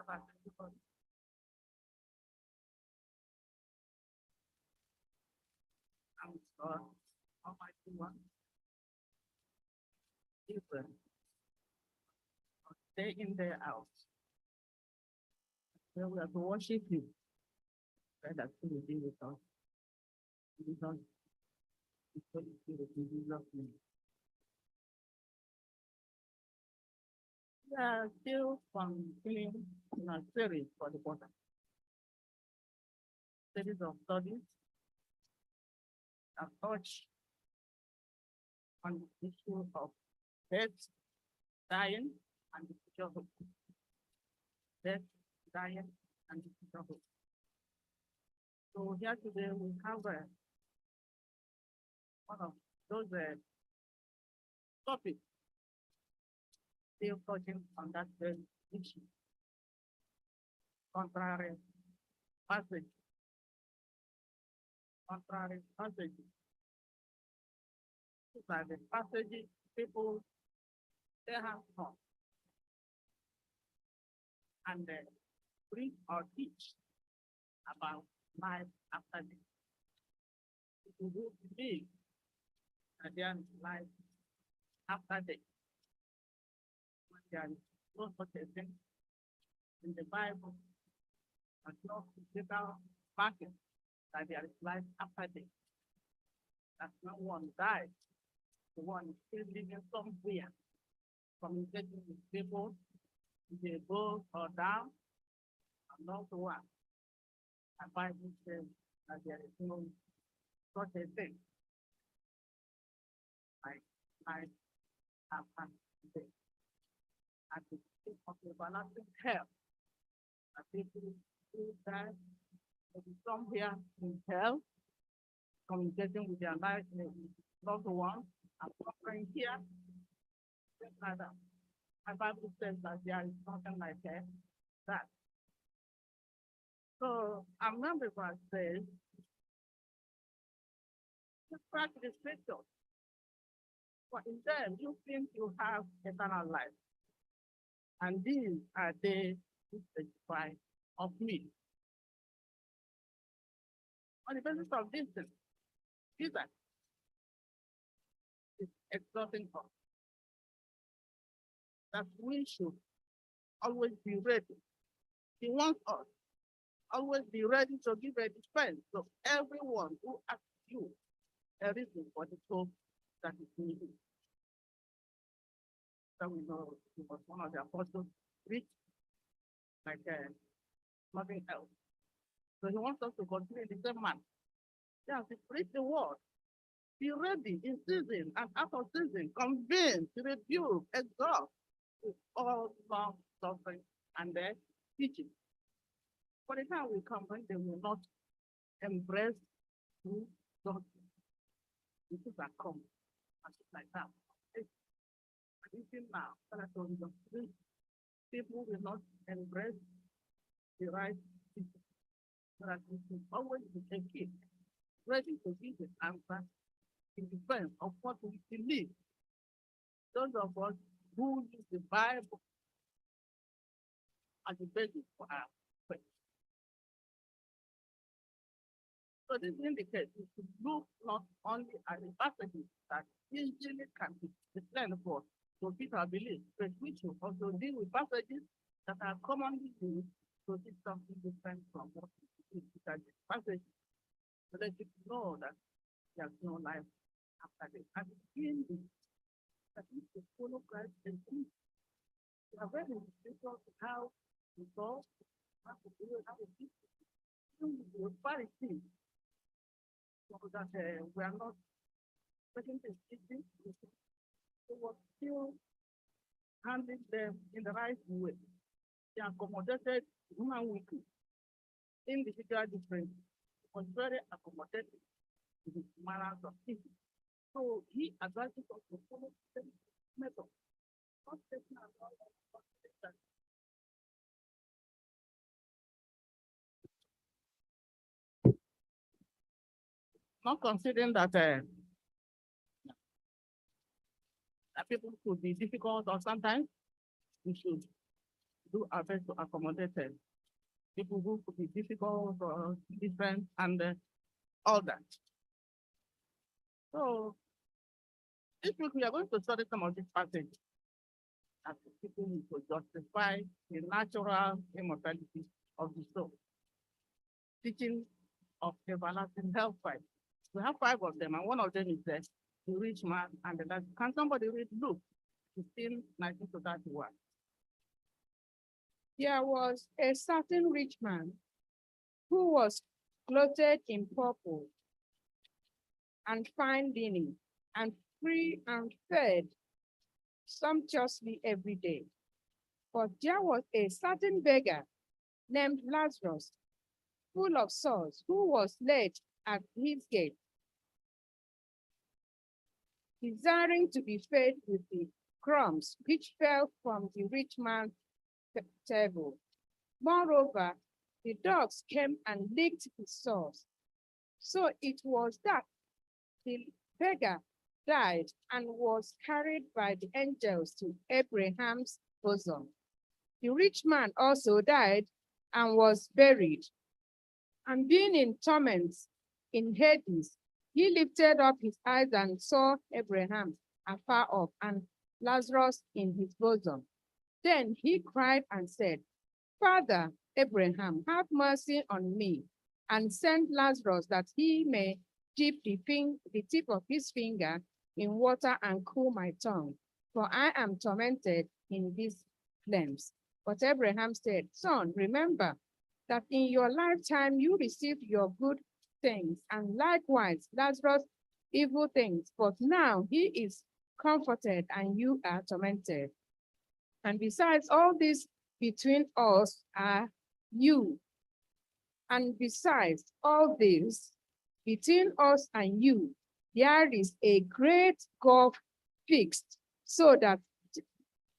about everybody. And God, Almighty One, Israel, day in, day out. Where we are to worship you. Pray that you will be with us. With us. Before you see the Jesus' name. We are still continuing in our series for the quarter. Series of studies that touch on the issue of death, dying, and the future hope. Death, dying, and the future hope. So here today we have one of those topics still touching on that very issue. Contrary passage. Contrary passages. These are the passages people they have taught and bring or teach about life after death. People who believe that there is life after death. When there is no such a thing in the Bible, and no physical market that there is life after death. That no one dies, the one is still living somewhere, communicating with people, they go or down, and not the one. The Bible says that there is no such a thing like life after death. At the peak of the everlasting hell, that people who die will be somewhere in hell, communicating with their life, loved ones, and suffering here. Things like that. My Bible says that there is nothing like that. So I remember what it says, just practice the scripture. For in them you think you have eternal life. And these are they who testify of me. On the basis of this, Jesus is exhorting us that we should always be ready. He wants us always be ready to give a defense to everyone who asks you a reason for the hope that is needed. So we know he was one of the apostles, rich like nothing else. So he wants us to continue the same man. Yeah, to preach the word. Be ready in season and out of season, convince, rebuke, exhort with all long suffering and their teaching. For the time will come when they will not embrace true doctrine. This are come and just like that. Even now, people will not embrace the right teaching. So that we should always be a kid, ready to give an answer in defense of what we believe. Those of us who use the Bible as the basis for our faith. So this indicates we should look not only at the passages that easily can be discerned for to fit our belief, but we should also deal with passages that are commonly used to teach something different from what we believe. Because the passage so that you know that there's no life after death. And in this, that is to follow Christ and teach. We are very difficult how to go, how to do it, how to teach. The Pharisees, so that we are not making this teaching, we were still handling them in the right way. They accommodated human weakness, individual difference, was very accommodated to the manners of people. So he advises us to follow the same method. Not taking advantage of that. Not considering that that people could be difficult or sometimes we should do our best to accommodate people who could be difficult or different and all that. So this week we are going to study some of these passages as people to justify the natural immortality of the soul. Teaching of everlasting hellfire. We have 5 of them, and one of them is the rich man and the last. Can somebody read Luke 15:19-31? There was a certain rich man who was clothed in purple and fine linen, and free and fed sumptuously every day. But there was a certain beggar named Lazarus, full of sores, who was laid at his gate, desiring to be fed with the crumbs which fell from the rich man's table. Moreover, the dogs came and licked his sores. So it was that the beggar died and was carried by the angels to Abraham's bosom. The rich man also died and was buried. And being in torments in Hades, he lifted up his eyes and saw Abraham afar off and Lazarus in his bosom. Then he cried and said, Father Abraham, have mercy on me, and send Lazarus that he may dip the tip of his finger in water and cool my tongue, for I am tormented in these flames. But Abraham said, Son, remember that in your lifetime you received your good things, and likewise Lazarus evil things, but now he is comforted and you are tormented. And besides all this, between us are you. And besides all this, between us and you, there is a great gulf fixed, so that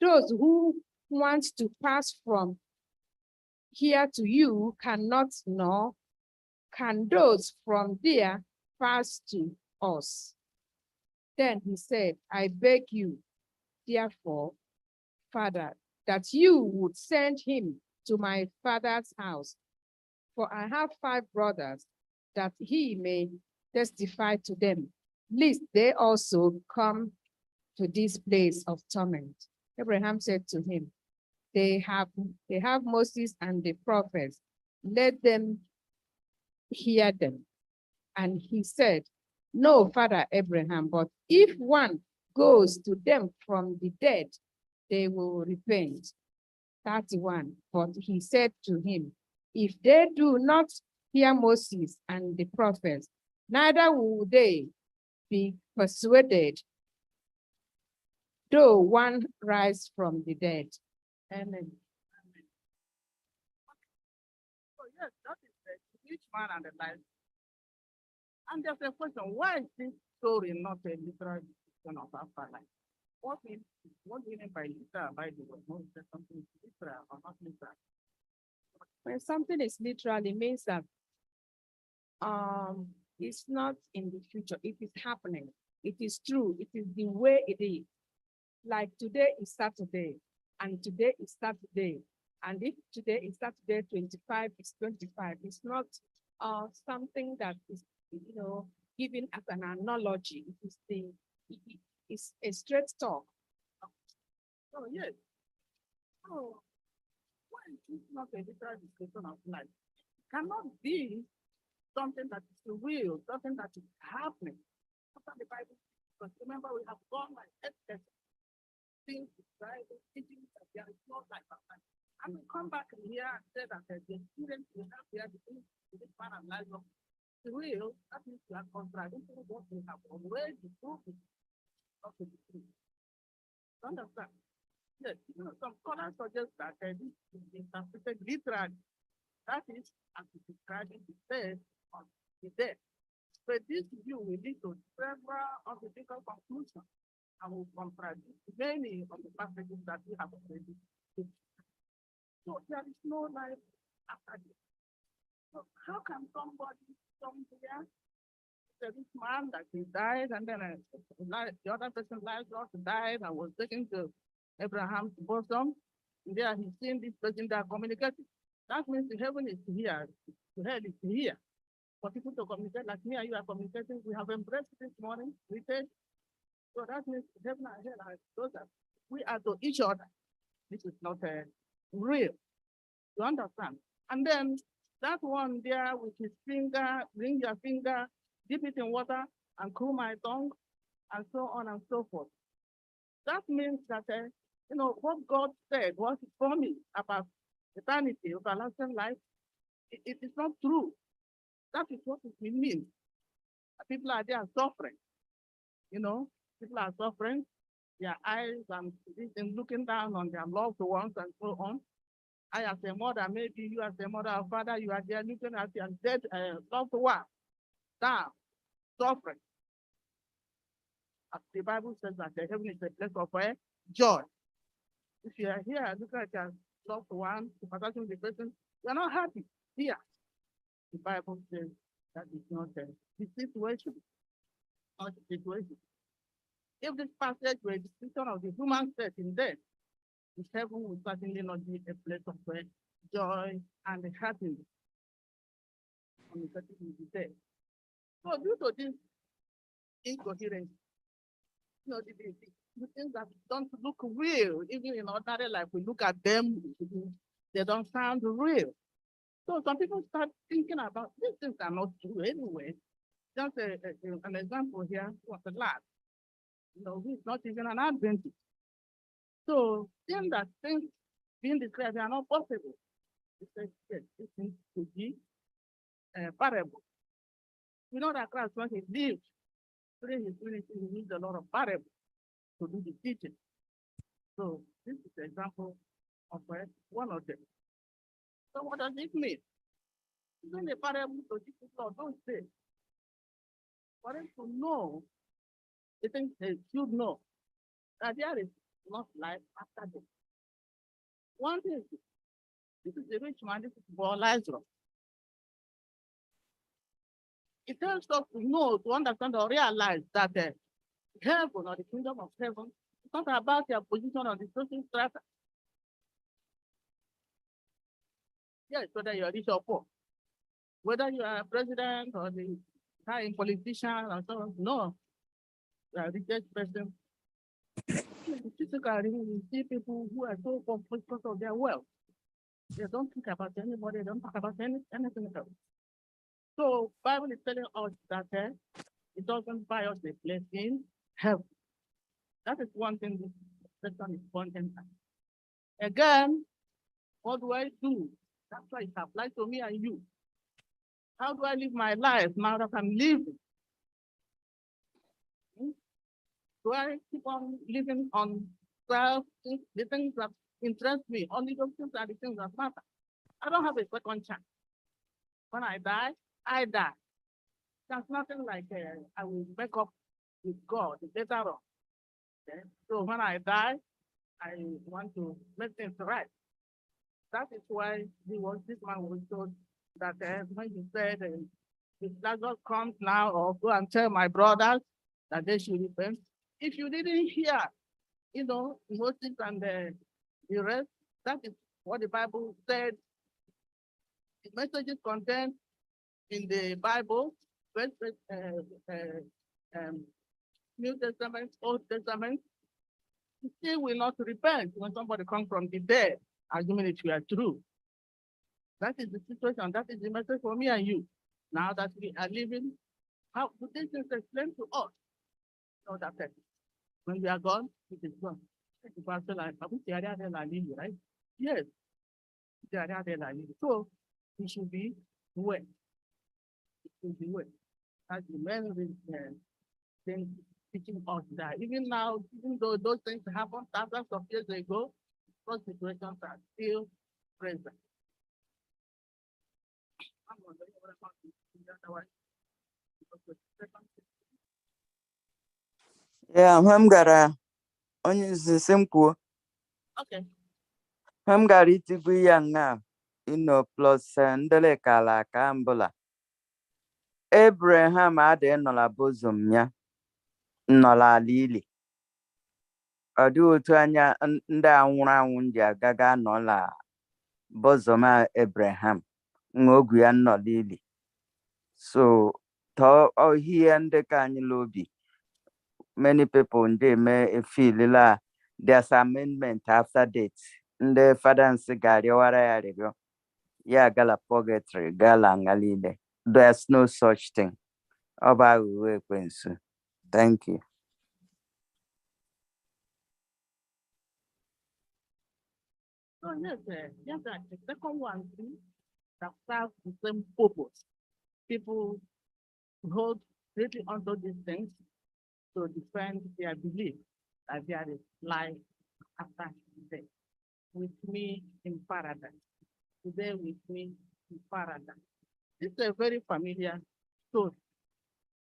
those who want to pass from here to you cannot, nor can those from there pass to us. Then he said, I beg you, therefore, Father, that you would send him to my father's house, for I have 5 brothers, that he may testify to them, lest they also come to this place of torment. Abraham said to him, they have Moses and the prophets, let them hear them. And he said, no, Father Abraham, but if one goes to them from the dead, they will repent. 31, but he said to him, if they do not hear Moses and the prophets, neither will they be persuaded, though one rise from the dead. Amen. So yes, that is the rich man and the life. And there's a question, why is this story not a literal description of afterlife? What do you mean by literal, by the way? Is there something literal or not literal? When something is literal, it means that it's not in the future, it is happening. It is true, it is the way it is. Like today is Saturday, and today is Saturday. And if today is Saturday 25, it's 25. It's not something that is, given as an analogy. It's a straight talk. Oh, yes. Oh, why is this not a literal description of life? It cannot be something that is real, something that is happening. After the Bible, because remember, we have gone like things Bible teaching that there is no life after. And we come back here and say that the experience we have here, the things this man and life of the real, that means we are contradicting what we have already proven of the truth. Understand? Yes, some scholars suggest that this is interpreted literally. That is, as describing the death of the dead. But this view will lead to several of the different conclusions and will contradict many of the passages that we have already seen. So there is no life after death. So how can somebody come here? There is man that he died, and then the other person Lazarus died and was taken to Abraham's bosom. There he's seeing this person that are communicating. That means the heaven is here, the hell is here. For people to communicate like me and you are communicating, we have embraced this morning. We said, so that means heaven and hell are those that we are to each other. This is not real. You understand? And then that one there with his finger, bring your finger, dip it in water, and cool my tongue, and so on and so forth. That means that what God said, what He promised about eternity, everlasting life, it is not true. That is what it means. People are there suffering. People are suffering. Their eyes and looking down on their loved ones and so on. I as a mother, maybe you as a mother or father, you are there looking at your dead loved one down, suffering. As the Bible says that the heaven is a place of joy. If you are here looking at your loved one, sympathizing with the person, you are not happy here. The Bible says that is not the situation. Not the situation. If this passage were a description of the human state in death, the heaven will certainly not be a place of joy and happiness. And the person will be there. So due to this incoherence, the things that don't look real, even in ordinary life, we look at them, they don't sound real. So some people start thinking about these things are not true anyway. Just an example here was a lad. He's not even an Adventist. So seeing that things being described are not possible, he says, yes, this seems to be parable. We know that Christ, when he lived, during his ministry, he used a lot of parables to do the teaching. So this is the example of one of them. So what does it mean? Even the parable to teach people, don't say. For them to know, they think they should know that there is not life after death. One thing is, this is the rich man, this is for Lazarus. It tells us to know, to understand or realize that heaven or the kingdom of heaven is not about your position on the social strata. Yes, whether you're rich or poor, whether you are a president or the high politician or so on, no, you are a richest person. Physically, you see people who are so poor because of their wealth. They don't think about anybody, they don't talk about anything else. So Bible is telling us that it doesn't buy us a place in heaven. That is one thing this section is pointing at. Again, what do I do? That's why it applies to me and you. How do I live my life now that I'm living? Do I keep on living on self, the things that interest me? Only those things are the things that matter. I don't have a second chance. When I die, I die. There's nothing like I will make up with God later on. Okay? So when I die, I want to make things right. That is why this man was told that when he said, if Lazarus comes now, or go and tell my brothers that they should repent. If you didn't hear, Moses and the rest, that is what the Bible said. The messages contained in the Bible, New Testament, Old Testament, you still will not repent when somebody comes from the dead, assuming it were true. That is the situation. That is the message for me and you. Now that we are living, how do these things explain to us? So that when we are gone, it is gone. Right? Yes. So we should be aware. It should be aware. That's the main thing teaching us that even now, even though those things happened thousands of years ago, those situations are still present. Yeah, m gara onye nzuzo m kwuo. Okay. M gara itigbu ya nga plus ndele kala ka mbula. Abraham ade nọla bosom ya nọla alili. ọ dị otu anya ndị a nwụrụ anwụ ji agaga nọ na bosom Abraham ogwu ya nọ n'ili. So ihe ndị ka anyị n'obi, many people ndị feel la there's amendment after death. Ndị fada nsị ga-arịọwara ya arịrịọ ya gala purgatory gala nga niile. There's no such thing. Ọ bụ aghụghọ ekwensu. Thank you. So yes, the second one too, that serves the same purpose. People hold greatly onto these things to defend their belief that there is life after death. With me in paradise. Today with me in paradise. This is a very familiar story.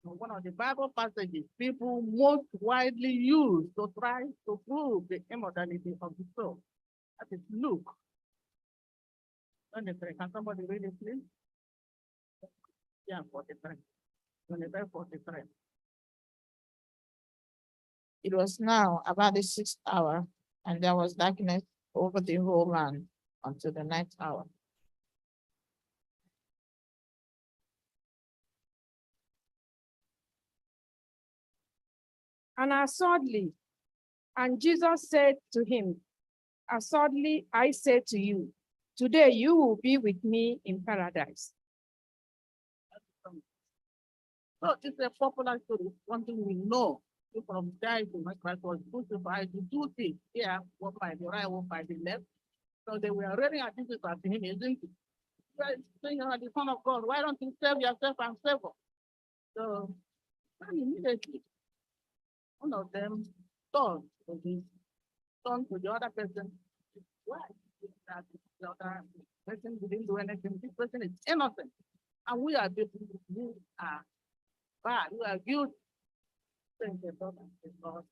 One of the Bible passages people most widely use to try to prove the immortality of the soul. That is Luke. Can somebody read it, please? Yeah, 43. 43. It was now about the 6th hour, and there was darkness over the whole land until the 9th hour. And assuredly, and Jesus said to him, assuredly, I say to you, today you will be with me in paradise. So it's a popular story, one thing we know from time to my Christ was crucified to do things here, one by the right, one by the left. So they were already anticipating him, isn't it? Saying you are the Son of God, why don't you save yourself and save us? So immediately, one of them turned to the other person. Why? That the other person didn't do anything. This person is innocent. And we are people who are bad, who are guilty. Thank the Lord and the Lord.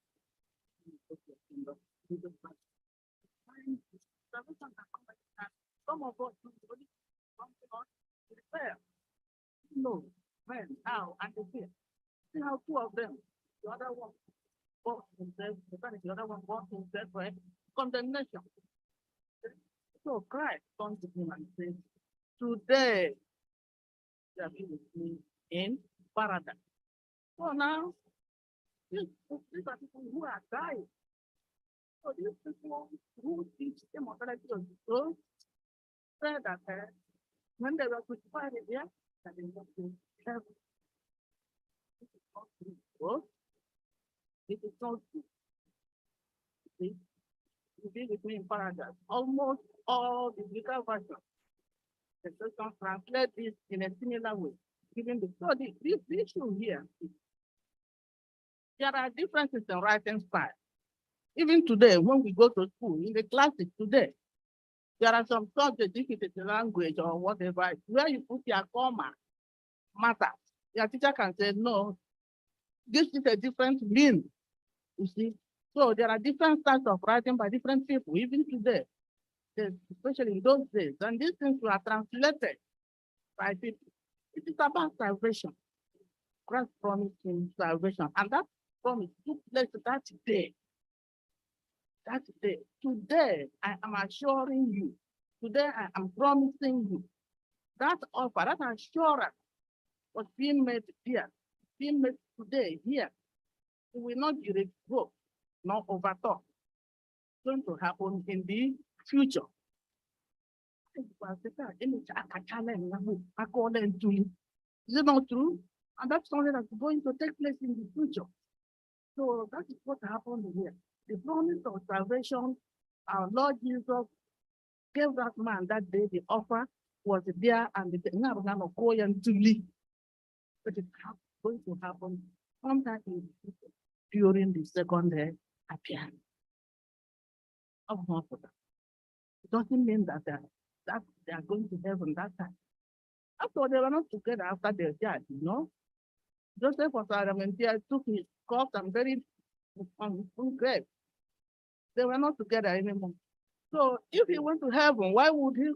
Some of us do only something on repair. No, when, how, and the fear. See how two of them, the other one bought himself, the other one bought himself for condemnation. So Christ comes to him and says, today you have been with me in paradise. So now, these are people who are dying. So these people who teach immortality of the soul said that when they were crucified here, that they were to heaven. This is not true. Oh, it is not true. See, you be with me in paradise. Almost all the legal versions, the person translate this in a similar way. Given the study, this issue here, there are differences in writing style. Even today, when we go to school, in the classes today, there are some subjects, if it is a language or whatever, where you put your comma, matter. Your teacher can say, no, this is a different meaning, you see. So there are different styles of writing by different people, even today, especially in those days. And these things were translated by people. It is about salvation. Christ promised him salvation. And that promise took place that day. That day. Today, I am assuring you. Today, I am promising you. That offer, that assurance was being made here, being made today, here. It will not be revoked, nor overthought. It's going to happen in the future. Is it not true? And that's something that's going to take place in the future. So that is what happened here. The promise of salvation, our Lord Jesus gave that man that day, the offer was there, and the but it's going to happen sometime in the future during the second appearance of Master. It doesn't mean that they are going to heaven that time. After they were not together after their death, you know. Joseph was Arimathea took his corpse and buried on his grave. They were not together anymore. So if he went to heaven, why would he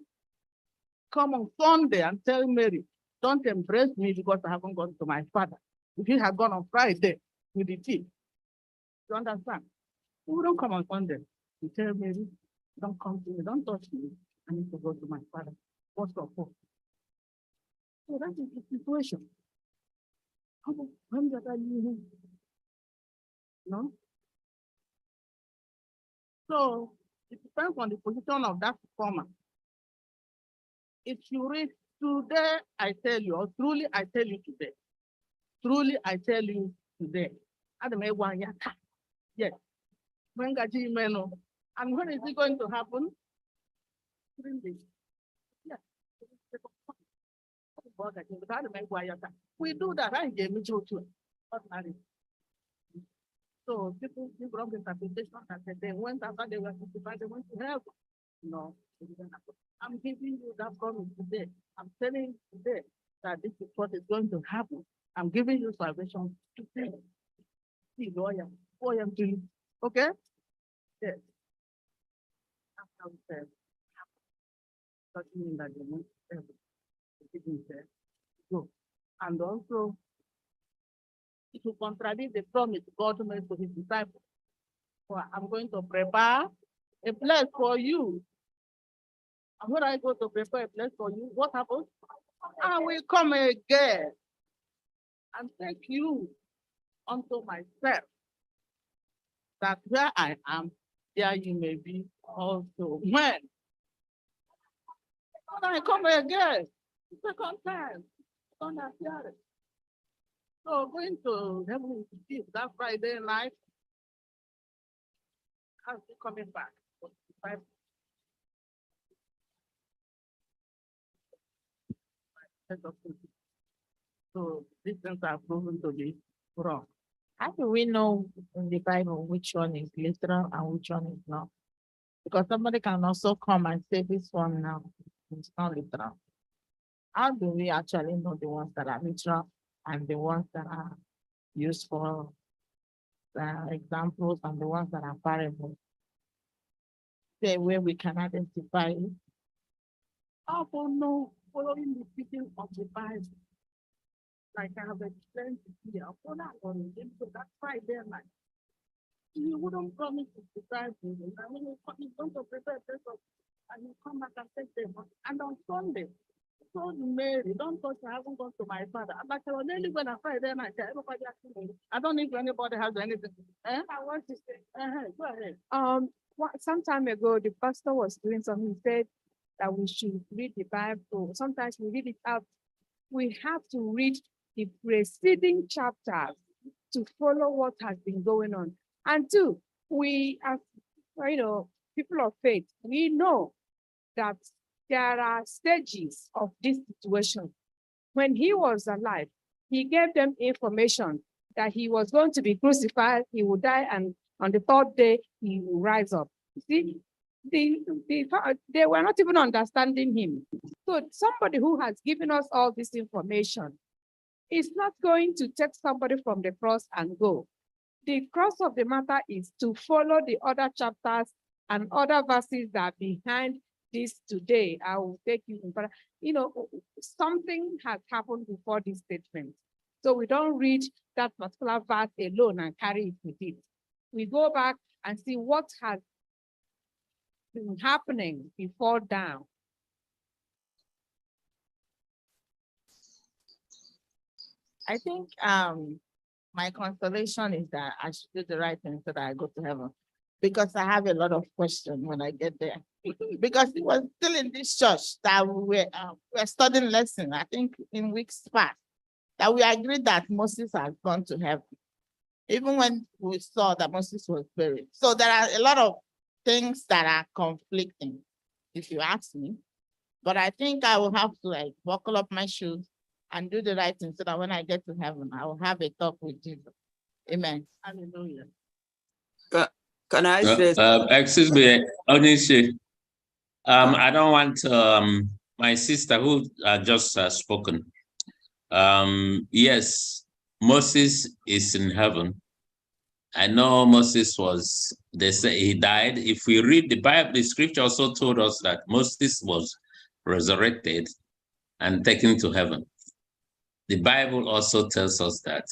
come on Sunday and tell Mary, don't embrace me because I haven't gone to my father? If he had gone on Friday with the thief, you understand? Who don't come on Sunday? You tell Mary, don't come to me, don't touch me. I need to go to my father. What's up for? So that is the situation. How about when that are you? No? So it depends on the position of that performer. If you read today, I tell you, or truly I tell you today. Truly I tell you today. Yes. And when is it going to happen? 3 days. Yes. We do that. I gave me too. Ordinary. So people give wrong interpretation and say they went after they were crucified, they went to hell. No, it didn't happen. I'm giving you that promise today. I'm telling you today that this is what is going to happen. I'm giving you salvation today. See, lawyer, to you. Okay? Yes. After we said, doesn't mean that you won't ever. It didn't say, go. And also, it will contradict the promise God made to his disciples. For I'm going to prepare a place for you. And when I go to prepare a place for you, what happens? I will come again and take you unto myself, that where I am, there you may be also. When I come again, second time, second appearance. So going to heaven to see that Friday night, I'll be coming back. So these things are proven to be wrong. How do we know in the Bible which one is literal and which one is not? Because somebody can also come and say this one now is not literal. How do we actually know the ones that are literal and the ones that are used for examples and the ones that are parables? The way we can identify it. How about no following the teaching of the Bible? Like I have explained here, so that's Friday night. You wouldn't promise to disciples, and when you come, you're going to prepare a place and you come back and take them. And on Sunday, told Mary, don't touch, I haven't gone to my father. But I was only when I Friday night, everybody asking me, I don't think anybody has anything. I want to say, go ahead. Some time ago, the pastor was doing something. He said that we should read the Bible. Sometimes we read it out. We have to read the preceding chapters to follow what has been going on. And two, we as people of faith, we know that there are stages of this situation. When he was alive, he gave them information that he was going to be crucified, he would die, and on the third day, he will rise up. See, they were not even understanding him. So somebody who has given us all this information is not going to take somebody from the cross and go. The cross of the matter is to follow the other chapters and other verses that are behind this today. I will take you in, but something has happened before this statement. So we don't read that particular verse alone and carry it with it. We go back and see what has been happening before now. I think my consolation is that I should do the right thing so that I go to heaven, because I have a lot of questions when I get there. Because it was still in this church that we were studying lesson, I think in weeks past, that we agreed that Moses had gone to heaven, even when we saw that Moses was buried. So there are a lot of things that are conflicting, if you ask me. But I think I will have to buckle up my shoes and do the right thing so that when I get to heaven, I will have a talk with Jesus. Amen. Hallelujah. Can I say? Excuse me, Onishi. I don't want my sister who just spoken. Yes, Moses is in heaven. I know Moses was, they say he died. If we read the Bible, the scripture also told us that Moses was resurrected and taken to heaven. The Bible also tells us that.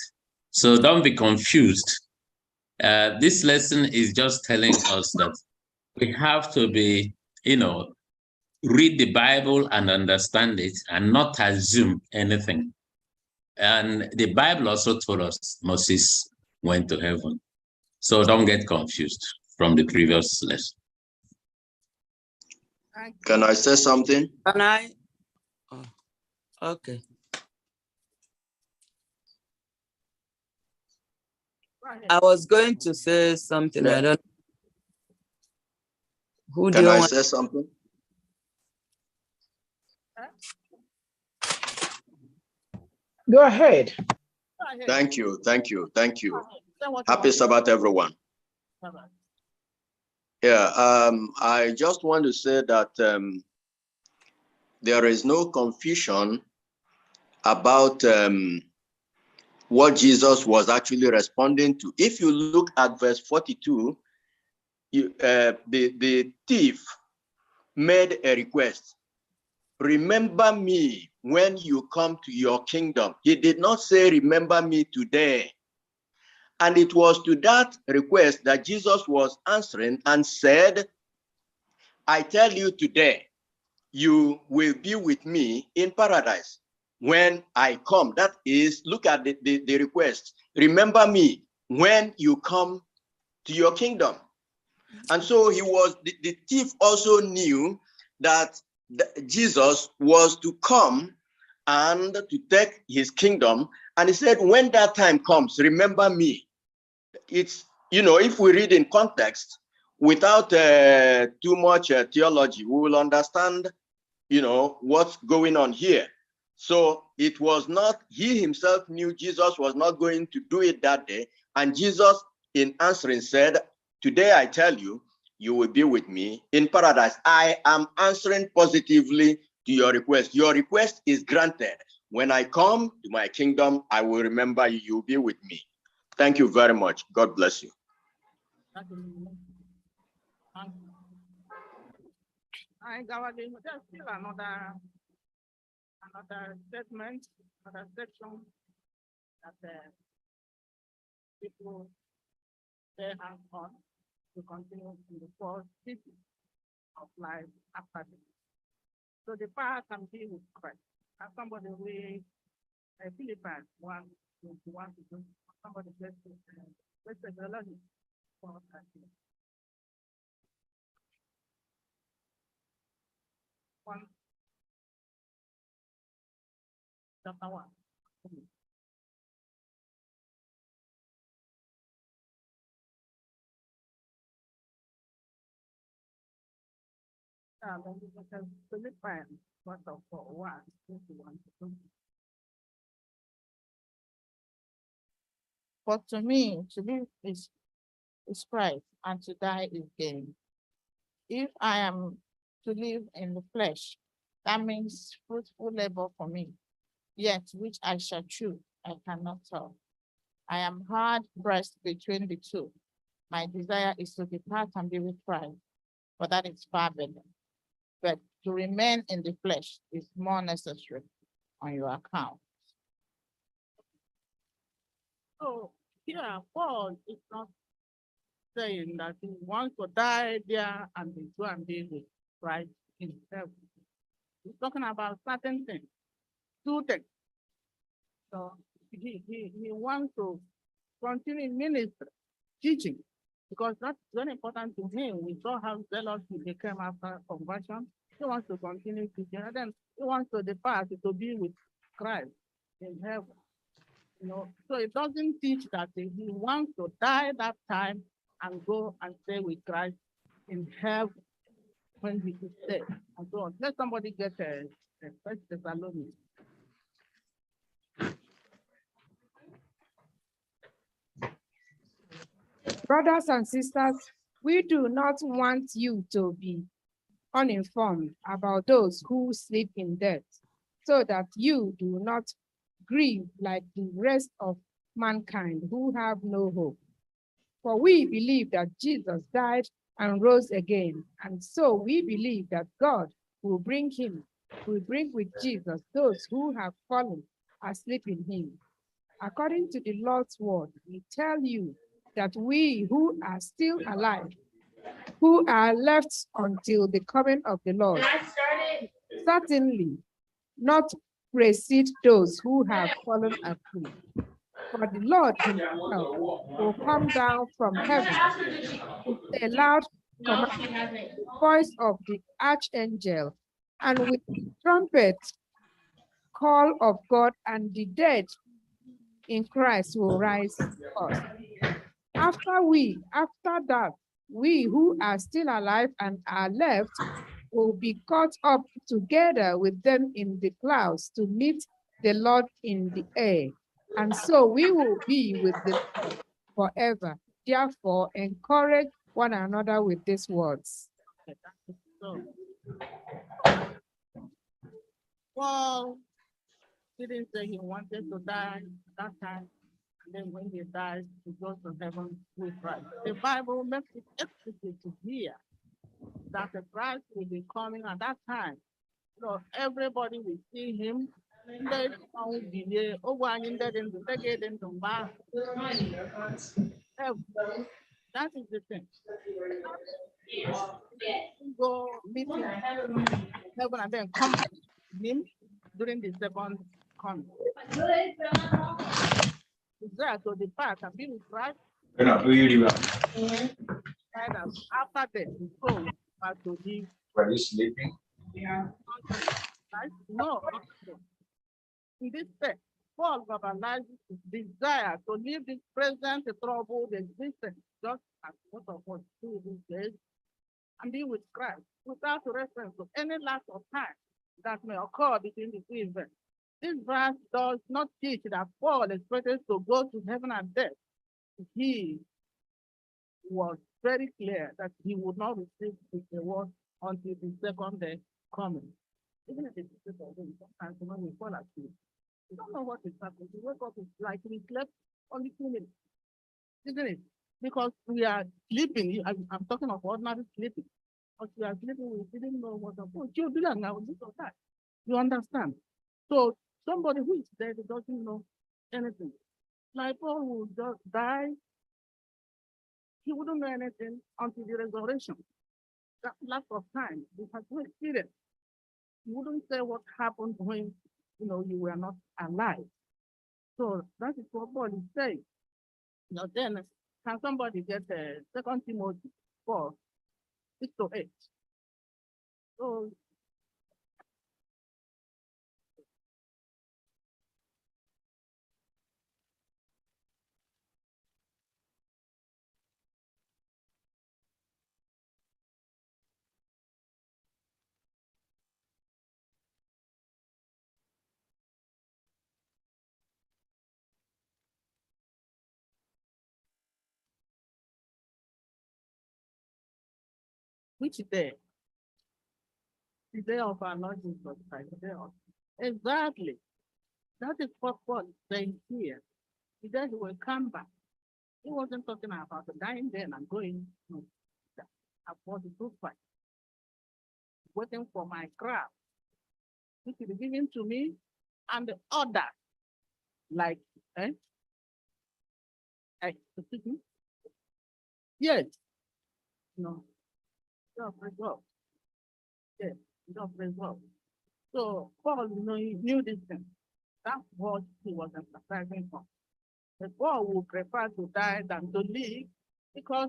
So don't be confused. This lesson is just telling us that we have to be, read the Bible and understand it and not assume anything. And the Bible also told us Moses went to heaven. So don't get confused from the previous lesson. Can I say something? Can I? Oh, okay. I was going to say something. Yeah. I don't. Who do Can you I want? say something? Go ahead. Thank you, thank you, thank you. Then Happy Sabbath, everyone. Yeah, I just want to say that there is no confusion about what Jesus was actually responding to. If you look at verse 42, the thief made a request. Remember me when you come to your kingdom. He did not say, remember me today. And it was to that request that Jesus was answering and said, I tell you today, you will be with me in paradise when I come. That is, look at the request. Remember me when you come to your kingdom. And so the thief also knew that Jesus was to come and to take his kingdom. And he said, when that time comes, remember me. It's, if we read in context, without too much theology, we will understand, what's going on here. So it was not, he himself knew Jesus was not going to do it that day. And Jesus, in answering, said, today I tell you, you will be with me in paradise. I am answering positively to your request. Your request is granted. When I come to my kingdom, I will remember you. You'll be with me. Thank you very much. God bless you. There's still another statement, another section that people they have on to continue in the four cities of life after this. So the power can be with Christ. As somebody read Philippians 1:21 to 2, somebody says, let's take the lesson. One, chapter 1. And then we can Philippians 1:21 to 2. But to me, to live is Christ, and to die is gain. If I am to live in the flesh, that means fruitful labor for me, yet which I shall choose, I cannot tell. I am hard pressed between the two. My desire is to depart and be with Christ, but that is far better. But to remain in the flesh is more necessary on your account. So here, Paul is not saying that he wants to die there and go and be with Christ in heaven. He's talking about certain things, two things. So he wants to continue ministry, teaching, because that's very important to him. We saw how zealous he became after conversion. He wants to continue teaching, and then he wants to depart to be with Christ in heaven. So it doesn't teach that he wants to die that time and go and stay with Christ in heaven when he is dead and so on. Let somebody get a First Thessalonians. Brothers and sisters, we do not want you to be uninformed about those who sleep in death, so that you do not grieve like the rest of mankind who have no hope. For we believe that Jesus died and rose again, and so we believe that God will bring with Jesus those who have fallen asleep in him. According to the Lord's word, we tell you that we who are still alive, who are left until the coming of the Lord, certainly not precede those who have fallen asleep. For the Lord himself will come down from heaven with a loud command, the voice of the archangel, and with the trumpet call of God, and the dead in Christ will rise first. After that, we who are still alive and are left will be caught up together with them in the clouds to meet the Lord in the air. And so we will be with the Lord forever. Therefore, encourage one another with these words. So, Paul didn't say he wanted to die that time, and then when he dies, he goes to heaven with Christ. The Bible makes it explicit here that the Christ will be coming at that time. So everybody will see him. That is the thing. Go meet him in heaven and then come back to him during the second coming. Is there to depart and be with Christ? After that, the soul has to live. Were you sleeping? No. In this text, Paul verbalizes his desire to leave this present troubled existence, just as most of us do these days, and be with Christ without reference to any lapse of time that may occur between the two events. This verse does not teach that Paul expected to go to heaven and death. He was very clear that he would not receive the reward until the second day coming. Even if it's sometimes when we fall asleep, we don't know what is happening. We wake up, it's like we slept only 2 minutes, isn't it? Because we are sleeping. I'm talking of ordinary sleeping. But we are sleeping, we didn't know what you're doing now, this or that. You understand? So somebody who is dead doesn't know anything. Like Paul will just die. He wouldn't know anything until the resurrection. That lapse of time, we have no experience. You wouldn't say what happened when you were not alive. So that is what Paul is saying. Now then, can somebody get 2 Timothy 4, 6 to 8? So which day? The day of our Lord Jesus Christ. The day of. Exactly. That is what Paul is saying here. The day he will come back. He wasn't talking about the dying then and going to about the good fight. Waiting for my crown, which is given to me, and the other, like, yes, no, God praise God. Yes, God praise God. So Paul, he knew this thing. That's what he was emphasizing on. The Paul would prefer to die than to live because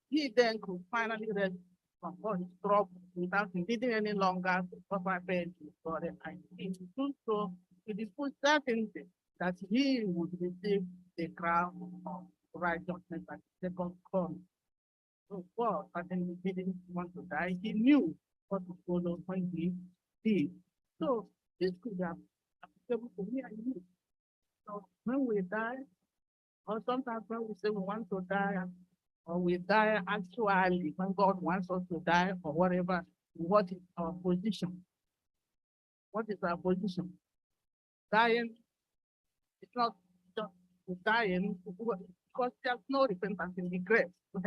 he then could finally rest from all his trouble without needing any longer to suffer pain to God. And he do so with the full certainty that he would receive the crown of righteousness at the second coming. So Paul certainly didn't want to die. He knew what to follow when he did. So this could have applicable to me and you. So when we die, or sometimes when we say we want to die, or we die actually when God wants us to die, or whatever, what is our position? What is our position? Dying is not just dying because there's no repentance in the grave. So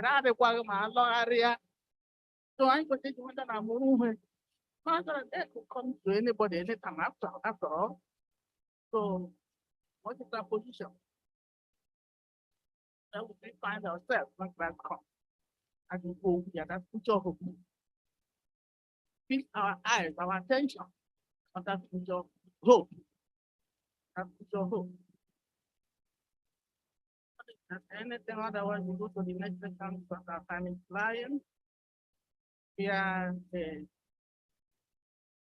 I'm going to take one that I'm moving. Death will come to anybody anytime after all. So what is our position? that we find ourselves when Christ comes. As we go here, that's future hope. Fix our eyes, our attention on that future hope. That future hope. Anything otherwise, we go to the next section because our time is flying. We are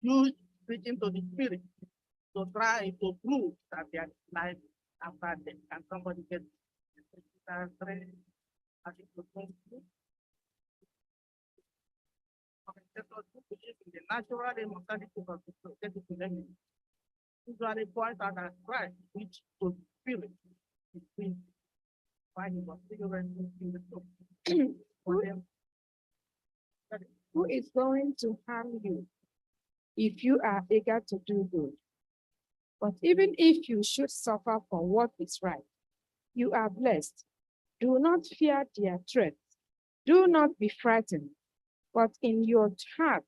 used preaching to the spirit to try to prove that there is life after death. Can somebody get the natural immortality of the enemy. Usually point out that Christ, which to spirit, is free. Why he was figuring in the soul. For them, Who is going to harm you if you are eager to do good? But even if you should suffer for what is right, you are blessed. Do not fear their threats. Do not be frightened, but in your heart,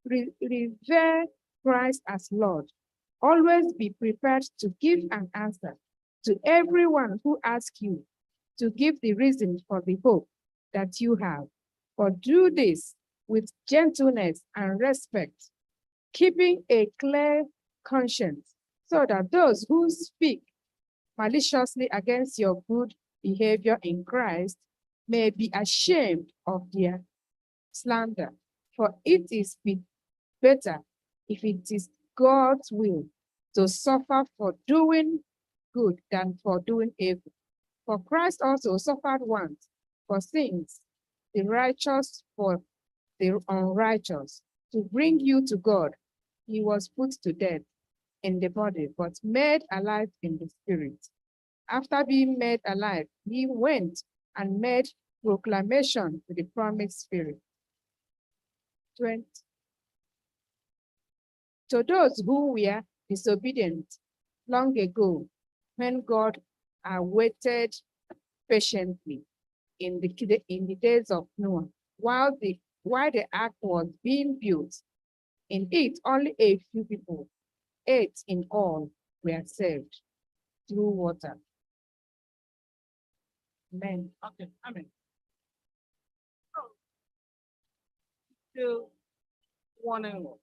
revere Christ as Lord. Always be prepared to give an answer to everyone who asks you to give the reason for the hope that you have. But do this with gentleness and respect, keeping a clear conscience, so that those who speak maliciously against your good behavior in Christ may be ashamed of their slander. For it is better, if it is God's will, to suffer for doing good than for doing evil. For Christ also suffered once for sins, the righteous for the unrighteous, to bring you to God. He was put to death in the body, but made alive in the spirit. After being made alive, he went and made proclamation to the promised spirit. 20. To those who were disobedient long ago, when God awaited patiently in the days of Noah, while the ark was being built, in it only a few people, 8 in all, were saved through water. Amen. okay, amen. So, still warning us,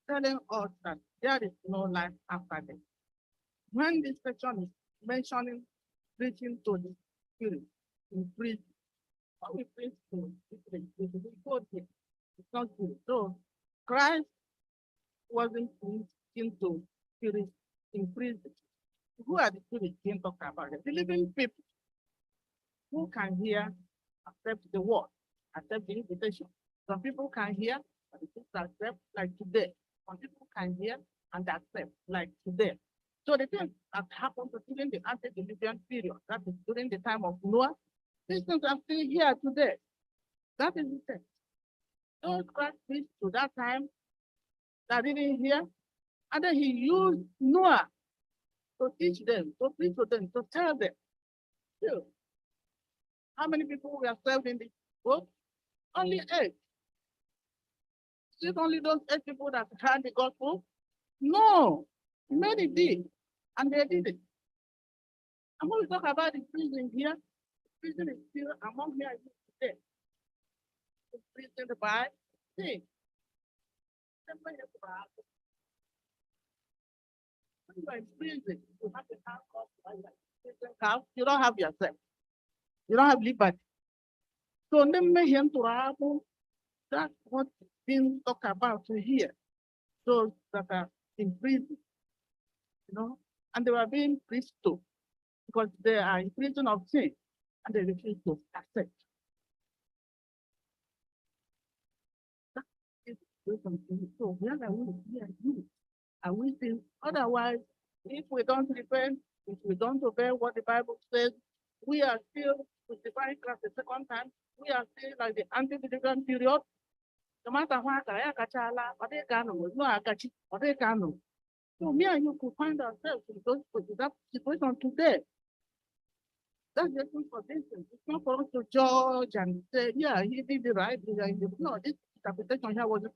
telling us that there is no life after death. When this section is mentioning preaching to the spirit, in preach, what we preach to the spirit, we go there. It's not good. So Christ wasn't preaching to spirit in prison. Who are the spirits being talked about? The living people who can hear, accept the word, accept the invitation. Some people can hear and accept, like today. Some people can hear and accept, like today. So the things that happened during the antediluvian period, that is during the time of Noah, these things are still here today. That is the thing. Those Christ preached to that time that didn't hear, and then he used Noah to teach them, to preach to them, to tell them. So, how many people were saved in the book? Only 8. Is it only those 8 people that heard the gospel? No, many did, and they did it. And when we talk about the prison here, prison is still among here today. The prison, the Bible, see. When you are in prison, you have to have God. You don't have yourself. You don't have liberty. So that's what being talked about here. Those that are in prison, and they were being preached to because they are in prison of sin and they refuse to accept. So where are we here? And we think otherwise, if we don't repent, if we don't obey what the Bible says, we are still with the divine class the second time, we are still like the antediluvian period. No matter what, so me and you could find ourselves in that situation today. That's the thing for this. It's not for us to judge and say, yeah, he did the right. No, this interpretation here wasn't.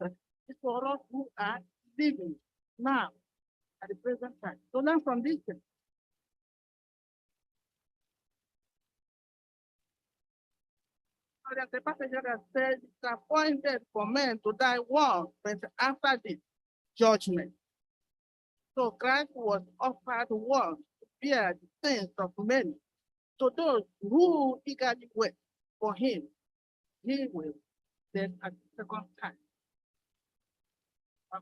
It's for us who are living now at the present time. So learn from this thing. So there's a passage that says it's appointed for men to die once, but after this judgment. So Christ was offered once to bear the sins of many. So those who eagerly wait for him, he will then at the second time. Now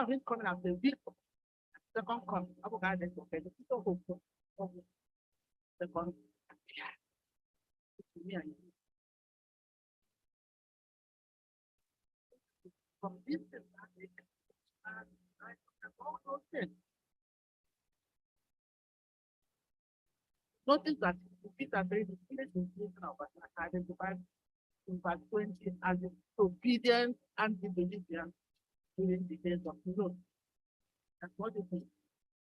he's coming as a victim. Second coming. I will guide them to get it. So hopeful. Second. Me and you. From this and all those things. Notice that Peter says the spirit is of us identified in verse 20 as the obedient and disobedient during the days of Noah. That's what it is.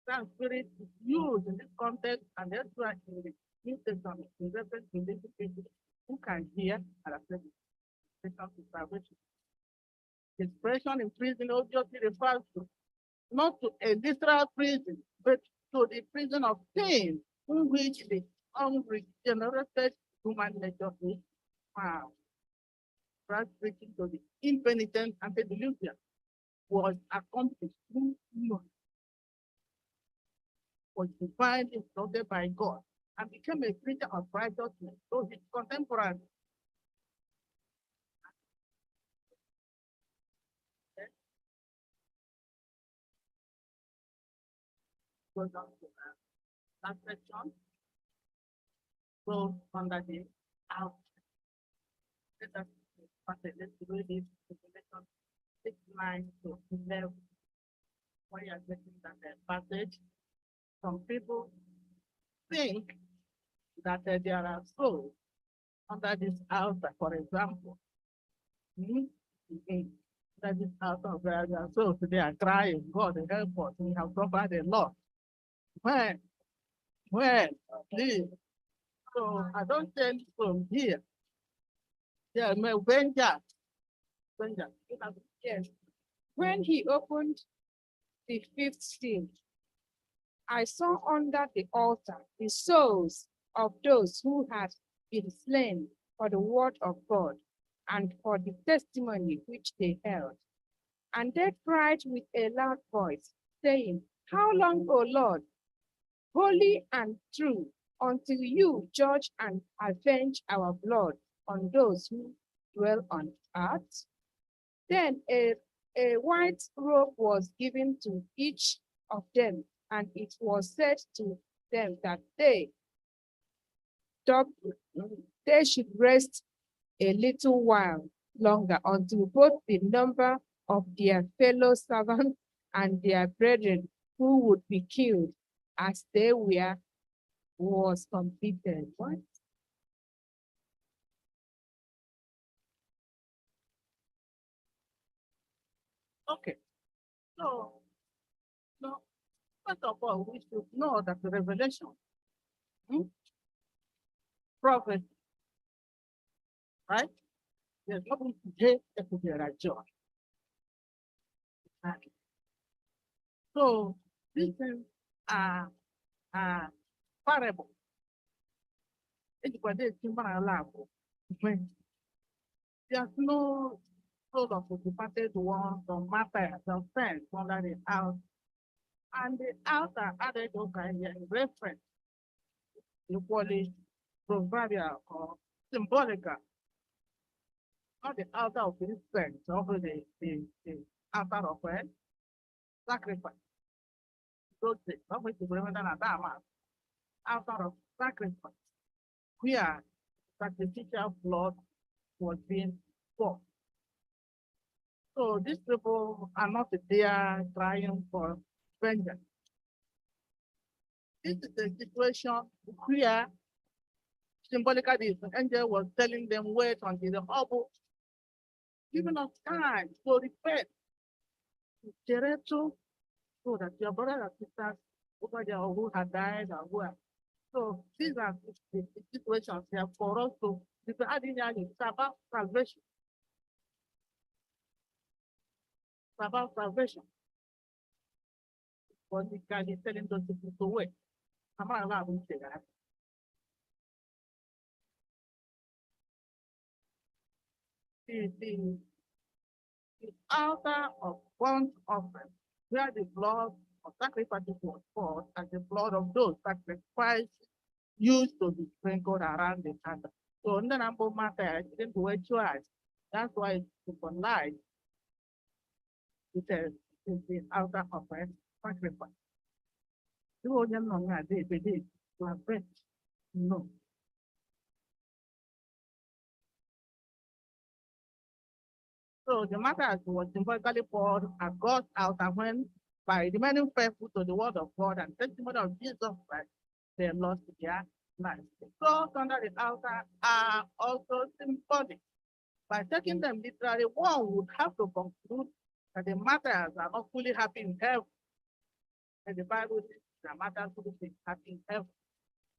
That spirit is used in this context, and that's why in the New Testament, in reference to these people who can hear and accept the salvation. The expression in prison obviously refers to not to a literal prison, but to the prison of pain in which the unregenerated human nature is found. Christ preaching to the impenitent antediluvian was accomplished through Noah, was divinely instructed by God, and became a preacher of righteousness to his contemporaries. Goes on to that section. So under the out. Let us read this information 6, 9 to 11. When you are getting that passage, some people think that there are souls under this altar, for example. That is out of where they are souls, they are crying, God help us, we have suffered a lot. When, please. So I don't tell you from here. Yeah, my vengeance. Yes. When he opened the fifth seal, I saw under the altar the souls of those who had been slain for the word of God and for the testimony which they held. And they cried with a loud voice, saying, How long, O Lord, holy and true, until you judge and avenge our blood on those who dwell on earth? Then a white robe was given to each of them, and it was said to them that they should rest a little while longer until both the number of their fellow servants and their brethren who would be killed as they were was completed. What? Okay. So, first of all, we should know that the revelation, prophet, right? There's nothing today that could be a joy. So, these things are parable. It's what they think when there's no soul of the departed one, the matter, the friends under the house. And the outer added in reference, equally proverbial or symbolical. Not the outer of the friends, over the outer of it, sacrifice. Those things, not which is remembered at that man. Outer of sacrifice, where sacrificial blood was being poured. So these people are not there trying for vengeance. This is the situation where symbolically the angel was telling them, wait until the hubble, giving us time to repent, so that your brothers and sisters over there who have died or who are So these are the situations here for us to add in here. It's about salvation. It's about salvation. But the guy is telling those people to wait. I'm not allowed to say that. The altar of burnt offering, where the blood of sacrifices was poured, and the blood of those sacrifices used to be sprinkled around the altar. So in the number matter, I didn't do it twice. That's why it's symbolized. It says it's the altar of sacrifice. You only know that they did to have bread. No. So the matter was symbolically poured at God's altar when, by remaining faithful to the word of God and testimony of Jesus Christ, they lost their lives. The souls under the altar are also symbolic. By taking them literally, one would have to conclude that the matters are not fully happy in heaven. And the Bible says the matters fully happy in heaven.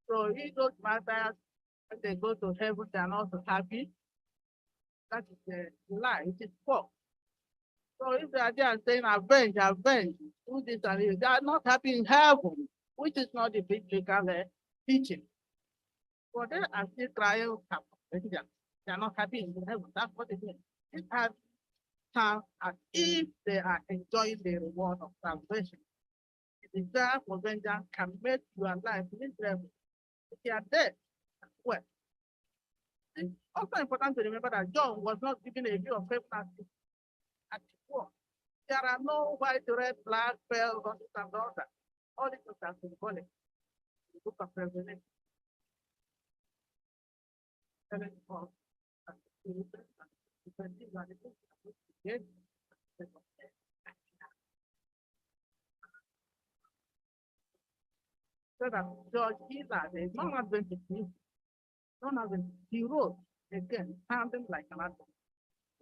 So if those matters, when they go to heaven, they are not so happy. That is the lie, it is false. So if they are there saying, avenge, avenge, do this and this, they are not happy in heaven, which is not the biblical teaching. But they are still crying, they are not happy in heaven. That's what it means. It has sound as if they are enjoying the reward of salvation. The desire for vengeance can make your life miserable. If you are dead, well. It's also important to remember that John was not given a view of heaven at the war. There are no white, red, black, pale, roses, and all that. All these things are symbolic. The book of Revelation. So that George Hitler, there is no one going to see. None of them, he wrote again, sounding like an anthem.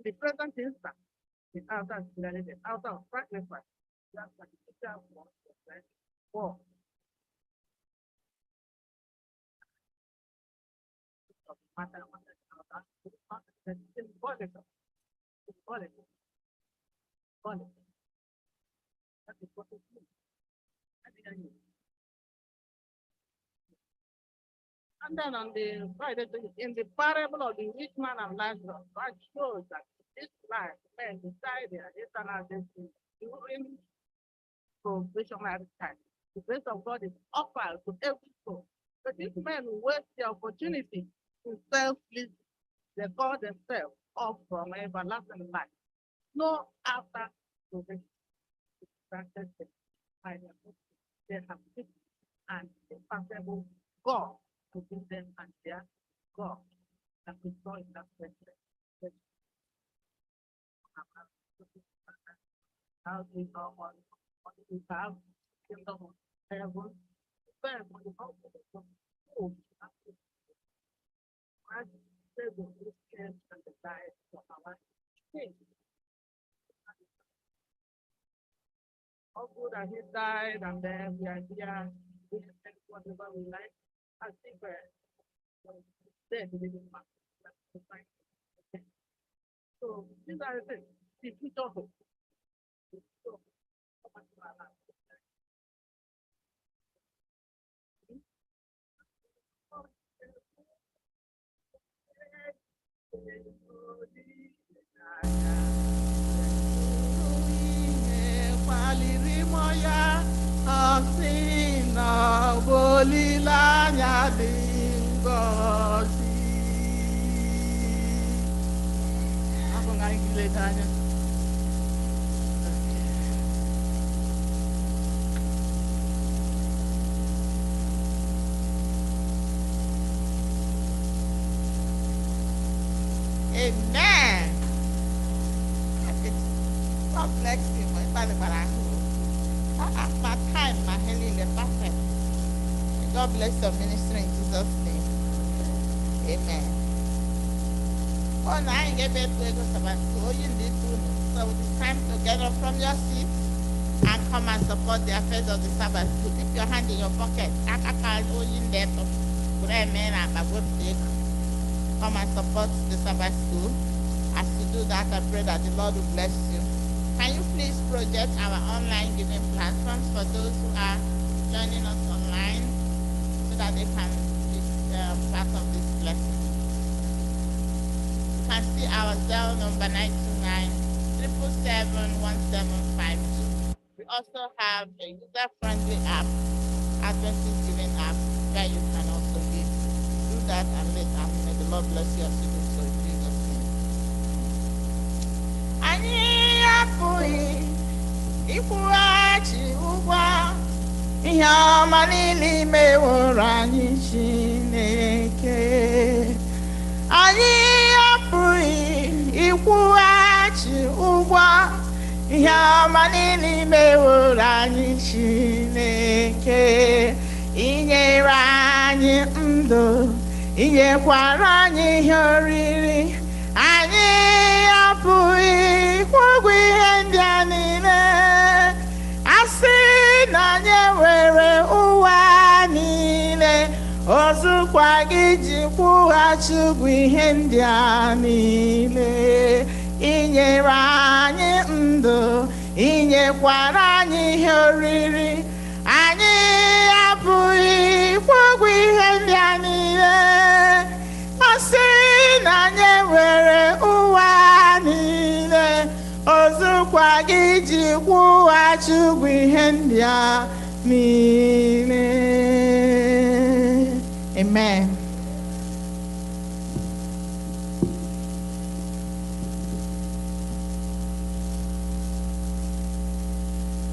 The present instant, the altar is clearly the altar of sacrifice. That's like the picture of war. That is what it means. And then on the Friday, in the parable of the rich man and Lazarus, God shows that this life, men decide their eternal destiny during probationary time. The grace of God is offered to every soul. But these men waste the opportunity to self-please, they call themselves off from everlasting life. No after probation. They have faith and the possible God to give them and their God that we saw in that question. How do we know what we have in the heaven? Where we hope to go. I say the Christians and the diet of our faith. How good that he died and then we are here, we can take whatever we like. I think dead living man. So these are the things. The future hope. So, Amen. God bless you. My time, my healing, perfect. God bless your ministry in Jesus' name. Amen. Oh, now I get back to go so it's time to get up from your seat and come and support the affairs of the Sabbath school. Keep your hand in your pocket. Come and support the Sabbath school. As you do that, I pray that the Lord will bless you. Can you please project our online giving platforms for those who are joining us online so that they can be part of this blessing? You can see our cell number 929-777-1752. We also have a user-friendly app, Adventist Giving app, where you can also give. Do that and may the Lord bless you as you do so in Jesus' name. Anyị apụghị ịkwụghachi ụgwọ ihe ọma niile meworo anyị Chineke. Anyị apụghị ịkwụghachi ụgwọ ihe ọma niile meworo anyị Chineke. Inyere anyị ndụ, inyekwara anyị ihe oriri. Anyị apụghị ịkwụ ụgwọ ihe ndị a niile. Asị na anyị nwere ụwa niile, ozukwa gị ji kwụghachi ụgwọ ihe ndị a niile. Inyere anyị ndụ, inyekwara anyị ihe oriri. Anyị apụghị ịkwụ ụgwọ ihe ndị a niile. Asị na anyị nwere ụwa niile, ozukwa gị ji kwụghachi ụgwọ ihe ndị a niile. Amen.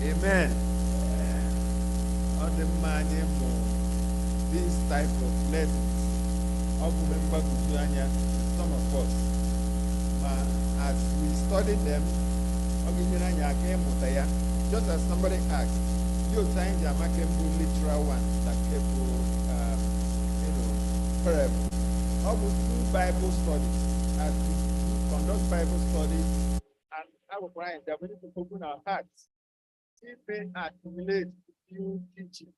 Amen. On the money this type of lessons of member some of us. As we study them, just as somebody asked, you sign Jamakembu literal one that parable. How we do Bible studies, as we conduct Bible studies, and our clients, we need to open our hearts. If they accumulate new teaching,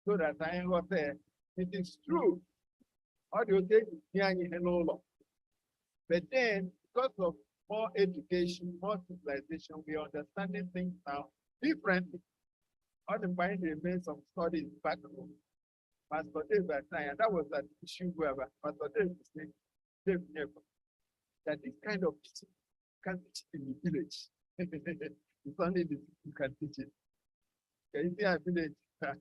so that I am not there, it is true. All you take is here in law. But then, because of more education, more civilization, we are understanding things now differently. All the mind remains some studies back home. Pastor Dave at time, and that was that issue where Pastor Dave said, Dave never, that this kind of teaching can teach in the village. It's only the you can teach it. Can you see a village? But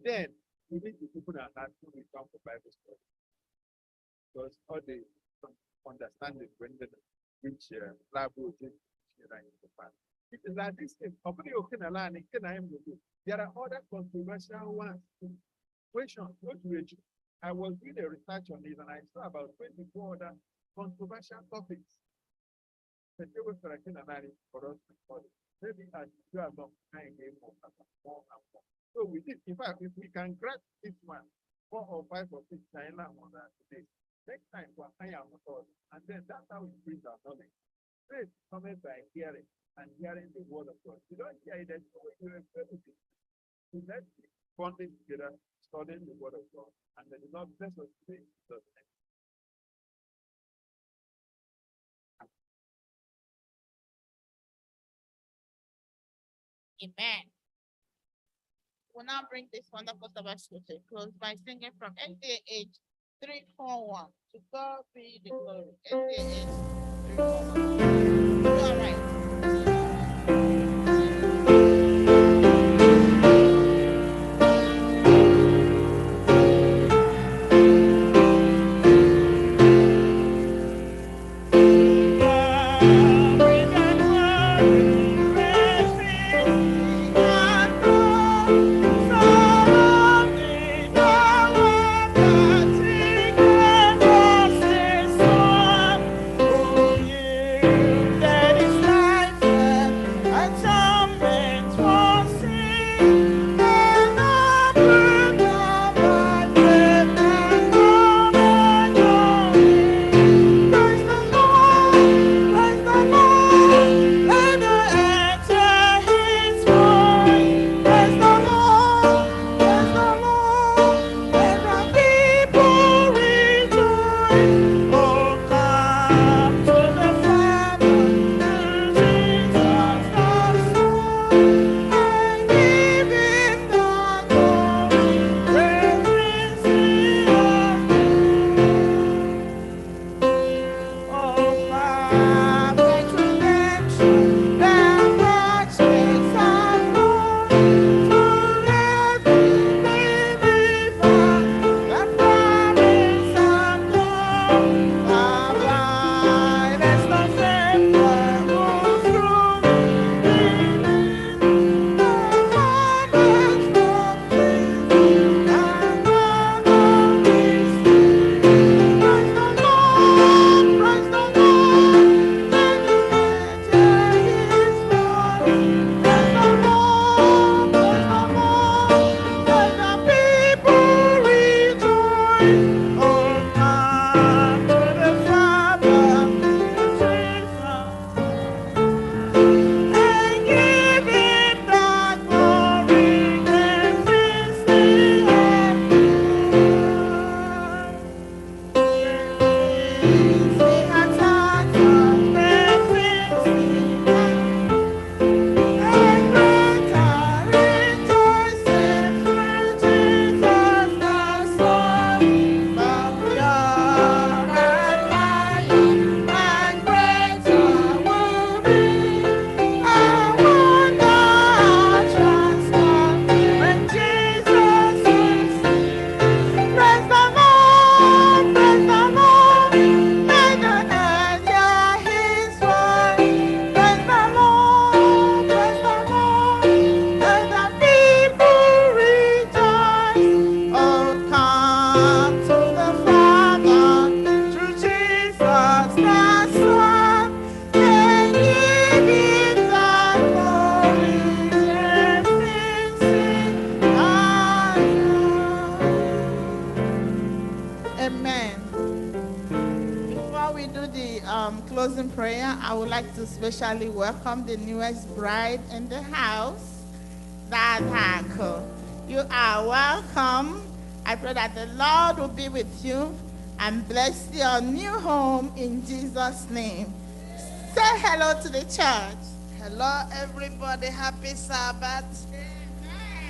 then we need to open our hearts when we come to Bible study. Because all the understanding when the which lab will take in the past. It is like this thing. There are other controversial ones. Questions. I was doing a research on it and I saw about 24 other controversial topics. But they were correcting analysis for us to study. Maybe as you are not kind more and more. So with this, in fact, if we can grasp this one, 4 or 5 or 6 on that today, next time we're higher on, and then that's how we bring our knowledge. Faith comes by hearing and hearing the word of God. You don't hear it, there's no way you refer to it. So let's be bonding together, studying the word of God, and then the Lord bless us today. Amen. We'll now bring this wonderful Sabbath school to a close by singing from SDA 341. To God be the glory. SDA 341. You are right. That is life. Oh, come to the Father, to Jesus, and give him the glory that brings the sing a song of praise, and great are rejoicing through Jesus the Son. But pure and mighty and greater will be our wonder, our transport when Jesus is seen. Praise the Lord, praise the Lord. May the earth hear his voice. Praise the Lord, praise the Lord. Let the people rejoice. Oh, come to the Father through Jesus the Son, and give him the glory. Let's sing, hallelujah. Amen. Before we do the closing prayer, I would like to specially welcome the newest bride in the house, Dadako. You are welcome. I pray that the Lord will be with you and bless your new home in Jesus' name. Say hello to the church. Hello, everybody. Happy Sabbath.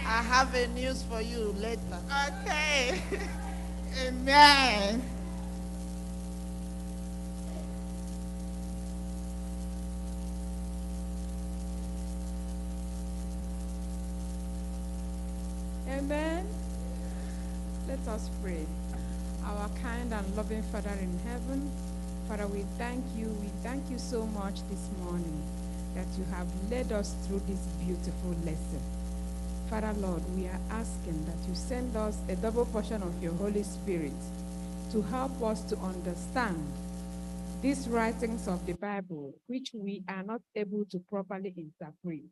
I have a news for you later. Okay. Amen. Amen. Let us pray. Our kind and loving Father in heaven, Father, we thank you. We thank you so much this morning that you have led us through this beautiful lesson. Father, Lord, we are asking that you send us a double portion of your Holy Spirit to help us to understand these writings of the Bible, which we are not able to properly interpret.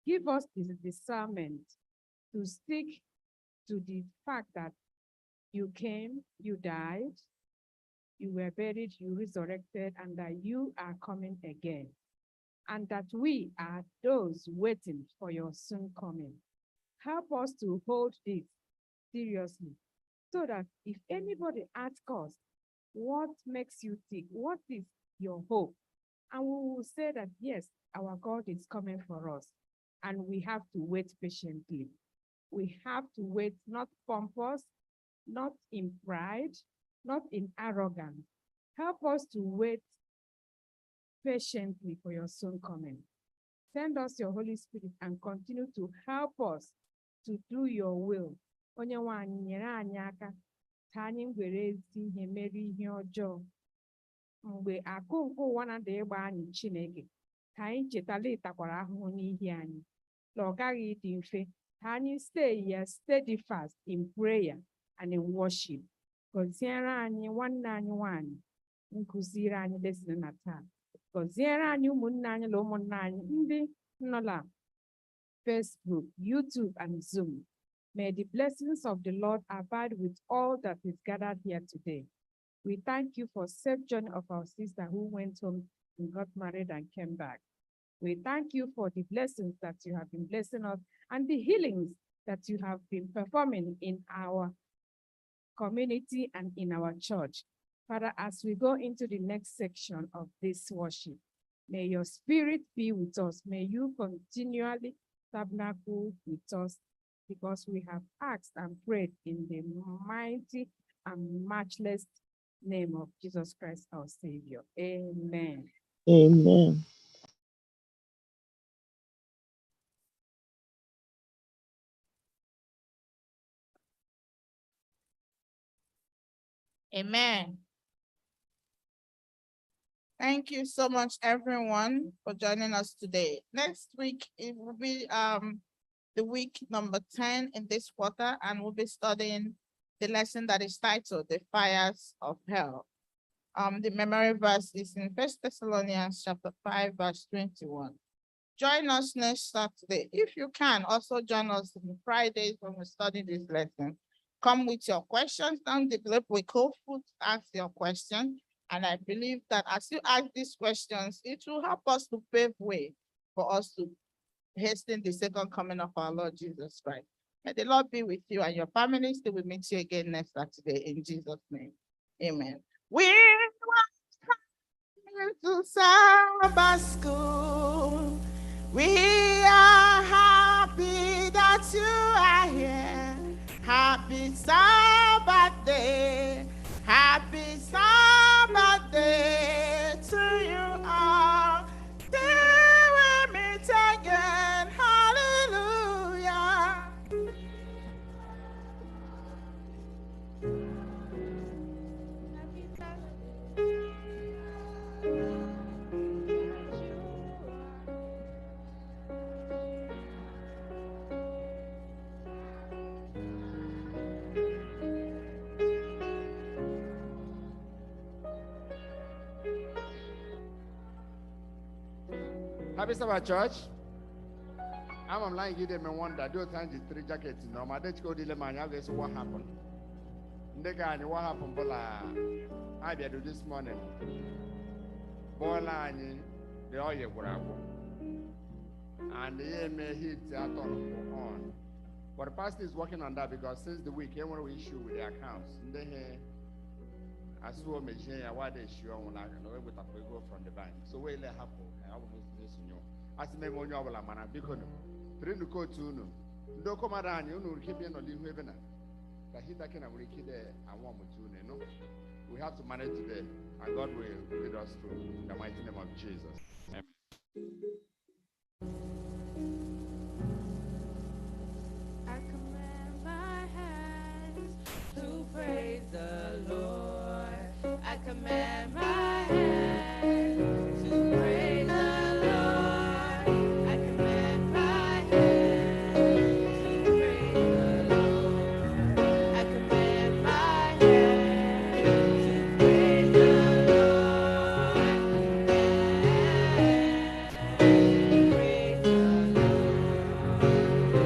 Give us this discernment to stick to the fact that you came, you died, you were buried, you resurrected, and that you are coming again. And that we are those waiting for your soon coming. Help us to hold this seriously so that if anybody asks us, what makes you tick? What is your hope? And we will say that, yes, our God is coming for us. And we have to wait patiently. We have to wait, not pompous, not in pride, not in arrogance. Help us to wait patiently for your soon coming. Send us your Holy Spirit and continue to help us to do your will. Onye nwe anyị, nyere anyị aka ka anyị were ezi ihe mere ihe ọjọọ. Mgbe akụ nke ụwa na-ada ịgba anyị Chineke, ka anyị chetala ịtakwara ahụhụ n'ihi anyị. Na ọ gaghị ịdị mfe, ka anyị stay here steadfast in prayer and in worship. Gọziere anyị nwanne anyị nwanyị nkụziri anyị lesson na taa. Gọziere anyị ụmụnne anyị na ụmụnna anyị ndị nọ na Facebook, YouTube, and Zoom. May the blessings of the Lord abide with all that is gathered here today. We thank you for safe journey of our sister who went home and got married and came back. We thank you for the blessings that you have been blessing us and the healings that you have been performing in our community and in our church. Father, as we go into the next section of this worship, may your spirit be with us. May you continually tabernacle with us, because we have asked and prayed in the mighty and matchless name of Jesus Christ, our Savior. Amen. Amen. Amen. Thank you so much, everyone, for joining us today. Next week, it will be the week number 10 in this quarter, and we'll be studying the lesson that is titled The Fires of Hell. The memory verse is in 1 Thessalonians chapter 5, verse 21. Join us next Saturday. If you can, also join us on Fridays when we study this lesson. come with your questions. Don't develop with hopeful to ask your question. And I believe that as you ask these questions, it will help us to pave way for us to hasten the second coming of our Lord Jesus Christ. May the Lord be with you and your families till we meet you again next Saturday in Jesus' name. Amen. We welcome you to Sabbath school. We are happy that you are here. Happy Sabbath day. Happy Sabbath day to you all. Till we meet again. Hallelujah. Happy Sabbath, church. I'm lying you them wonder. Those times the three jackets. No, my dad go to man. I guess what happened. The guy, what happened? Bola, I did this morning. Bola, the oil grab. And the may hit that on. But the pastor is working on that because since the week, everyone will issue with the accounts. As well, machine, what they issue on like with a go from the bank. So we'll happen. I will miss you. As a member of la mana, because three to go to no. Do come around, you know, keep in or leave heaven. That he can only kid there. I want to know. We have to manage today, and God will lead us through in the mighty name of Jesus. Amen. I command my hands to praise the Lord. I command my hands to praise the Lord. I command my hands to praise the Lord. I command my hands to praise the Lord. Praise the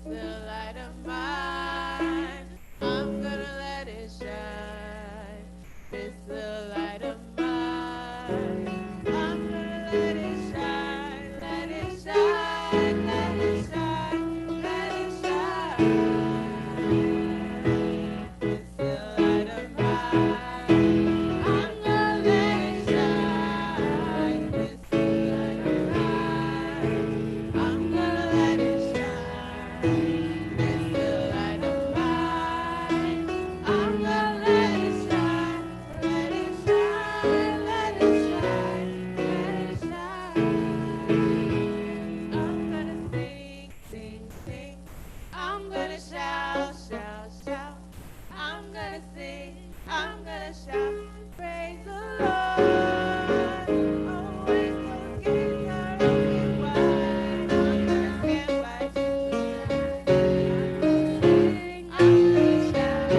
the light of mine. I'm gonna let it shine. It's the light of mine. I'm gonna let it shine, let it shine, let it shine, let it shine. It's the light of mine. I'm gonna let it shine. It's the light of mine. I'm gonna let it shine. It's the light of mine. I'm gonna let it shine. Let it shine. Let it shine. Let it shine. I'm gonna sing, sing, sing. I'm gonna shout, shout, shout. I'm gonna sing. I'm gonna shout. Praise the Lord. Always forget our open wide. I'm gonna stand by Jesus. I'm gonna shout.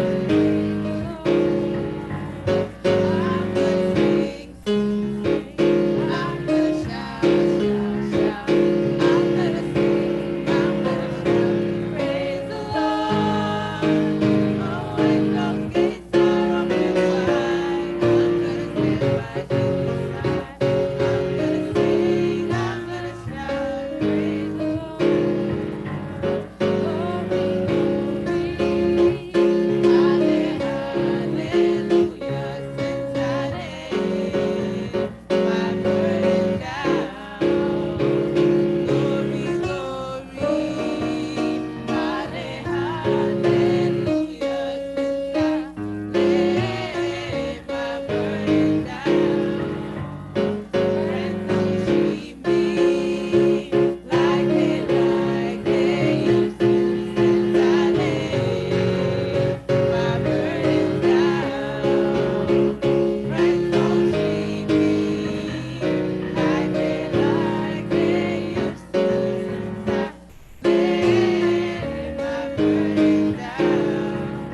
I'm gonna sing, sing, sing. I'm gonna shout, shout, shout. I'm gonna sing. I'm gonna shout. Praise the Lord. Always those gates are open wide. I'm gonna stand by Jesus' side. I'm gonna sing. I'm gonna shout. Praise the Lord. Hallelujah, since I laid my burden down. Glory, glory, hallelujah, since I laid my burden down. Friends don't treat me like they used to since I laid my burden down. Friends don't treat me like they used to since I laid my burden down.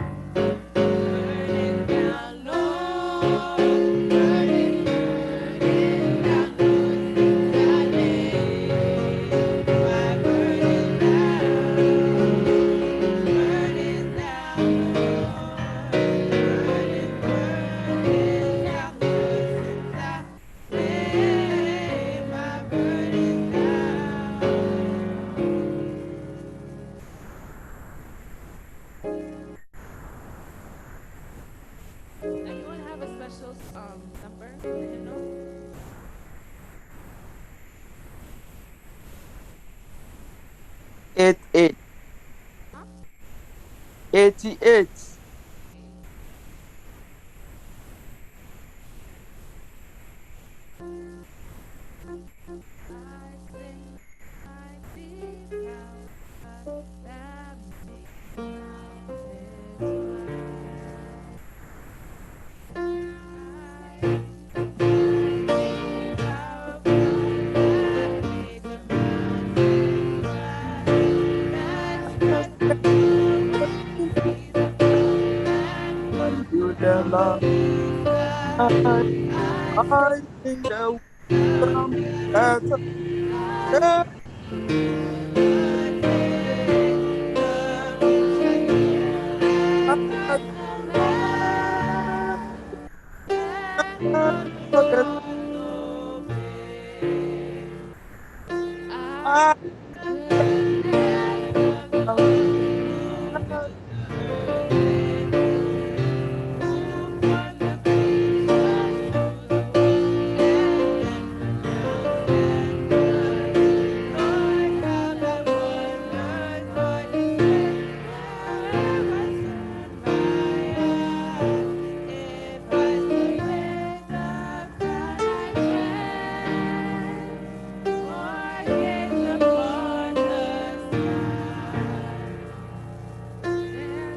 Burden down, Lord, burden down, Lord, since I laid my burden down. Burden down, Lord, burden down, Lord, since I laid my burden down. Anyone have a special number? You know? 88. 88. You the Lord, I think the wisdom that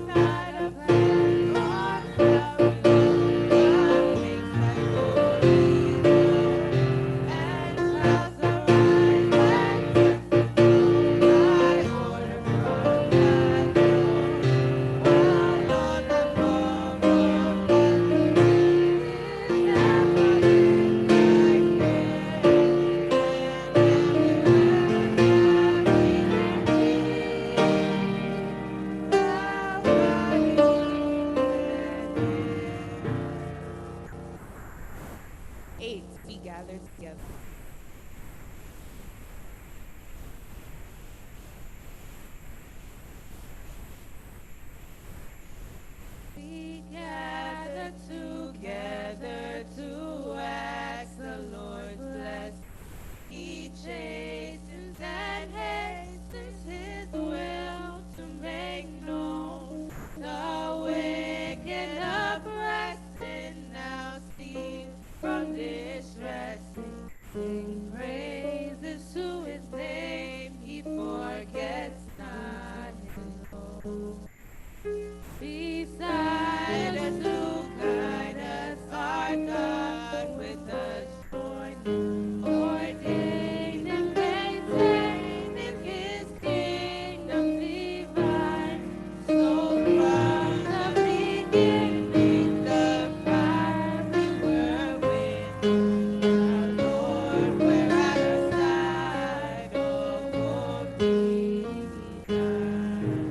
I Beside us, who guide us, our God with us, ordained and maintained in His kingdom divine. So from the beginning, the fire we were with. Our Lord, we're at our side, oh, glory be God.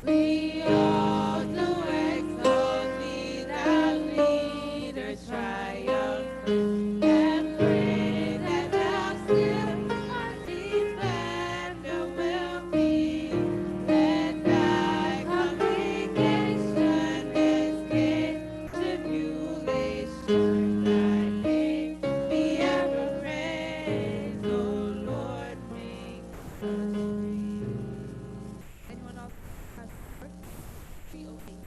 We also exalt thee, thou leader triumphant, and pray that thou still our defender will be. Let thy congregation escape tribulation. Thy name be ever praised, O Lord, make us free. Anyone else has work? Be okay.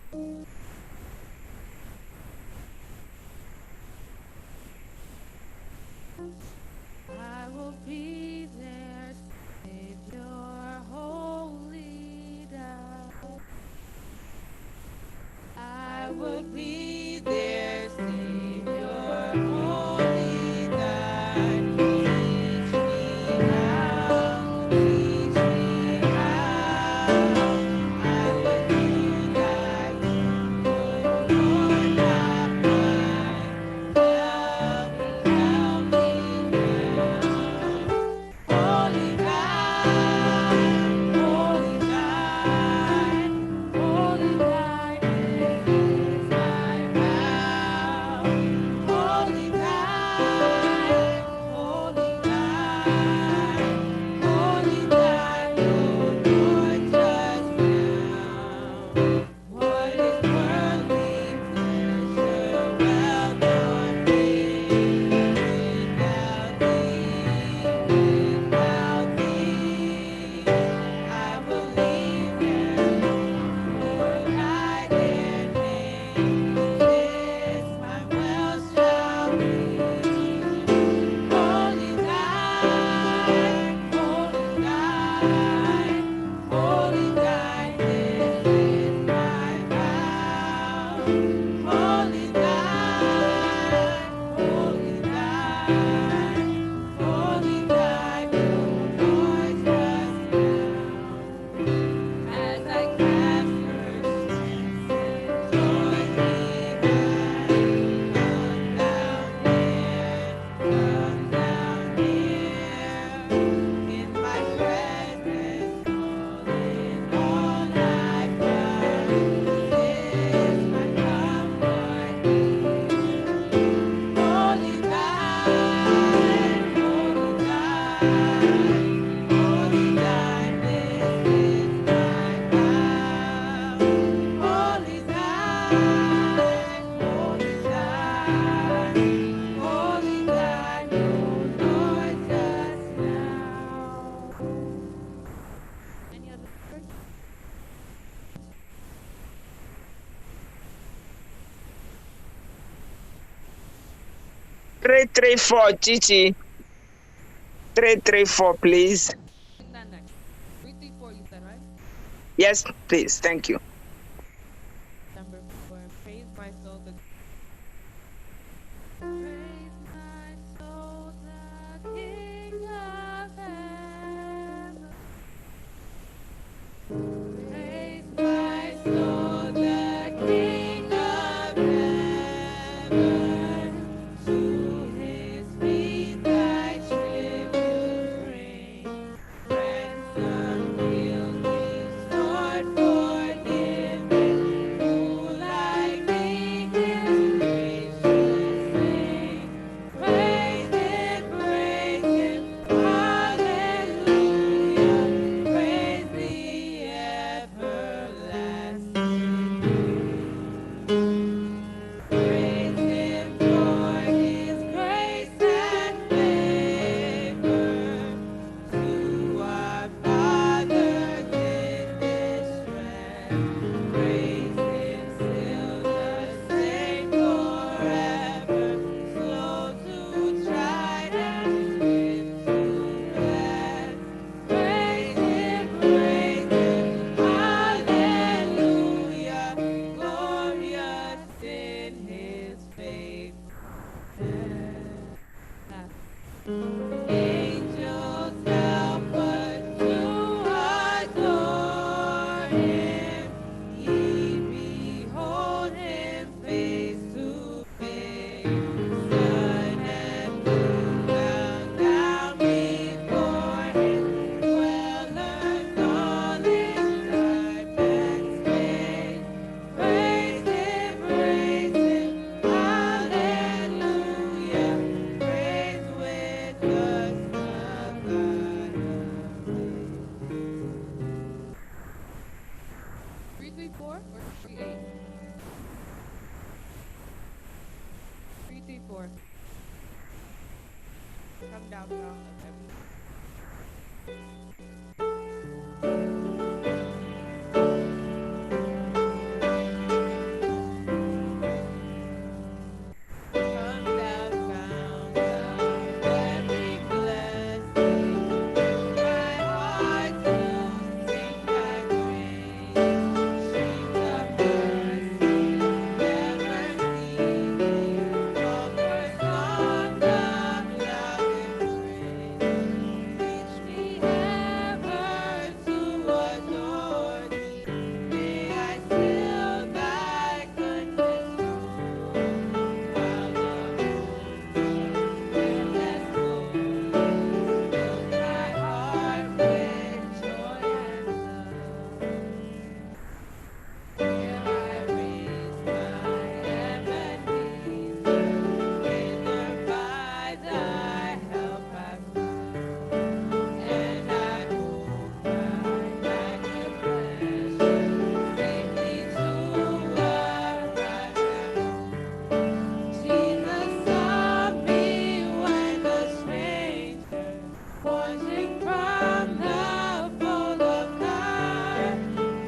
I will be there, Savior, holy thou. I will be there, Savior, holy thou. Teach me how, teach me how. I will do thy will, Lord, not mine. Help me now. Holy God, holy God, holy God is my vow. Holy God, holy God, holy God, oh Lord, just now. What is worldly pleasure, well done, without thee, without thee, I will leave them, for I dare name this my well shall be. Holy God, holy God, holy God, this is my vow. Holy God, holy God, holy God, oh Lord, just now. As I cast first glances towards thee, come down near, in my presence, all I find is my comfort here. Holy God, holy God, holy God, this is my vow. Holy God, holy God, holy God, oh Lord, just now. Any other words? 334, Chichi. 334, please. Sing that next. 334, you said, right? Yes, please. Thank you. Number 4. Praise my soul, the praise my soul, the King of heaven. Praise my soul, the King of heaven. To his feet thy tribute bring. Ransom guilty, sword forgiven. Who like thee his gracious name? Praise him, hallelujah. Praise the everlasting King. Praise him for his grace and favor. To our fathers in distress. Praise him still the same forever. Slow to chide and swift to bless. Praise him, hallelujah. 334 or 38? 334. Come down from every. Come down, fount of every blessing. My heart to sing thy praise. Streams of mercy never ceasing. Offer songs of love and praise. Teach me ever to adore thee. May I still thy goodness know. While the endless glories fill my heart with joy and love. Here I raise my Ebenezer, hither by thy help I found, and I move my magnet pleasure safely to arrive at home. Jesus saw me when a stranger, watching from the fold of God.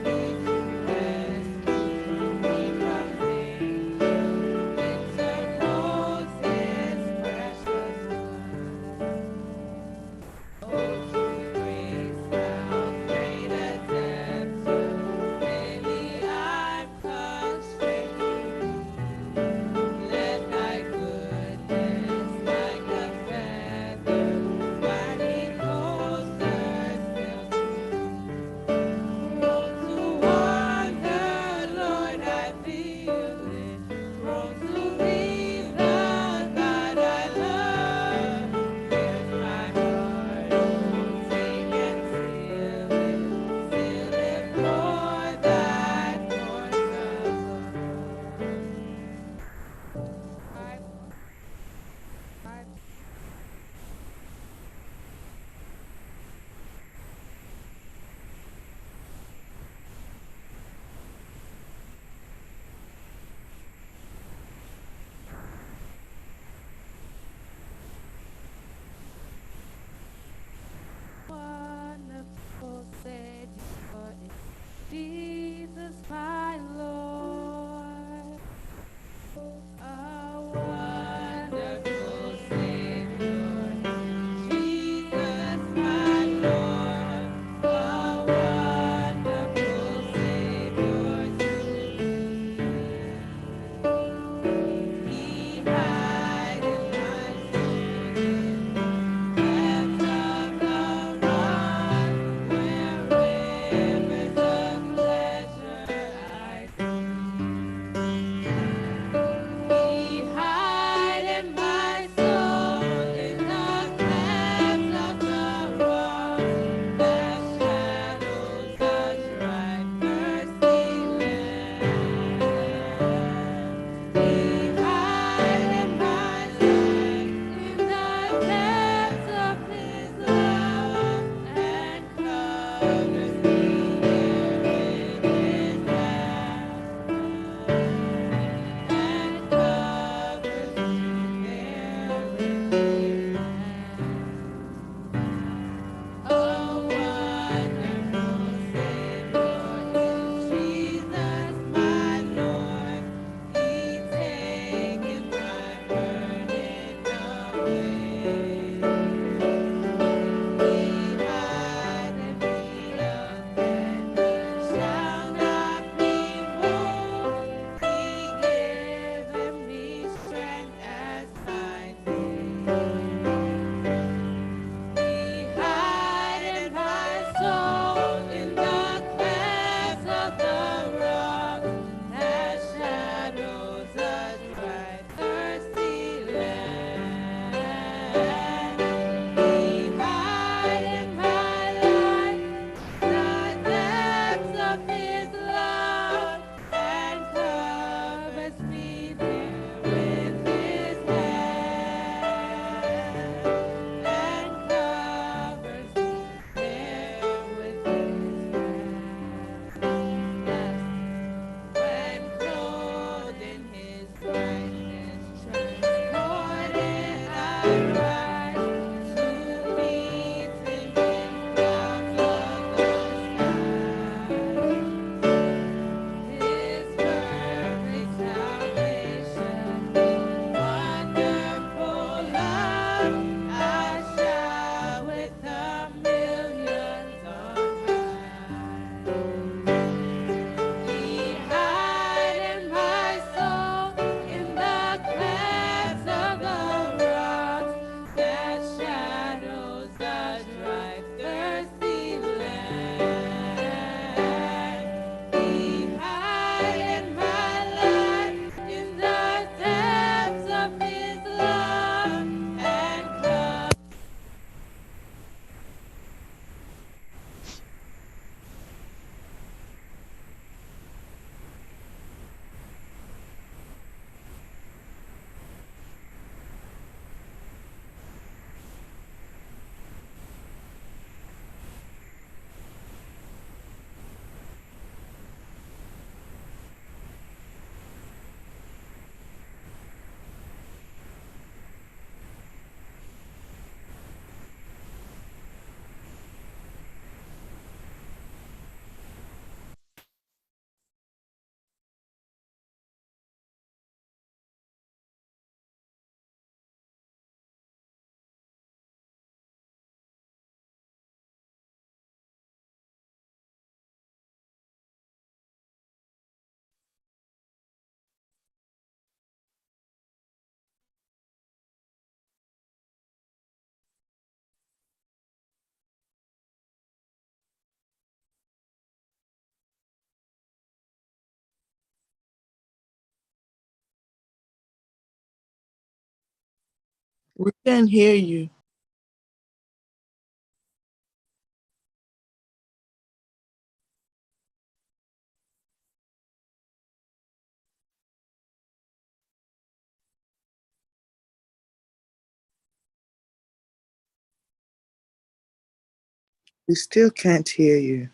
He to rescue me from danger, interpose his precious blood. Oh, sweet grace, how great a depth, daily I'm constrained to be. Let thy goodness, like a feather, flying closer still to me. Prone to wander, Lord, I feel it. Prone to leave the God I love. Here's my heart, oh, take and seal it for thy course above. Five. Wonderful Savior, Jesus, my Lord. A wonderful Savior, Jesus, my Lord. A wonderful Savior to me. He hideth my soul in depths of the rock, where rivers of Lead hide my soul in the clefts of the rocks that shadows the dry, thirsty land. Lead hide my life in the depths of His love and come. We can't hear you. We still can't hear you.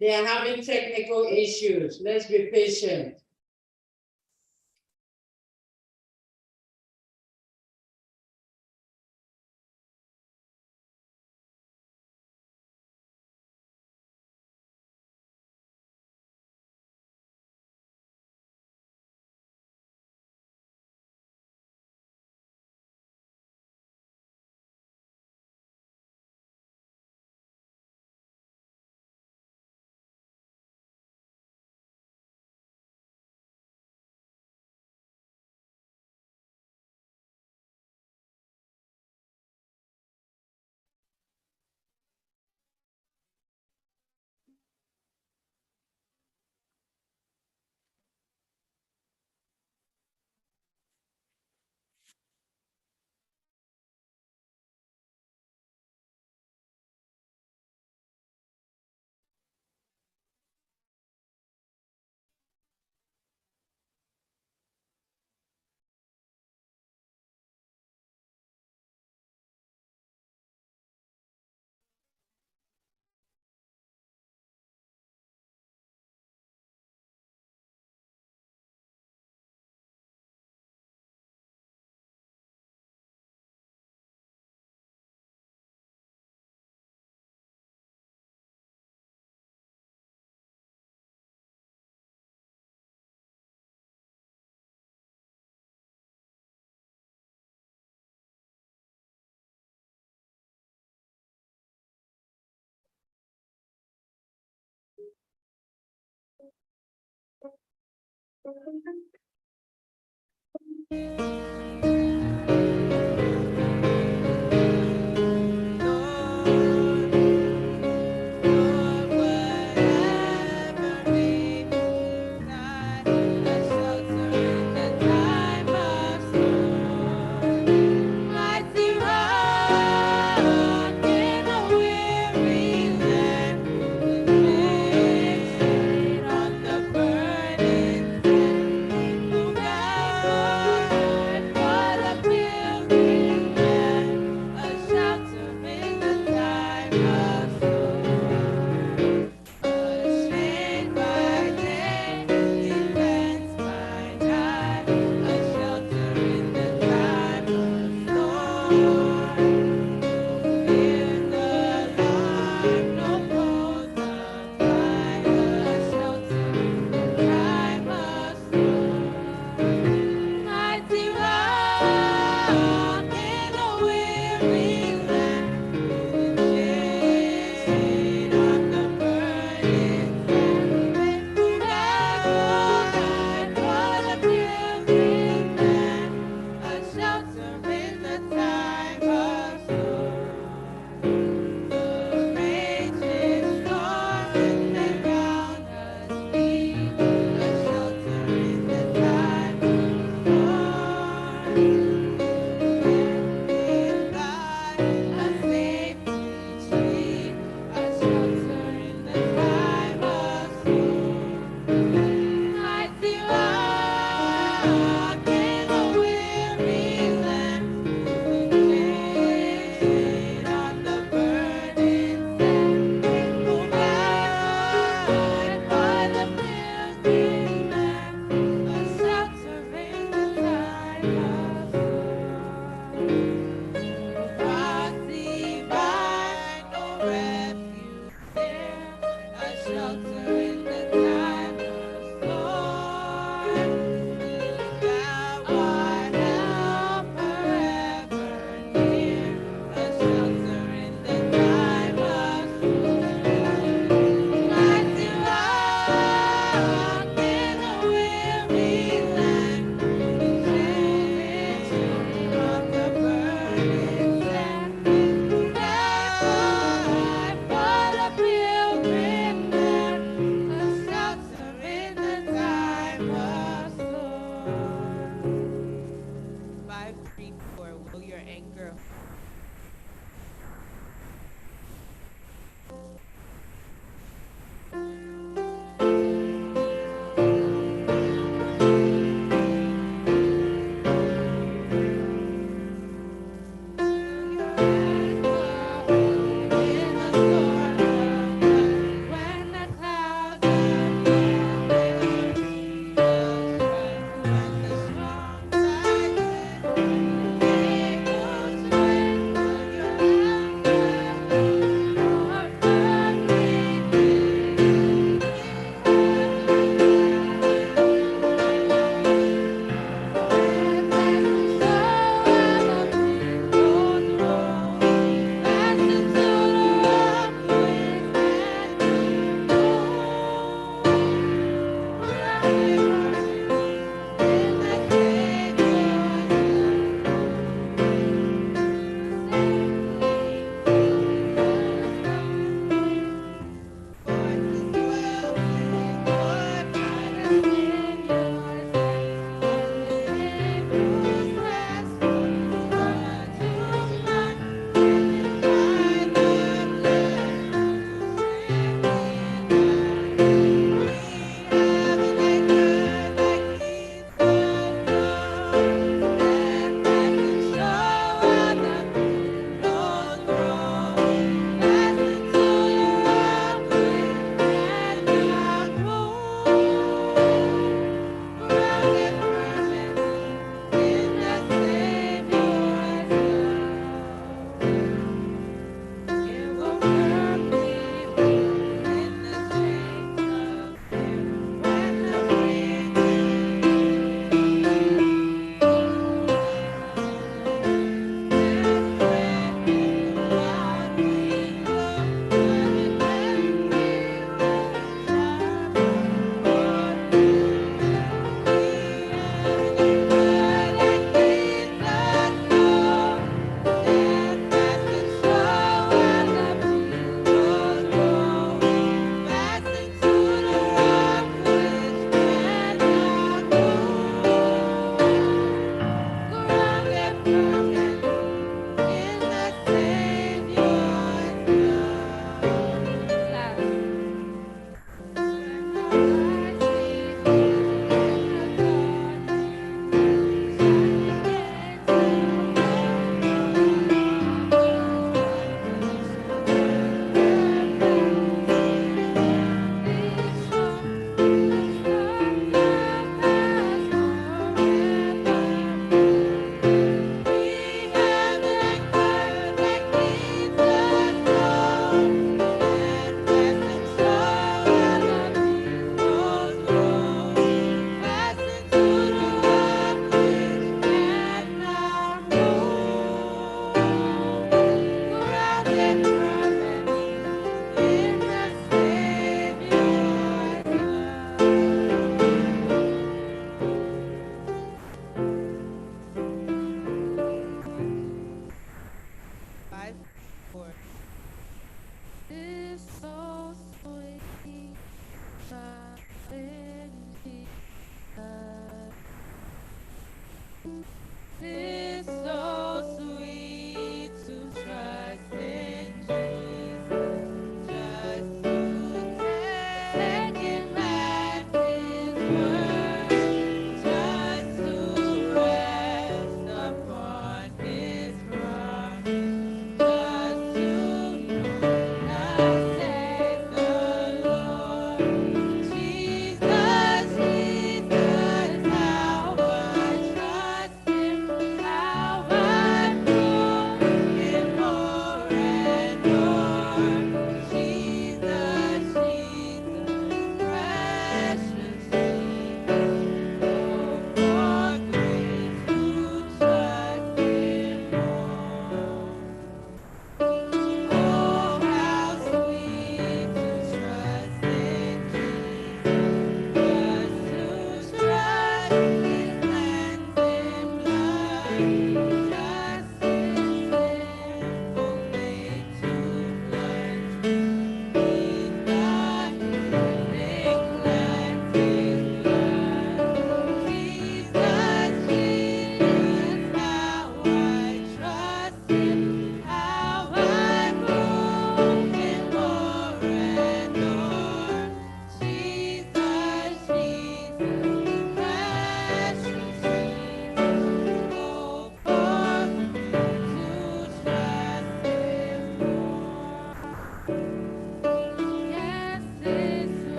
They are having technical issues. Let's be patient.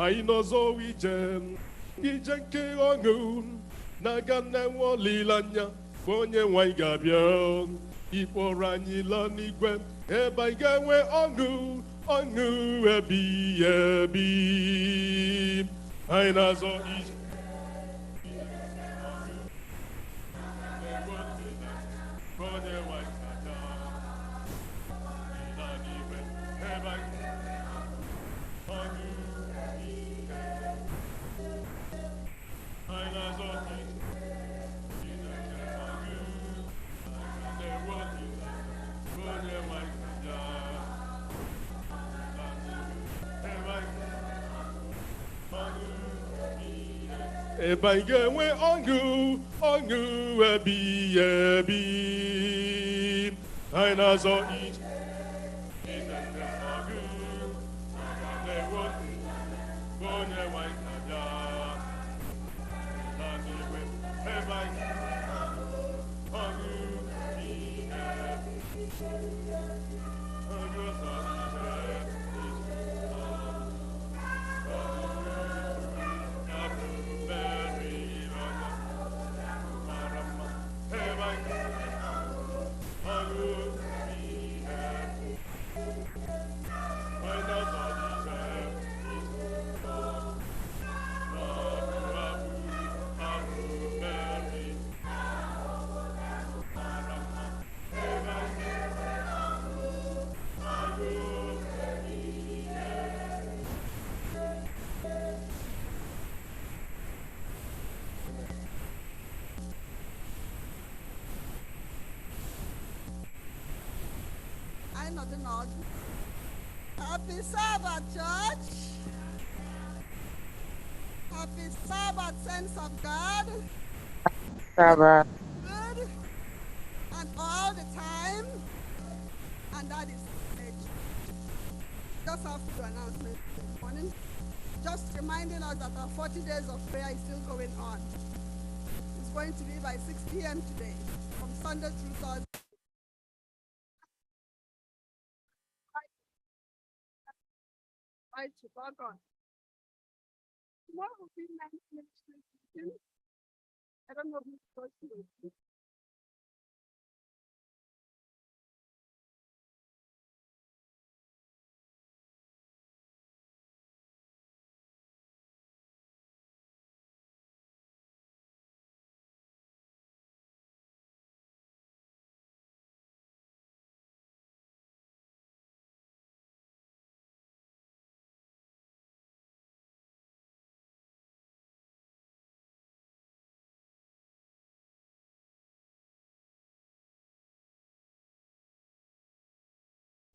Anyị n'ọzọ ije ije nke ọṅụ na-aga na-enwe olileanya bụ onye nwanyị ga-abịa ịkpọrọ anyị laa n'igwe ebe anyị ga-enwe ọṅụ ọṅụ ebighị ebi. Anyị na-azọ ije bụ onye nwanyị ga-abịa laa n'igwe ebe anyị ọṅụ. Ebe anyị ga-enwe ọṅụ ọṅụ ebighị ebi. Anyị na-azọ ije onye nwanyị ga-abịa laa n'igwe ebe anyị ọṅụ ihe ọṅụ ọzọ Happy Sabbath, church. Happy Sabbath, saints of God. Sabbath. Good. And all the time. And that is it. Just have to announcement this morning. Just reminding us that our 40 days of prayer is still going on. It's going to be by 6 p.m. today, from Sunday through Thursday. To log on. Tomorrow will be men's ministry meeting. I don't know who's supposed to do it.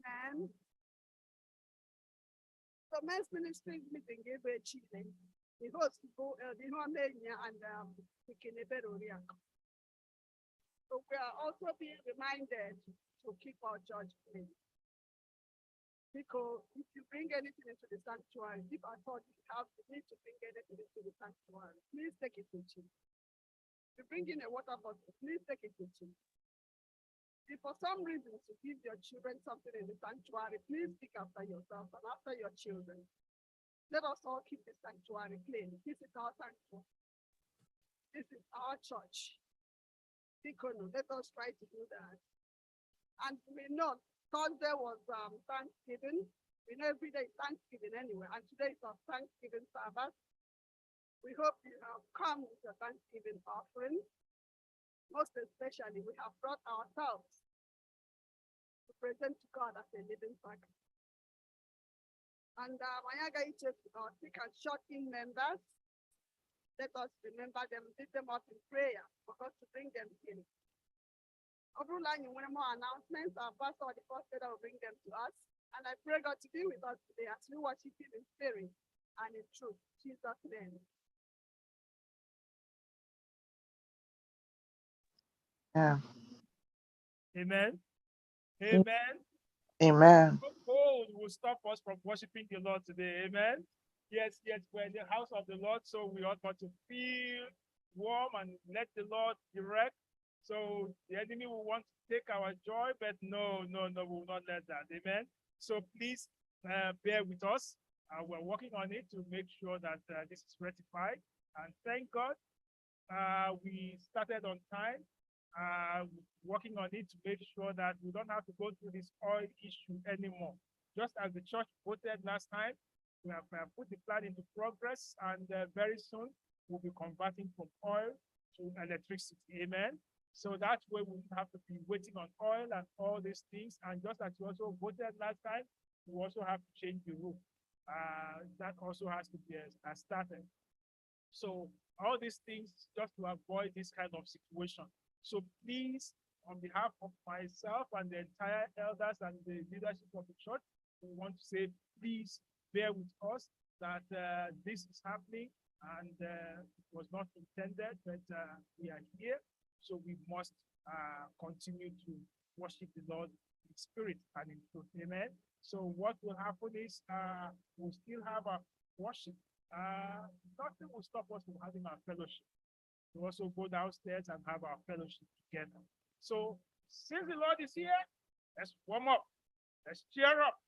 And the men's ministry meeting gave a cheating. The host go the Romania and the Kineberoria. So we are also being reminded to keep our church clean. Because if you bring anything into the sanctuary, if I thought you have the need to bring anything into the sanctuary, please take it with you. If you bring in a water bottle, please take it with you. If for some reason to give your children something in the sanctuary, please pick after yourself and after your children. Let us all keep the sanctuary clean. This is our sanctuary. This is our church. Let us try to do that. And we know Thursday was Thanksgiving. We know every day is Thanksgiving anyway, and today is our Thanksgiving Sabbath. We hope you have come with your Thanksgiving offering. Most especially, we have brought ourselves to present to God as a living sacrifice. And Mayaga our sick and short-in members, let us remember them, lift them up in prayer for God to bring them in. Overall, you want more announcements, our pastor or the first leader will bring them to us. And I pray God to be with us today as we worship Him in spirit and in truth. Jesus' name. Yeah. Amen. Amen. Amen. Cold will stop us from worshiping the Lord today. Amen. Yes, we're in the house of the Lord, so we ought not to feel warm and let the Lord direct. So the enemy will want to take our joy, but no, we will not let that. Amen. So please bear with us. We're working on it to make sure that this is rectified. And thank God we started on time, working on it to make sure that we don't have to go through this oil issue anymore. Just as the church voted last time, we have put the plan into progress, and very soon we'll be converting from oil to electricity. Amen. So that way we won't have to be waiting on oil and all these things. And just as you also voted last time, we also have to change the roof. That also has to be started. So all these things just to avoid this kind of situation. So please, on behalf of myself and the entire elders and the leadership of the church, we want to say, please bear with us that this is happening, and it was not intended, but we are here. So we must continue to worship the Lord in spirit and in truth. Amen. So what will happen is we'll still have a worship. Nothing will stop us from having our fellowship. We'll also go downstairs and have our fellowship together. So since the Lord is here, let's warm up. Let's cheer up.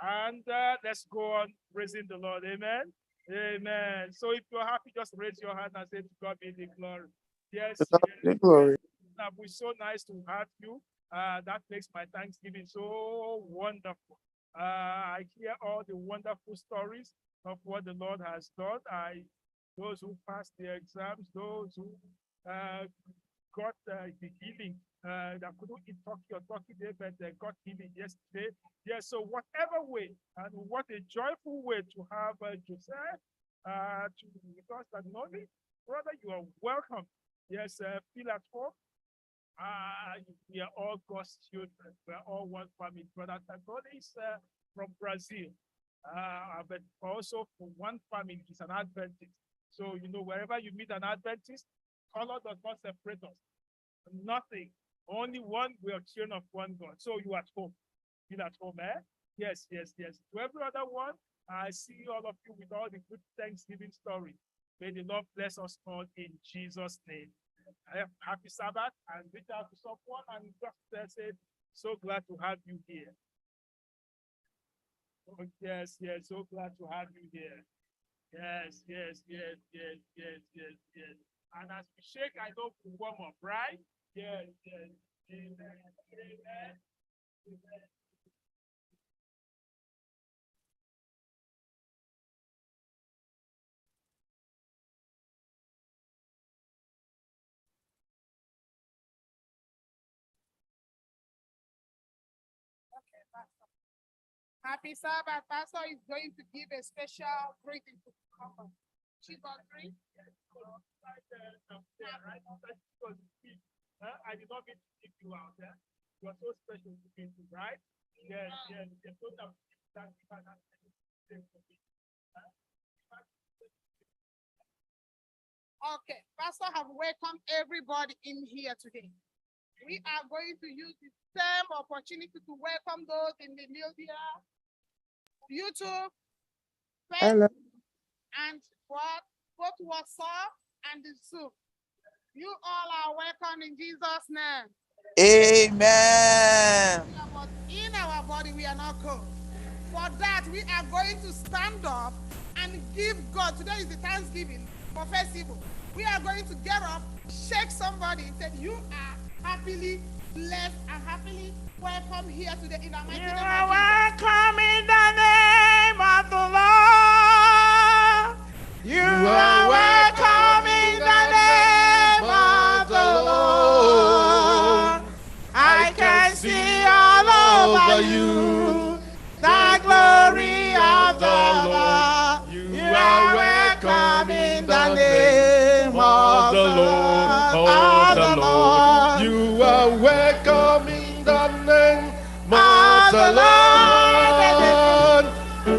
And let's go on praising the Lord. Amen. Amen. So if you're happy, just raise your hand and say, to God be the glory. Yes. The glory. That was so nice to have you. That makes my Thanksgiving so wonderful. I hear all the wonderful stories of what the Lord has done. Those who passed their exams, those who got the healing, that couldn't eat turkey or turkey day, but they got healing yesterday. Yes, so whatever way, and what a joyful way to have Joseph with us and knowing, brother, you are welcome. Yes, feel at home. We are all God's children. We are all one family. Brother Tagore is from Brazil, but also from one family. He's an Adventist. So, wherever you meet an Adventist, color does not separate us. Nothing. Only one, we are children of one God. So you at home. Feel at home, eh? Yes. To every other one, I see all of you with all the good Thanksgiving stories. May the Lord bless us all in Jesus' name. Happy Sabbath, and reach out to someone and just say, so glad to have you here. Oh, yes, so glad to have you here. Yes. And as we shake, I know we warm up, right? Yes. Amen. Happy Sabbath. Pastor is going to give a special greeting to the couple. Chief on three. I did not mean to keep you out there. You are so special to me, right? Yes. Okay, Pastor have welcomed everybody in here today. We are going to use the same opportunity to welcome those in the media, YouTube, Hello. and both WhatsApp and the Zoom. You all are welcome in Jesus' name. Amen. But in our body, we are not cold. For that, we are going to stand up and give God. Today is the Thanksgiving for festival. We are going to get up, shake somebody, and say, you are happily blessed and happily welcome here today in the mighty name of Jesus. Welcome in the name of the Lord. You are welcome in the name of the Lord. I can see all over you the glory of the Lord. You are welcome in the name of the Lord. You are welcome in the name of the Lord.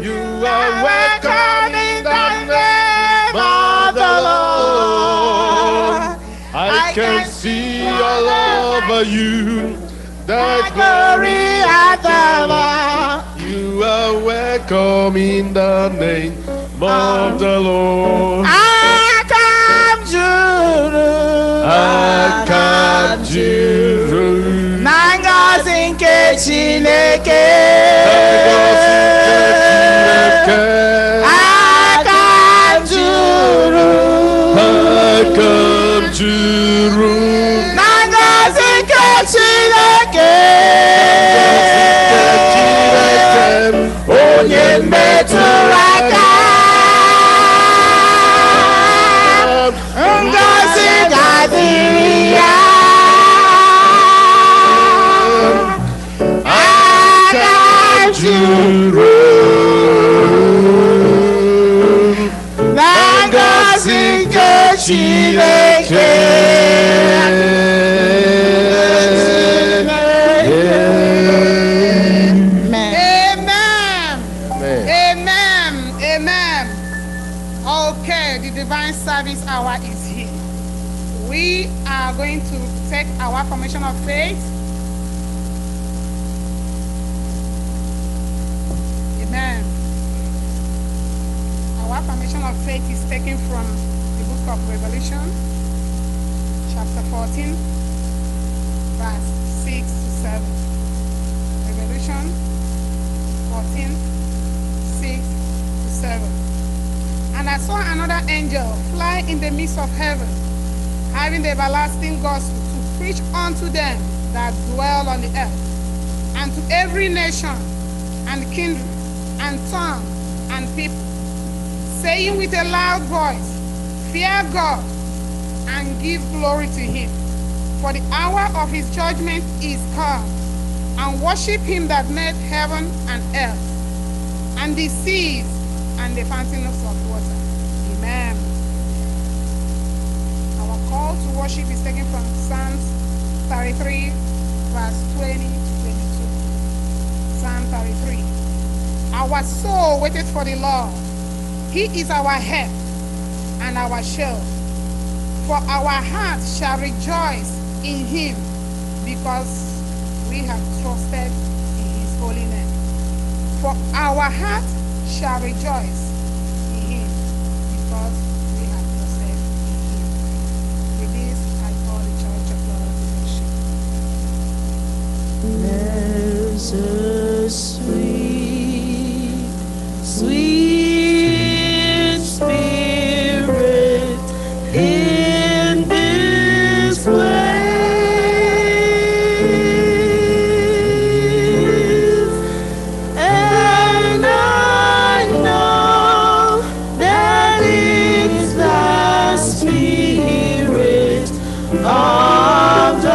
You are welcome in the name of the Lord. I can see all over you the glory of the Lord. You are welcome in the name of the Lord. Akamjuru na ngọzi nke Chineke. Akamjuru na ngọzi nke Chineke. Onye metụrụ aka ngọzi ga-adịrị ya. Akamjuru na ngọzi nke Chineke. Amen. Okay, the divine service hour is here. We are going to take our formation of faith. Amen. Our formation of faith is taken from the book of Revelation, chapter 14, verse 6 to 7. Revelation 14, 6 to 7. And I saw another angel fly in the midst of heaven, having the everlasting gospel to preach unto them that dwell on the earth, and to every nation, and kindred, and tongue, and people, saying with a loud voice, Fear God, and give glory to him, for the hour of his judgment is come, and worship him that made heaven and earth, and the seas, and the fountains of water. Amen. Our call to worship is taken from Psalms 33, verse 20 to 22. Psalm 33. Our soul waited for the Lord. He is our help and our shield. For our heart shall rejoice in him, because we have trusted in his holy name. For our heart shall rejoice in him, because we have trusted in him. With this, I call the church of God to worship. There's a sweet, sweet spirit in this place. Of the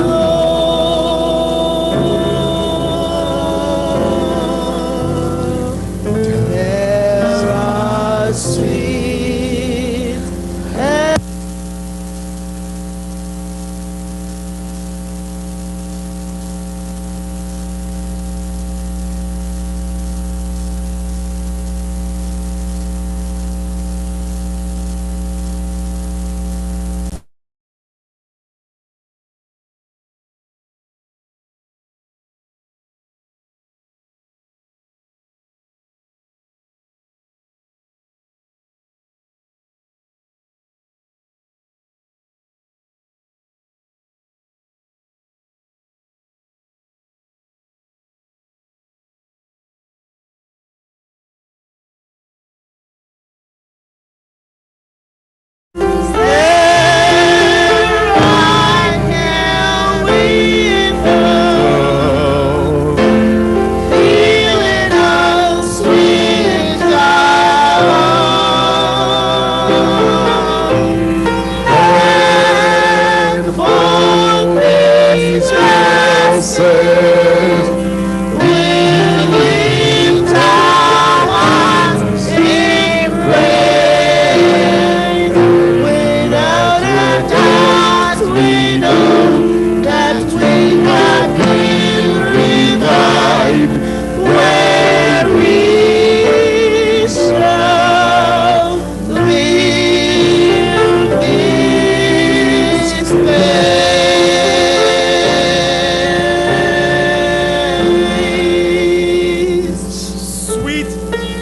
Lord, there are sweet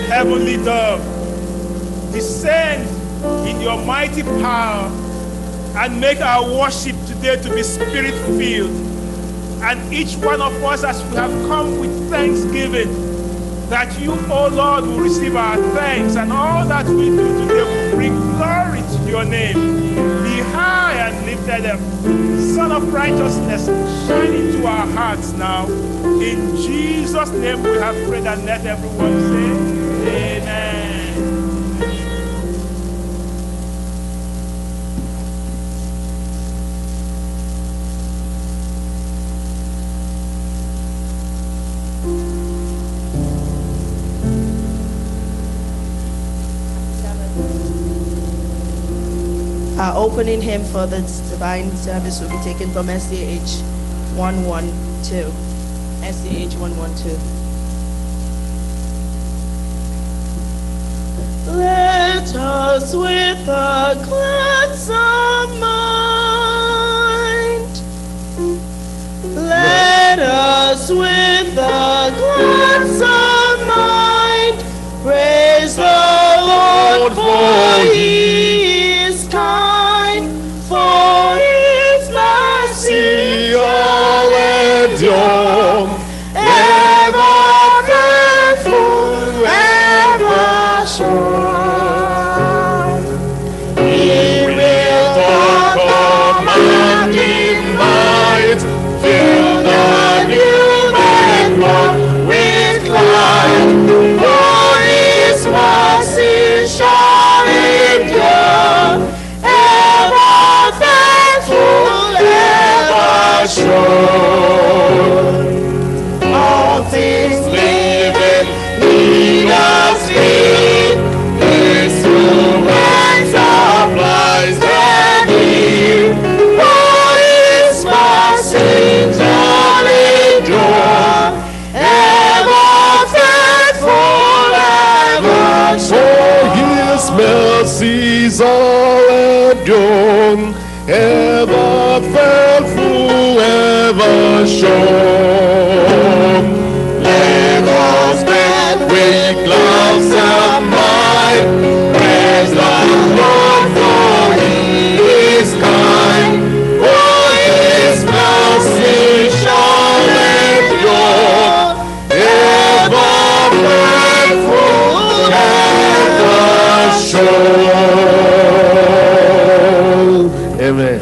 Heavenly dove, descend in your mighty power and make our worship today to be spirit-filled. And each one of us, as we have come with thanksgiving, that you, O Lord, will receive our thanks, and all that we do today will bring glory to your name. Be high and lifted up. Son of righteousness, shine into our hearts now. In Jesus' name we have prayed, and let everyone say, Amen. Our opening hymn for this divine service will be taken from SDH 112. SDH 112. Let us with a gladsome mind, let us with a gladsome mind praise the Lord, for he is kind, for his mercy all endure, ever faithful, ever sure. He will command in might, fill the human world with light, for his mercy shall endure, ever faithful, ever sure. All things living need us feed, his hands supplies their need, for his mercies all endure, ever faithful, ever sure. His mercies all endure, ever faithful, ever sure. Let us bend with gloves of might, praise the Lord, for he is kind, for his mercy shall endure, ever faithful, ever sure. Amen.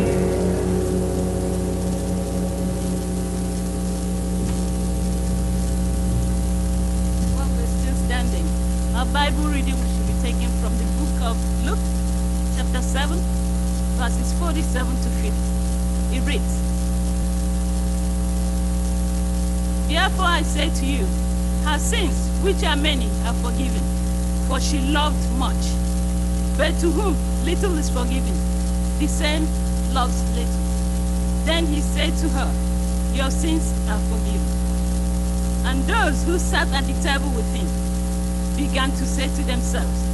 While we're still standing, our Bible reading should be taken from the book of Luke, chapter 7, verses 47 to 50. It reads, Therefore I say to you, her sins, which are many, are forgiven, for she loved much. But to whom little is forgiven, the same loves little. Then he said to her, Your sins are forgiven. And those who sat at the table with him began to say to themselves,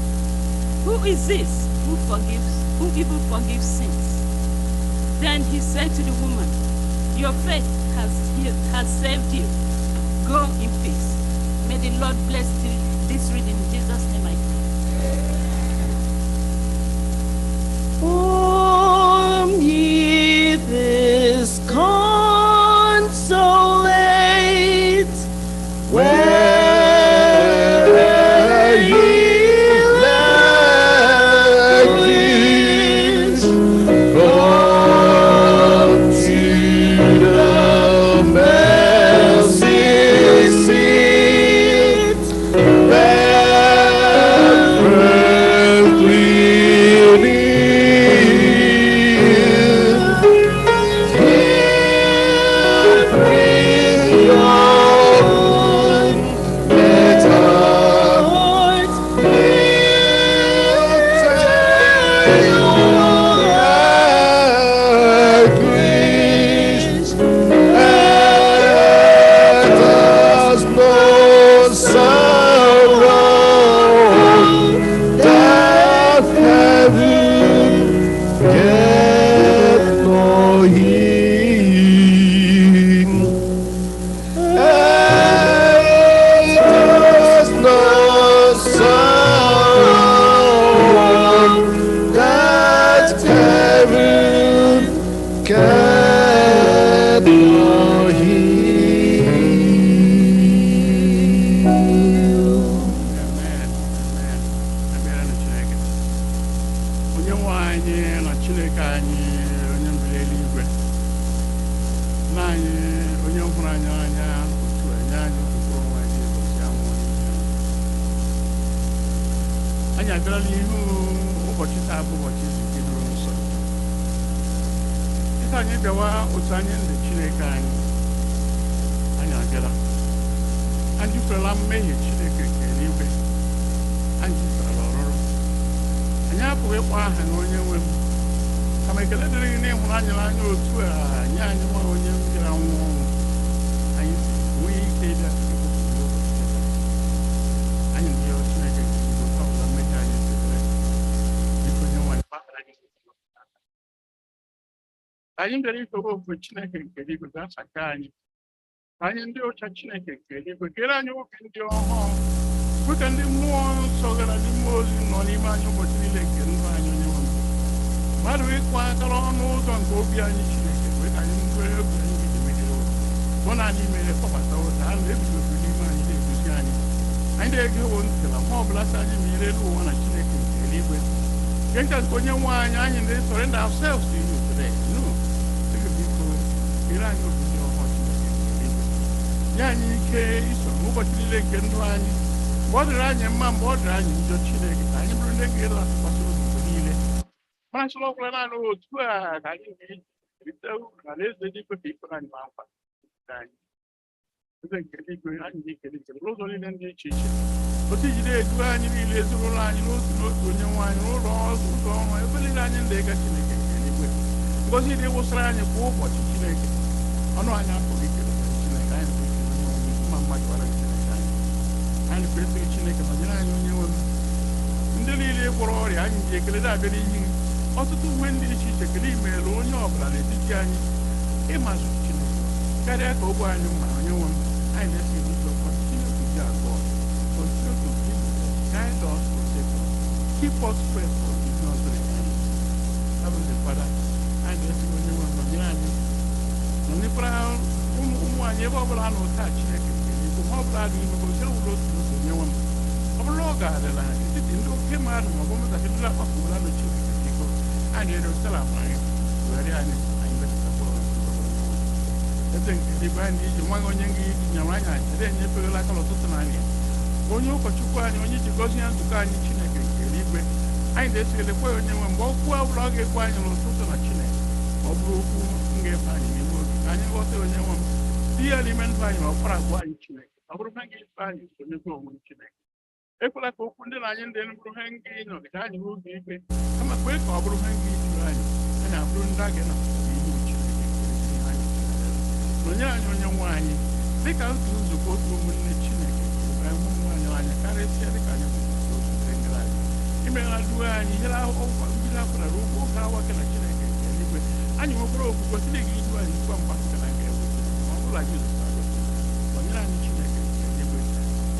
Who is this who even forgives sins? Then he said to the woman, Your faith has saved you. Go in peace. May the Lord bless this reading. In Jesus' name I pray. Form ye this consolate, where ye ladies come to the mercy seat. nwe anyị na Chineke anyị onye mbere eluigwe na anyị onye hụrụ anyị anya otu enye anyị okwukwe onwe anyị ụbọchị anwụ anyị abịala n'ihu ụbọchị taa bụ ụbọchị izu doro nsọ dịka anyị bịawa otu anyị ndị Chineke anyị abịala anyị jụfere mmehie Chineke nke eluigwe anyị jụfere ọrụrụ anyị apụghị ịkpọ aha na onye nwe m kama ekele dịrị gị n'ịhụrụ anyị n'anya otu a nye anyị nwa onye m bịara nwụọ ọnwụ anyị si nwee ike ịbịa anyị ndị Chineke Igbo ọbụla mmehie anyị sitere biko onye nwanyị anyị bịara ikpebe ofufe Chineke nke eluigwe ga-asacha anyị anyị ndị ụcha Chineke nke eluigwe kere anyị obi ndị ọhụụ kwe ka ndị mmụọ nsọ gara n'ime ozi nọ n'ime anyị ụbọchị niile nke ndụ anyị onye nwe mmadụ ịkwa akara ọnụ ụzọ nke obi anyị Chineke kwe ka anyị nwere obi anyị ga megide ụzọ mụ na anyị mere kpọbata ụzọ a na-ebido obi n'ime anyị na-egosi anyị na-egewo ntị na ma ọ bụla sị anyị ma ire ụwa na Chineke nke eluigwe nke nka nke onye nwe anyị ndị surrender ourselves to you today no biko kere anyị obi ndị ọhụụ Chineke nke eluigwe nye anyị ike iso n'ụbọchị niile nke ndụ anyị mgbe ọ dịrị anyị mma mgbe ọ dịrị anyị njọ Chineke ka anyị bụrụ ndị ga-ere atụkwasị obi mgbe niile mara chọrọ ọbụla naanị otu a ka anyị ga-erite uru na alaeze eluigwe ka ikpere anyị ma nkwa anyị eze nke eluigwe anyị ga-ekele ikele n'ụzọ niile dị iche iche otu ijide edu anyị niile ezinụlọ anyị n'otu n'otu onye nwe anyị n'ụlọ ụzọ ọrụ ebe niile anyị na-ega Chineke nke eluigwe ngozi dị wụsara anyị kwa ụbọchị Chineke ọnụ anyị apụghị ikele Chineke anyị mma mmadụ ọra Chineke anyị kwesịrị Chineke nọnyere anyị onye nwe m ndị niile gwọrọ ọrịa anyị ji ekele na-abịa n'ihi ọtụtụ uwe ndị iche iche kele imeela onye ọbụla n'etiti anyị ịmazụ Chineke karịa ka ogbe anyị mma onye nwe m anyị na-esi ụzọkwa Chineke ji abụọ continue to guide us, protect us, keep us fresh for his nursery. Heavenly Father, anyị na-esi onye nwe m nọnyere anyị nọnyekwara ụmụ anyị ebe ọbụla na ụta Chineke ma ọ bụla dị ime gosiri ụlọ otu ụzọ nye nwe m ọ bụrụ ọ ga-adịla etiti ndị oke mmadụ ma ọ bụ ntakịrị ndị akpakọla na Chineke biko anyị na-erosara anyị were anyị metụtakwa eze nke eluigwe anyị iji nwa onye nga nyere anyị anyị enyefegala aka n'ụtụtụ n'anya onye ụkọchukwu anyị onye ji gozi ya nzukọ anyị Chineke nke eluigwe anyị na-eselekwa onye nwe mgbe okwu ọ bụla ọ ga-ekwe anyị n'ụtụtụ na Chineke ọ bụrụ okwu m ga-efe anyị n'ime oge ka anyị ghọta onye nwe m ihe n'ime ndụ anyị ma ọ kpara agwa anyị Chineke ọ bụrụ ha ga-efe anyị sonyekwa onwe Chineke ekwela ka okwu ndị na anyị ndị bụrụ ha nga ịnọgide anyị n'oge ikpe kama kwee ka ọ bụrụ ha nga ijuru anyị anyị abụrụ ndị a ga-anapụta ihu Chineke anyị nọnyere anyị onye nwe anyị dịka otu nzukọ otu ụmụnne Chineke ụmụ anyị anya karịsịa dịka anyị nyere anyị imegha duo anyị nyere akwụkwọ mbido akwara ụgwọ oge awa gị na Chineke nke eluigwe anyị nwekwara okwukwe Chineke idu anyị tukwa mgbasịka na nga ewe ma ọ bụla Jizọs nọnyere anyị Chineke nke eluigwe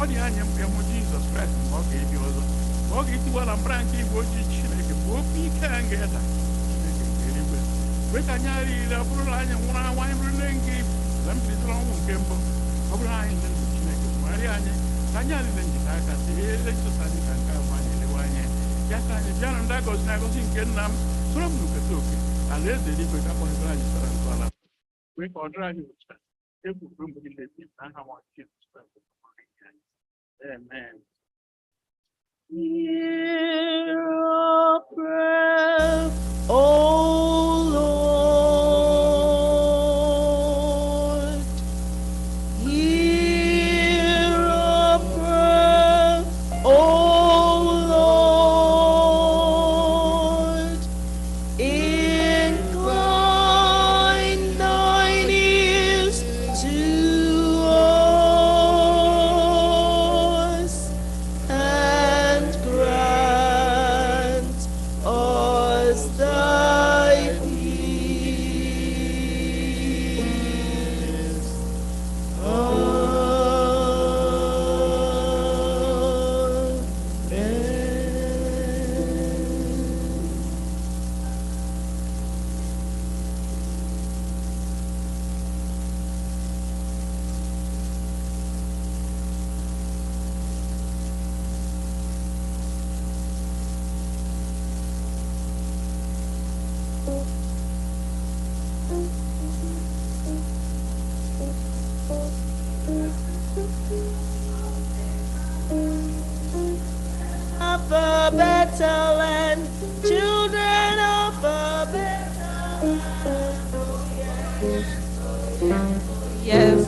ọ dị anya mgbe mụ Jizọs Kraịst mgbe ọ ga-ebi ọzọ ma ọ ga-etiwala mbara nke igwe ojii Chineke bụ okwu ike a ga-eda Chineke nke eluigwe wee ka anyị ara ile ọ bụrụ na anyị nwụrụ anwụ anyị bụrụ nne nga ibu na mbilitara ọnwụ nke mbụ ọ bụrụ anyị ndị ndụ Chineke mgbarịa anyị ka anyị adịle njide aka si ele Jizọs anyị ka nke ahụ anyị elewe anya ya ka anyị bịa na ndị agọzi na agọzi nke nna m soro m n'oketa oke ala eze eluigwe ka akpọrịbara anyị sara ntọala wee ka ọ dịrị anyị ụcha ekwukwe mgbe niile dị n'aha nwa Jizọs Kraịst. Amen. Hear our prayer, O Lord. Hear our prayer, O Lord. Incline thine ears to us and grant a better land, children of a better land. Yes,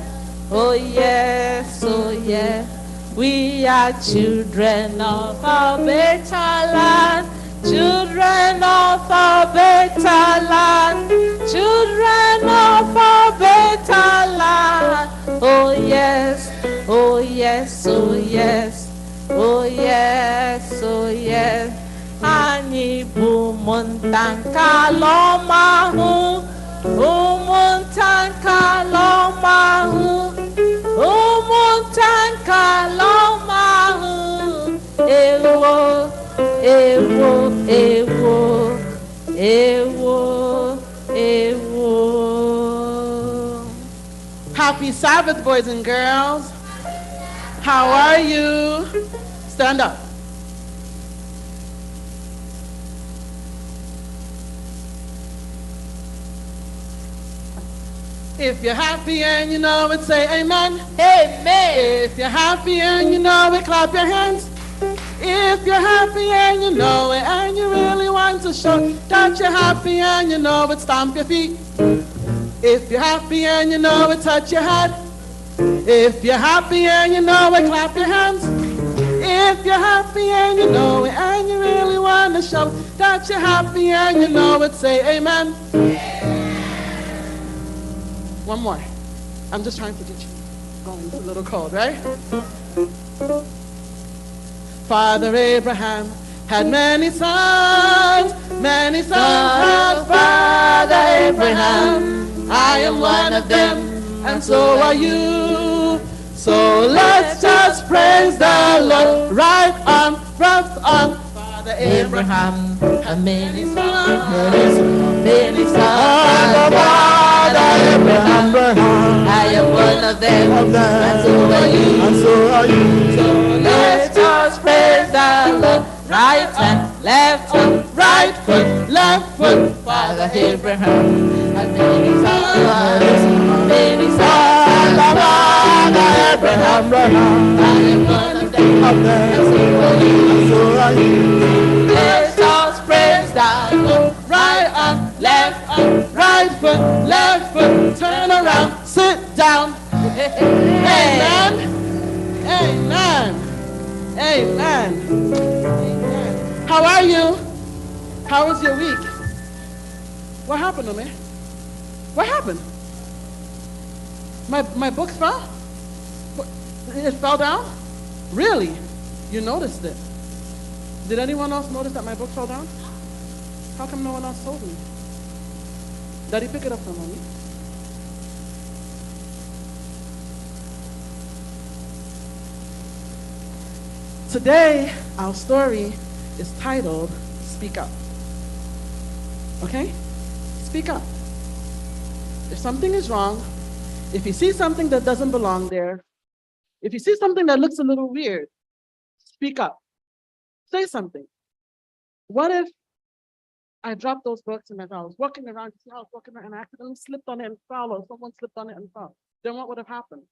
oh yes, oh yes. We are children of a better land, children of a better land, children of a better land. Oh yes, oh yes, oh yes, oh yes, oh yes. Anyị bụ ụmụntanka lọmahụ, ụmụntanka lọmahụ, ụmụntanka lọmahụ. Ewo, ewo, ewo, ewo, ewo. Happy Sabbath, boys and girls. How are you? Stand up. If you're happy and you know it, say amen. Amen. If you're happy and you know it, clap your hands. If you're happy and you know it, and you really want to show that you're happy and you know it, stomp your feet. If you're happy and you know it, touch your head. If you're happy and you know it, clap your hands. If you're happy and you know it, and you really want to show that you're happy and you know it, say amen. One more. I'm just trying to get you going. It's a little cold, right? Father Abraham had many sons had Father Abraham. I am one of them, and so are you. So let's just praise the Lord. Right arm, left arm. Father Abraham had many sons, many sons. Father Abraham, I am one of them, and so are you. So let's just praise the Lord. Right hand, left hand, right foot, left foot. Father Abraham had many sons, many sons. Father Abraham, I am one of them, and so are you. Let's just praise the Lord. Right arm, left arm, right foot, left foot. Turn around, sit down. Amen. Amen. Amen. How are you? How was your week? What happened to me? What happened? My books fell? It fell down? Really? You noticed it. Did anyone else notice that my book fell down? How come no one else told me? Daddy, pick it up for mommy. Today, our story is titled, Speak Up. Okay? Speak up. If something is wrong, if you see something that doesn't belong there, if you see something that looks a little weird, speak up. Say something. What if I dropped those books and as I was walking around, you see how I was walking around and I accidentally slipped on it and fell, or someone slipped on it and fell? Then what would have happened?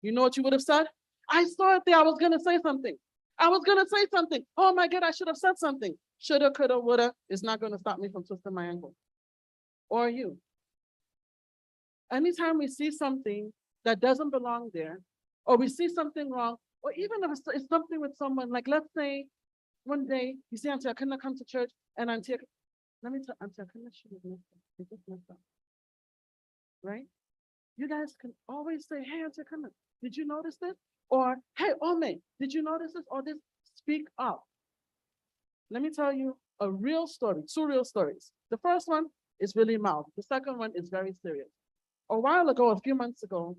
You know what you would have said? I saw it there, I was gonna say something. I was gonna say something. Oh my God, I should have said something. Shoulda, coulda, woulda is not gonna stop me from twisting my ankle. Or you. Anytime we see something that doesn't belong there, or we see something wrong, or even if it's something with someone, like let's say one day you see Auntie Akina come to church and Auntie, let me tell Auntie Akina, she was messed up. She just messed up. Right? You guys can always say, hey, Auntie Akina, did you notice this? Or, hey, Ome, did you notice this? Or this, speak up. Let me tell you a real story, 2 real stories. The first one is really mild. The second one is very serious. A while ago, a few months ago,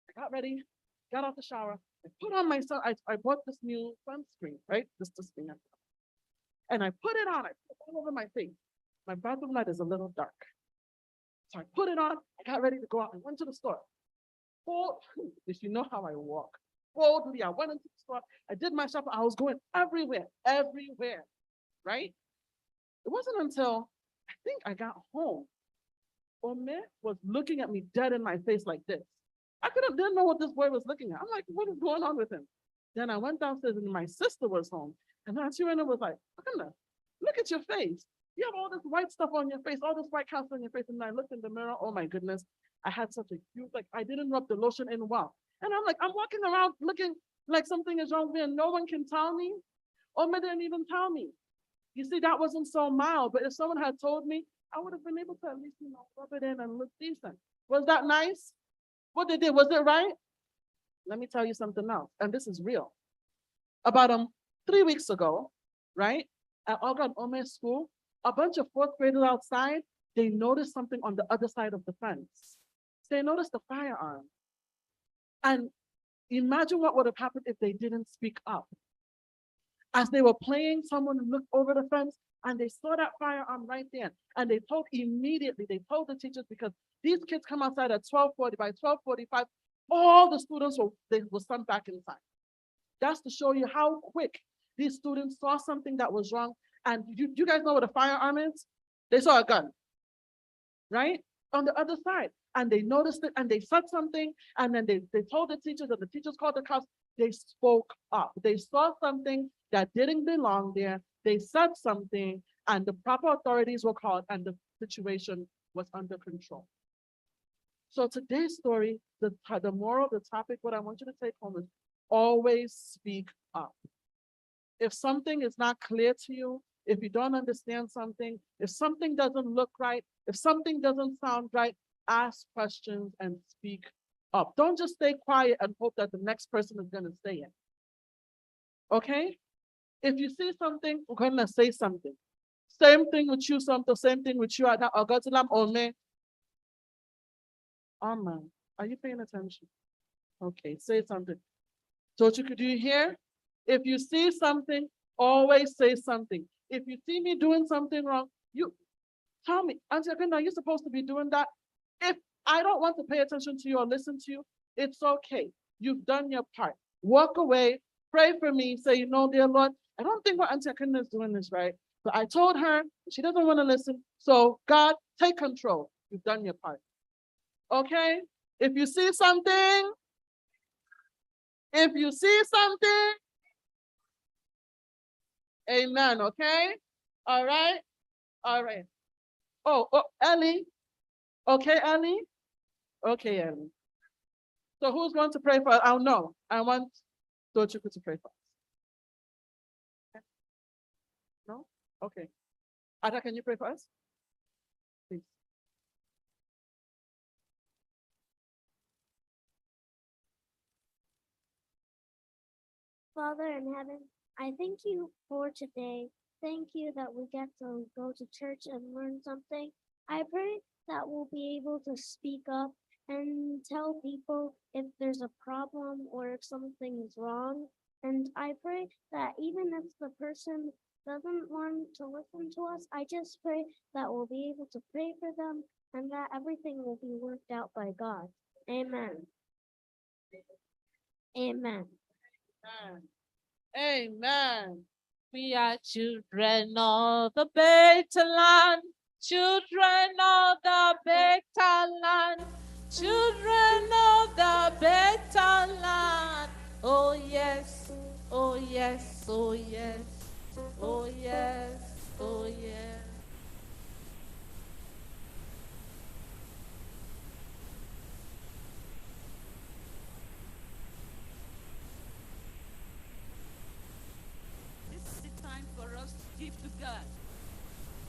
I got ready, got out the shower, I put on my sun, I bought this new sunscreen, right? This thing. And I put it on, I put it all over my face. My bathroom light is a little dark. So I put it on, I got ready to go out, I went to the store. If you know how I walk, boldly, I went into the store, I did my shopping, I was going everywhere, right? It wasn't until I think I got home, Ome was looking at me dead in my face like this. I didn't know what this boy was looking at. I'm like, what is going on with him? Then I went downstairs and my sister was home. And then she went and was like, Brenda, look at your face. You have all this white stuff on your face, all this white cast on your face. And I looked in the mirror. Oh my goodness. I had such a huge, like I didn't rub the lotion in a while. And I'm like, I'm walking around looking like something is wrong with me and no one can tell me. Oma didn't even tell me. You see, that wasn't so mild. But if someone had told me, I would have been able to at least, rub it in and look decent. Was that nice? What they did, was it right? Let me tell you something else. And this is real. About 3 weeks ago, right, at Olga and Ome's school, a bunch of fourth graders outside, they noticed something on the other side of the fence. They noticed the firearm. And imagine what would have happened if they didn't speak up. As they were playing, someone looked over the fence and they saw that firearm right there. And they told the teachers, because these kids come outside at 12:40. By 12:45, all the students were sent back inside. That's to show you how quick these students saw something that was wrong. And you guys know what a firearm is? They saw a gun, right? On the other side. And they noticed it and they said something. And then they told the teachers and the teachers called the cops. They spoke up. They saw something that didn't belong there. They said something and the proper authorities were called and the situation was under control. So today's story, the moral of the topic, what I want you to take home is always speak up. If something is not clear to you, if you don't understand something, if something doesn't look right, if something doesn't sound right, ask questions and speak up. Don't just stay quiet and hope that the next person is going to say it. Okay? If you see something, we're going to say something. Same thing with you, same thing with you. Amen. Are you paying attention? Okay, say something. So do you hear? If you see something, always say something. If you see me doing something wrong, you tell me, Auntie Akenda, you're supposed to be doing that. If I don't want to pay attention to you or listen to you, it's okay. You've done your part. Walk away, pray for me, say, dear Lord, I don't think what Auntie Akenda is doing is right. But I told her, she doesn't want to listen. So God, take control. You've done your part. Okay? If you see something, amen, okay? All right? All right. Oh, Ellie. Okay, Ellie? Okay, Ellie. So who's going to pray for us? Oh, no. I want Dochuku to pray for us. No? Okay. Ada, can you pray for us? Please. Father in heaven, I thank you for today. Thank you that we get to go to church and learn something. I pray that we'll be able to speak up and tell people if there's a problem or if something is wrong. And I pray that even if the person doesn't want to listen to us, I just pray that we'll be able to pray for them and that everything will be worked out by God. Amen. Amen. Amen. We are children of the better land, children of the better land, children of the better land. Oh yes, oh yes, oh yes, oh yes, oh yes. This is the time for us to give to God.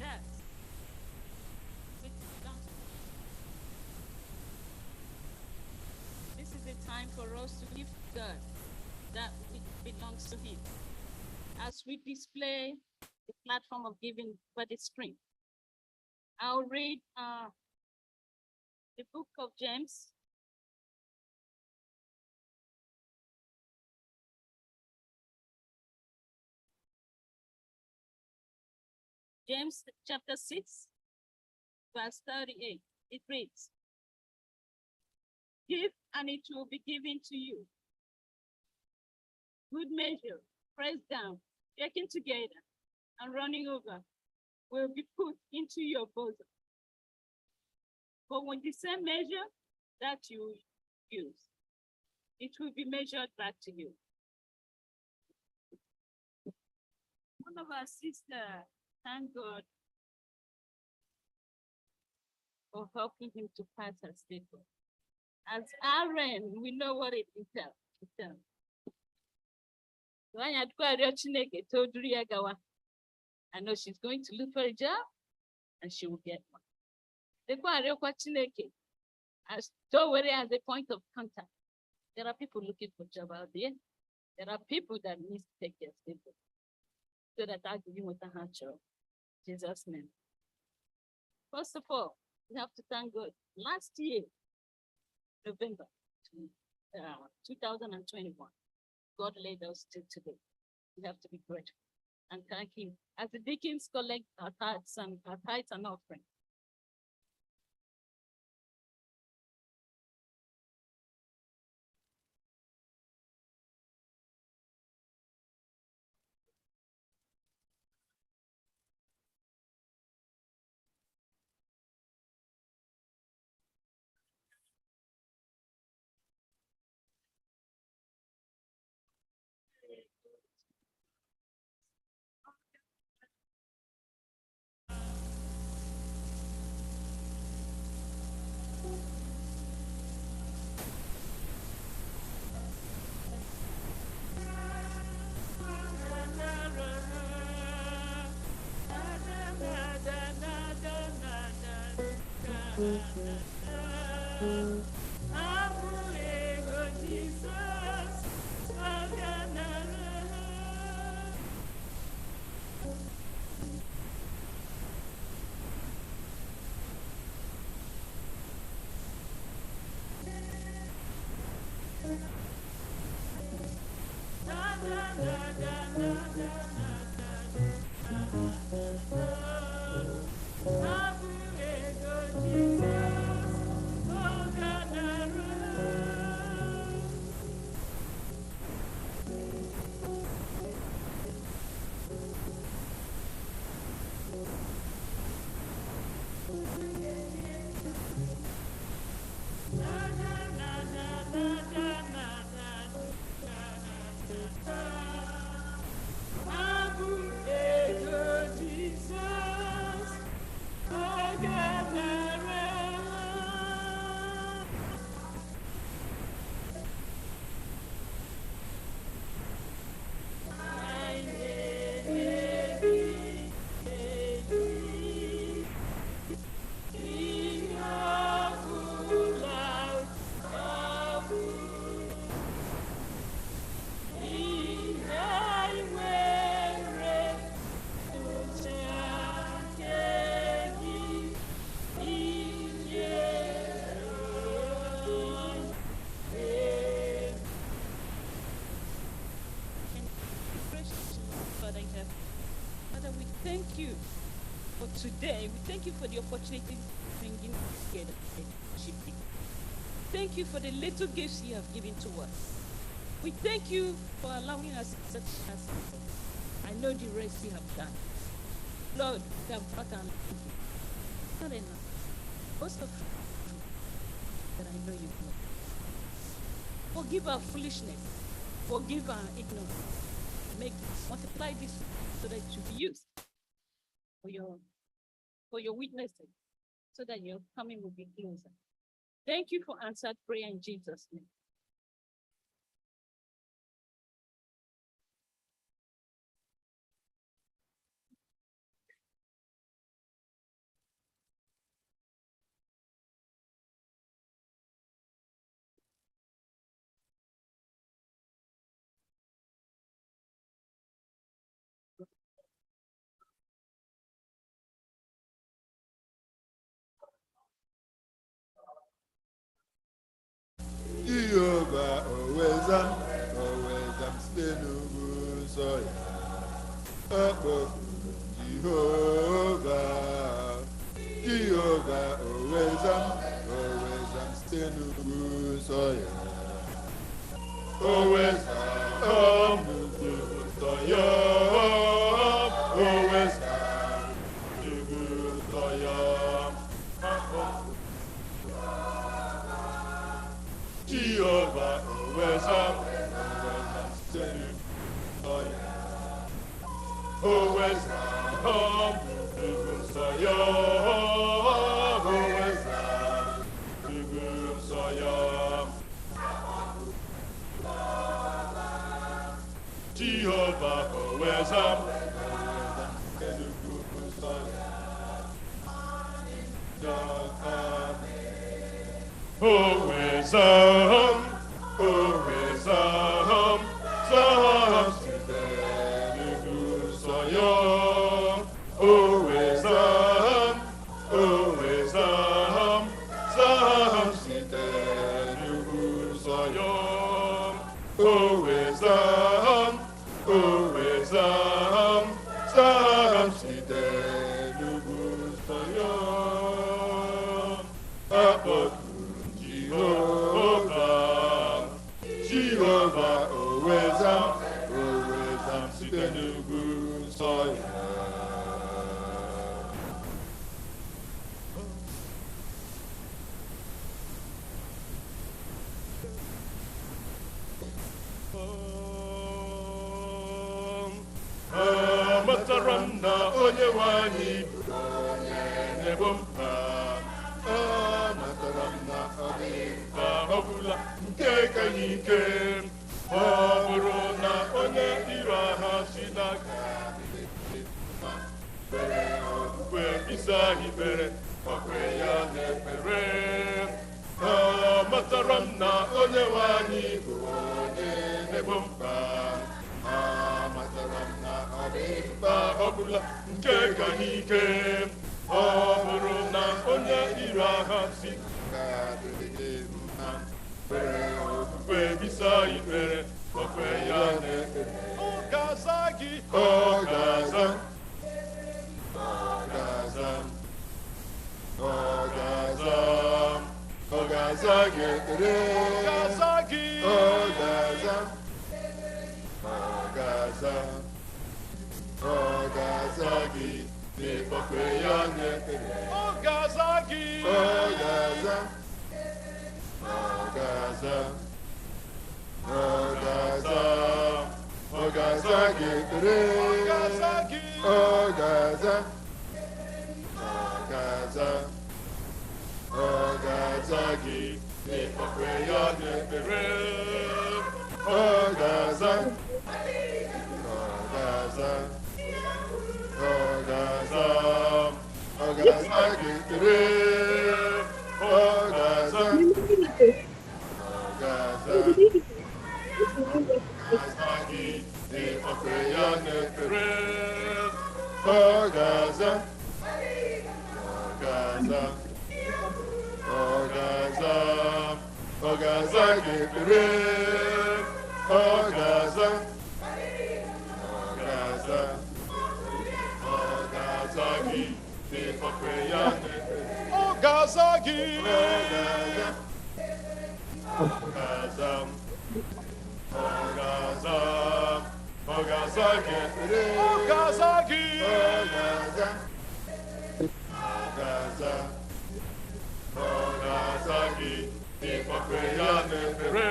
That which belongs to Him. This is the time for us to give to God that which belongs to Him. As we display the platform of giving by the screen, I'll read the book of James. James chapter 6, verse 38. It reads, "Give and it will be given to you. Good measure, pressed down, shaken together, and running over will be put into your bosom. But when the same measure that you use, it will be measured back to you." one of our sisters. Thank God for helping him to pass her statement. As Aaron, we know what it entails. I know she's going to look for a job and she will get one. As Towere as a point of contact. There are people looking for job out there. There are people that need to take their statement. So that I give you what I have to. Jesus' name. First of all, we have to thank God. Last year, November 2021, God led us till today. We have to be grateful and thank Him. As the deacons collect our tithes and offering. Thank you for today. We thank you for the opportunity of bringing together. Thank you for the little gifts you have given to us. We thank you for allowing us such as I know the rest you have done. Lord, we have brought our not enough. Most of that I know you know. Forgive our foolishness. Forgive our ignorance. Multiply this so that it should be used for your witnesses, so that your coming will be closer. Thank you for answered prayer in Jesus' name. Jehovah, always I'm still so Jehovah, always I'm still so always Jehovah, always I'm Owezam, Igum Soyam, Owezam, Igum Soyam. Jehovah, Owezam, Igum Soyam. Owezam, Owezam, Zam, Igum Soyam. Owezam, Owezam, Zam, Igum Soyam. Owezam, Owezam, Zam, Igum Soyam. Jehovah, Jehovah, Owezam, Owezam, site n'ugwu nsọ ya. Amatara m na onye nwe anyị bụ onye na-egbo mkpa. Amatara m na ọ dịghị mkpa ọbụla nke ka anyị ike. Ọ bụrụ na onye iro agha si n'aka bere okpukpe isi anyị bere okwe ya na-ekpere. Amatara m na onye nwe anyị bụ onye na-egbo mkpa. Amatara m na ọ dịghị mkpa ọbụla nke ka anyị ike. Ọ bụrụ na onye iro agha si n'aka adịghị mma bere okpukpe bisa ikpere okwe ya na-ekpere. Ọ ga-aza gị, ọ ga-aza, ọ ga-aza, ọ ga-aza, ọ ga-aza gị ekpere. Ọ ga-aza gị, ọ ga-aza, ọ ga-aza, ọ ga-aza gị n'ịkpọkwe ya na-ekpere. Ọ ga-aza gị, ọ ga-aza, ọ ga-aza, ọ ga-aza, ọ ga-aza gị ekpere. Ọ ga-aza gị, ọ ga-aza, ọ ga-aza, ọ ga-aza gị n'ịkpọkwe ya na-ekpere. Ọ ga-aza, ọ ga-aza, ọ ga-aza, ọ ga-aza gị ekpere. Ọ ga-aza, ọ ga-aza, ọ ga-aza gị n'ịkpọkwe ya na-ekpere. Ọ ga-aza, ọ ga-aza, ọ ga-aza, ọ ga-aza gị ekpere. Ọ ga-aza, ọ ga-aza, ọ ga-aza gị n'ịkpọkwe ya na-ekpere. Ọ ga-aza gị, ọ ga-aza, ọ ga-aza, ọ ga-aza, ọ ga-aza gị ekpere. Ọ ga-aza gị, ọ ga-aza, ọ ga-aza, ọ ga-aza gị n'ịkpọkwe ya na-ekpere.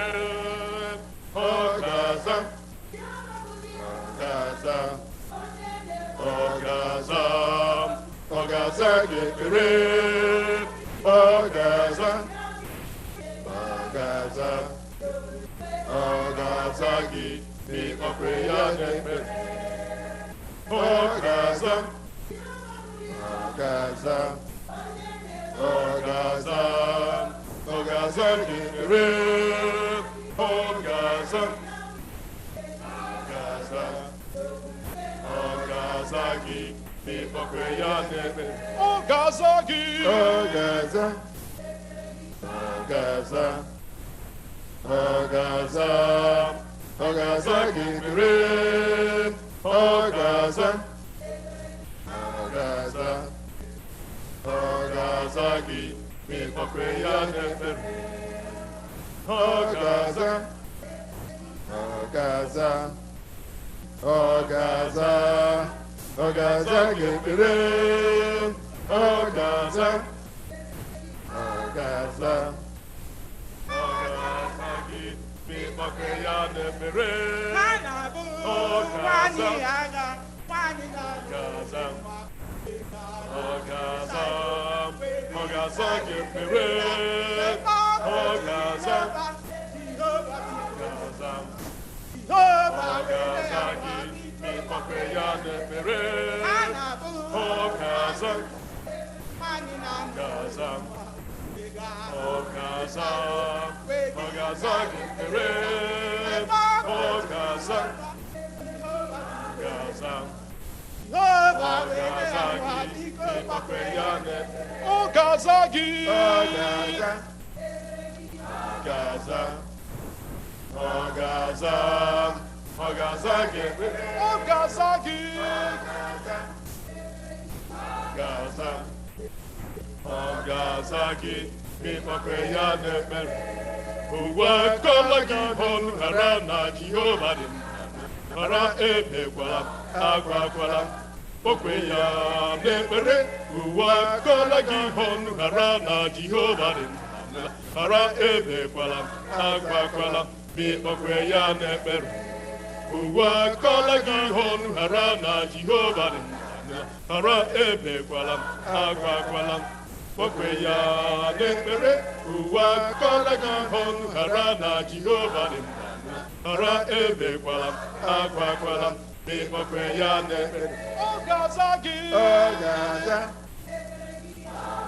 Ọ ga-aza, ọ ga-aza, ọ ga-aza, ọ ga-aza gị ekpere. Ọ ga-aza, ọ ga-aza, ọ ga-aza gị n'ịkpọkwe ya na-ekpere. Ọ ga-aza, ọ ga-aza, ọ ga-aza, ọ ga-aza gị ekpere. Ọ ga-aza, ọ ga-aza, ọ ga-aza gị n'ịkpọkwe ya na-ekpere. Ọ ga-aza gị, ọ ga-aza, ọ ga-aza, ọ ga-aza, ọ ga-aza gị ekpere. Ọ ga-aza, ọ ga-aza, ọ ga-aza gị n'ịkpọkwe ya na-ekpere. Ọ ga-aza, ọ ga-aza, ọ ga-aza, ọ ga-aza gị ekpere. Ọ ga-aza, ọ ga-aza, ọ ga-aza gị n'ịkpọkwe ya na-ekpere. Ọ ga-aza, Gazam, oh Gazam, oh Gazam, give me red, oh Gazam, Gazam, oh Gazam, give me Papayan, me red, oh Gazam, Gazam, oh Gazam, oh Gazam, give me red, oh Gazam, Gazam. Oh Gazagi, Gaza, oh Gaza, oh Gazagi, oh Gazagi, Gaza, oh Gazagi, people prayer never. Who work like you on Harana, Jehovah, Hara Ebequala, Aquaquala. Pokweya nebere uwa kola gihon harana Jehovah hara ebe kwala agba kwala bi pokweya nebere uwa kola gihon harana Jehovah hara ebe kwala agba kwala pokweya nebere uwa kola gihon harana Jehovah hara ebe kwala agba kwala. Oh Gazagi, oh Gaza,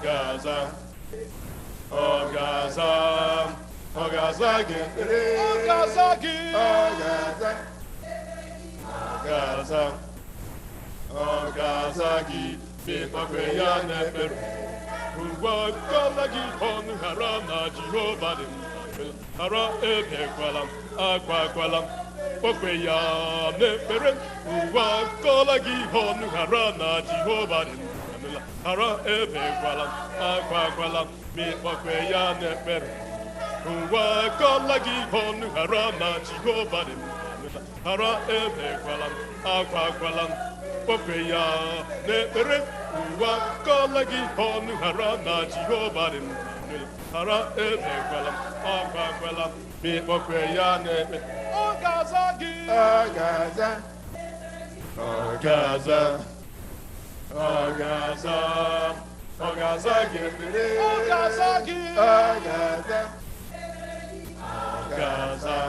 Gaza, oh Gaza, oh Gazagi, oh Gazagi, oh Gaza, Gaza, oh Gazagi, people pray on the bed. Who was Galagi on Harana Jehovah, Hara Ebequalam, Aquaqualam. Pokweya nebere uwa kola gihon harana Jehovah hara ebe kwalam akwa kwalam mi pokweya nebere uwa kola gihon harana Jehovah hara ebe kwalam akwa kwalam pokweya nebere uwa kola gihon harana Jehovah hara ebe kwalam akwa kwalam mi pokweya nebere. Oh Gazagi, oh Gaza, oh Gaza, oh Gaza, oh Gazagi, oh Gazagi, oh Gaza, oh Gaza,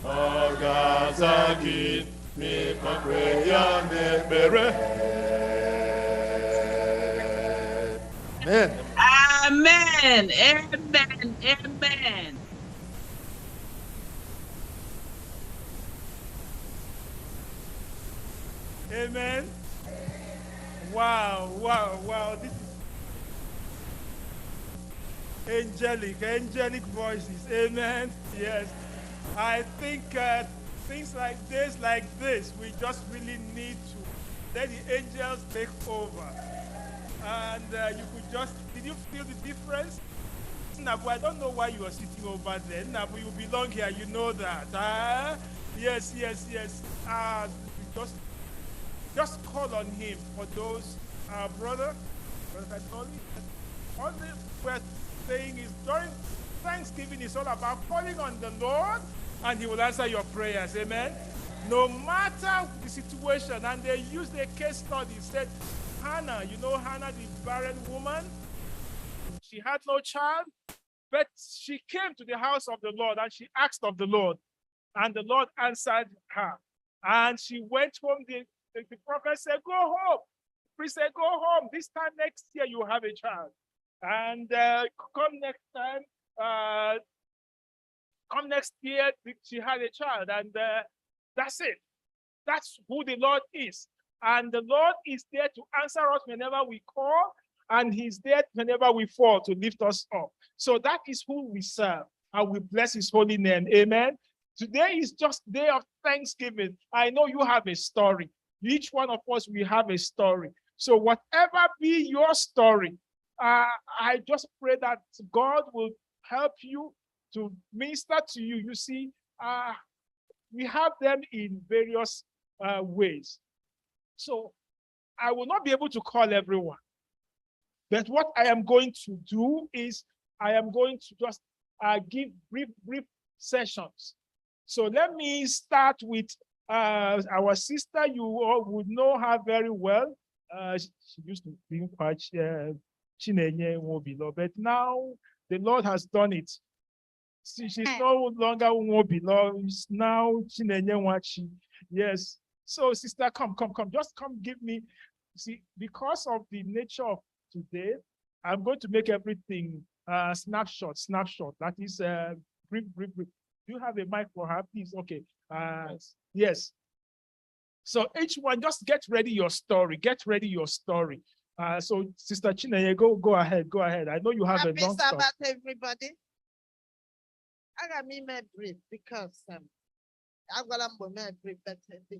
oh Gazagi, mi pakweya nebere. Amen. Amen. Amen. Amen. Amen. Wow, wow, wow. This is angelic voices. Amen. Yes. I think things like this, we just really need to let the angels take over. And you could just, did you feel the difference? Nabu, I don't know why you are sitting over there. Nabu, you belong here, you know that. Yes. Just call on him for those, brother Katoli. All we're saying is during Thanksgiving is all about calling on the Lord and he will answer your prayers. Amen. No matter the situation, and they used a case study, said Hannah, you know Hannah, the barren woman, she had no child, but she came to the house of the Lord and she asked of the Lord, and the Lord answered her. And she went home. The prophet said, go home. The priest said, go home. This time next year, you have a child. And come next year, she had a child. And that's it. That's who the Lord is. And the Lord is there to answer us whenever we call. And he's there whenever we fall to lift us up. So that is who we serve. And we bless his holy name. Amen. Today is just day of Thanksgiving. I know you have a story. Each one of us, we have a story. So whatever be your story, I just pray that God will help you to minister to you. You see, we have them in various ways. So I will not be able to call everyone. But what I am going to do is I am going to just give brief sessions. So let me start with Our sister, you all would know her very well. She used to be quite Chinenye Nwobilo, but now the Lord has done it. She's no longer Nwobilo, it's now Chinenye Nwachi. Yes. So, sister, come. Just come give me. See, because of the nature of today, I'm going to make everything snapshot. That is brief. Do you have a mic for her, please? Okay. Yes. So each one, just get ready your story. So Sister Chinenye, go ahead. I know you have a long story. About everybody. I got me my brief because I got my brief, but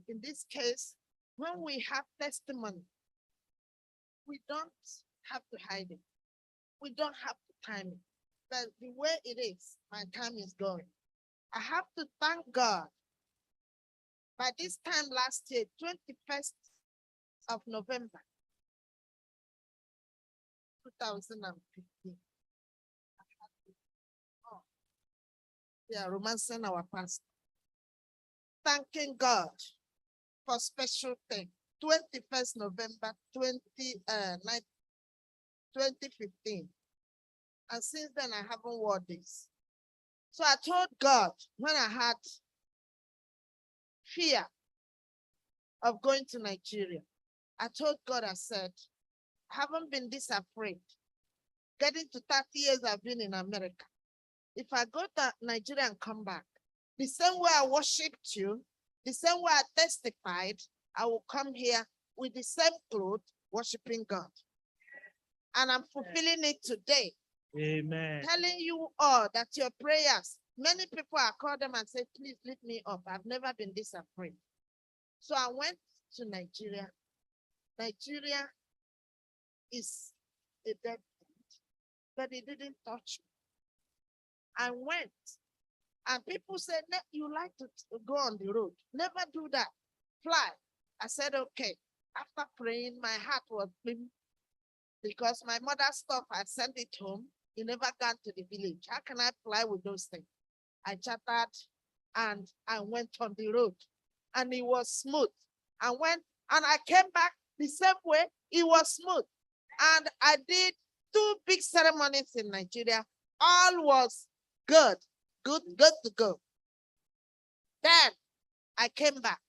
in this case, when we have testimony, we don't have to hide it. We don't have to time it. But the way it is, my time is going. I have to thank God. By this time last year, 21st of November, 2015. We are romancing our past. Thanking God for special thing. 21st November 2015. And since then, I haven't worn this. So I told God when I had fear of going to Nigeria, I told God, I said, I haven't been this afraid. Getting to 30 years I've been in America. If I go to Nigeria and come back, the same way I worshiped you, the same way I testified, I will come here with the same clothes, worshiping God. And I'm fulfilling it today. Amen. Telling you all that your prayers, many people I call them and say, please lift me up. I've never been this afraid. So I went to Nigeria. Nigeria is a dead end, but it didn't touch me. I went, and people said, you like to go on the road. Never do that. Fly. I said, okay. After praying, my heart was blim, because my mother's stuff, I sent it home. He never got to the village. How can I fly with those things? I chattered and I went on the road, and it was smooth. I went and I came back the same way. It was smooth. And I did 2 big ceremonies in Nigeria. All was good to go. Then I came back.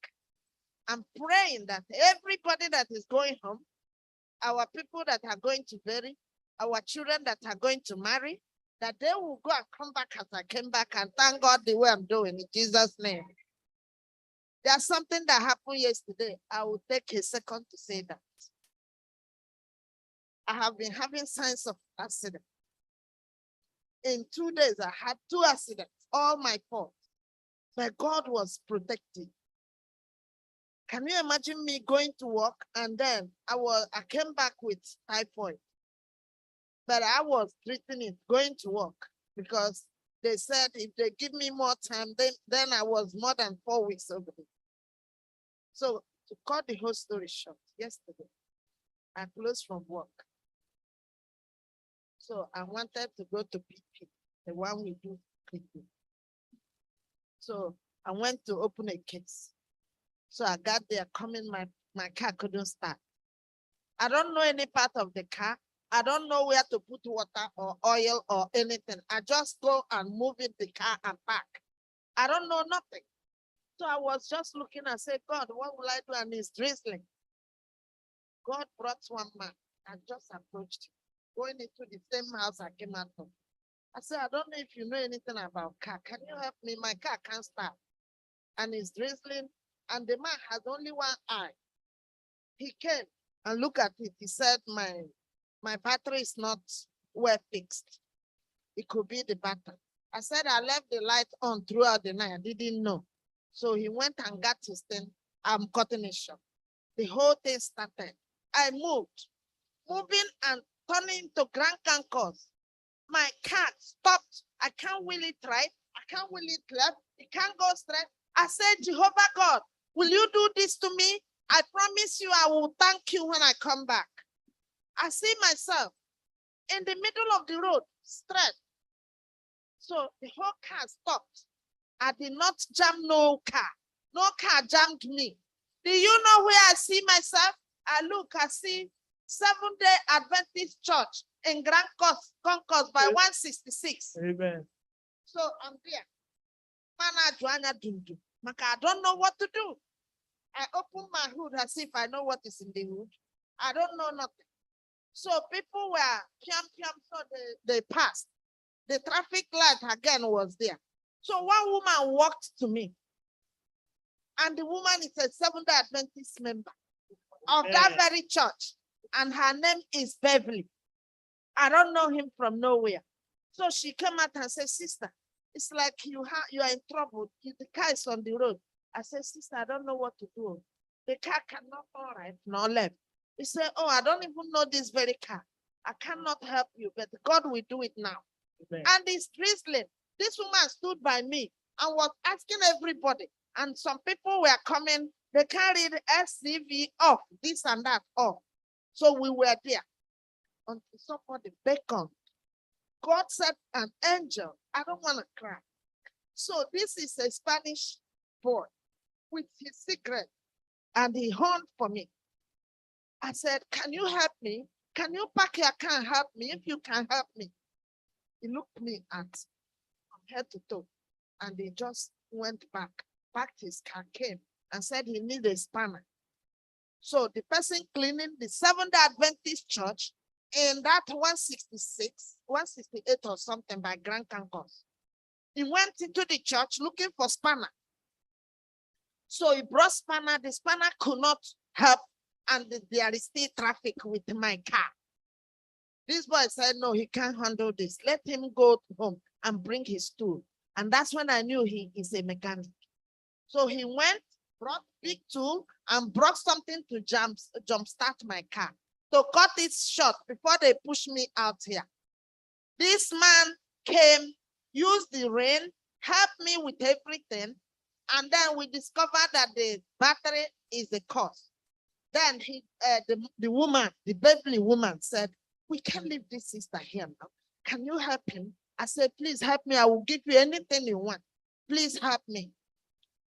I'm praying that everybody that is going home, our people that are going to bury, our children that are going to marry, that they will go and come back as I came back, and thank God the way I'm doing in Jesus' name. There's something that happened yesterday. I will take a second to say that. I have been having signs of accident. In 2 days, I had 2 accidents, all my fault. But God was protecting. Can you imagine me going to work and then I came back with typhoid? But I was treating it, going to work, because they said if they give me more time, then I was more than 4 weeks over there. So to cut the whole story short, yesterday, I closed from work. So I wanted to go to PP, the one we do PP. So I went to open a case. So I got there, coming, my car couldn't start. I don't know any part of the car. I don't know where to put water or oil or anything. I just go and move in the car and park. I don't know nothing. So I was just looking and said, God, what will I do? And it's drizzling. God brought one man. I just approached him, going into the same house I came out of. I said, I don't know if you know anything about car. Can you help me? My car can't start. And it's drizzling. And the man has only one eye. He came and looked at it. He said, my battery is not well fixed. It could be the battery. I said, I left the light on throughout the night. I didn't know. So he went and got his thing. I'm cutting it short. The whole thing started. I moved, moving and turning to Grand Concourse. My car stopped. I can't wheel it right. I can't wheel it left. It can't go straight. I said, Jehovah God, will you do this to me? I promise you I will thank you when I come back. I see myself in the middle of the road, straight. So the whole car stopped. I did not jam no car. No car jammed me. Do you know where I see myself? I see Seventh-day Adventist Church in Grand Concourse by 166. Amen. So I'm there. Mana Joanna Dundu. Maka, I don't know what to do. I open my hood as if I know what is in the hood. I don't know nothing. So people were piam, so they passed. The traffic light again was there. So one woman walked to me. And the woman is a Seventh-day Adventist member of that very church. And her name is Beverly. I don't know him from nowhere. So she came out and said, sister, it's like you are in trouble. The car is on the road. I said, sister, I don't know what to do. The car cannot go right nor left. He said, oh, I don't even know this very car. I cannot help you, but God will do it now. Amen. And it's drizzling. This woman stood by me and was asking everybody. And some people were coming. They carried SCV off, this and that off. So we were there until somebody beckoned. God said, an angel. I don't want to cry. So this is a Spanish boy with his cigarette, and he horned for me. I said, can you help me? Can you park your car and help me? If you can help me. He looked me at from head to toe, and he just went back, packed his car, came, and said he needed a spanner. So the person cleaning the Seventh-day Adventist Church in that 166, 168 or something by Grand Concourse. He went into the church looking for spanner. So he brought spanner. The spanner could not help, and there is still traffic with my car. This boy said, no, he can't handle this. Let him go home and bring his tool. And that's when I knew he is a mechanic. So he went, brought big tool, and brought something to jumpstart my car. To cut it short before they push me out here. This man came, used the rain, helped me with everything, and then we discovered that the battery is the cause. Then the woman, the Beverly woman said, we can't leave this sister here now. Can you help him? I said, please help me. I will give you anything you want. Please help me.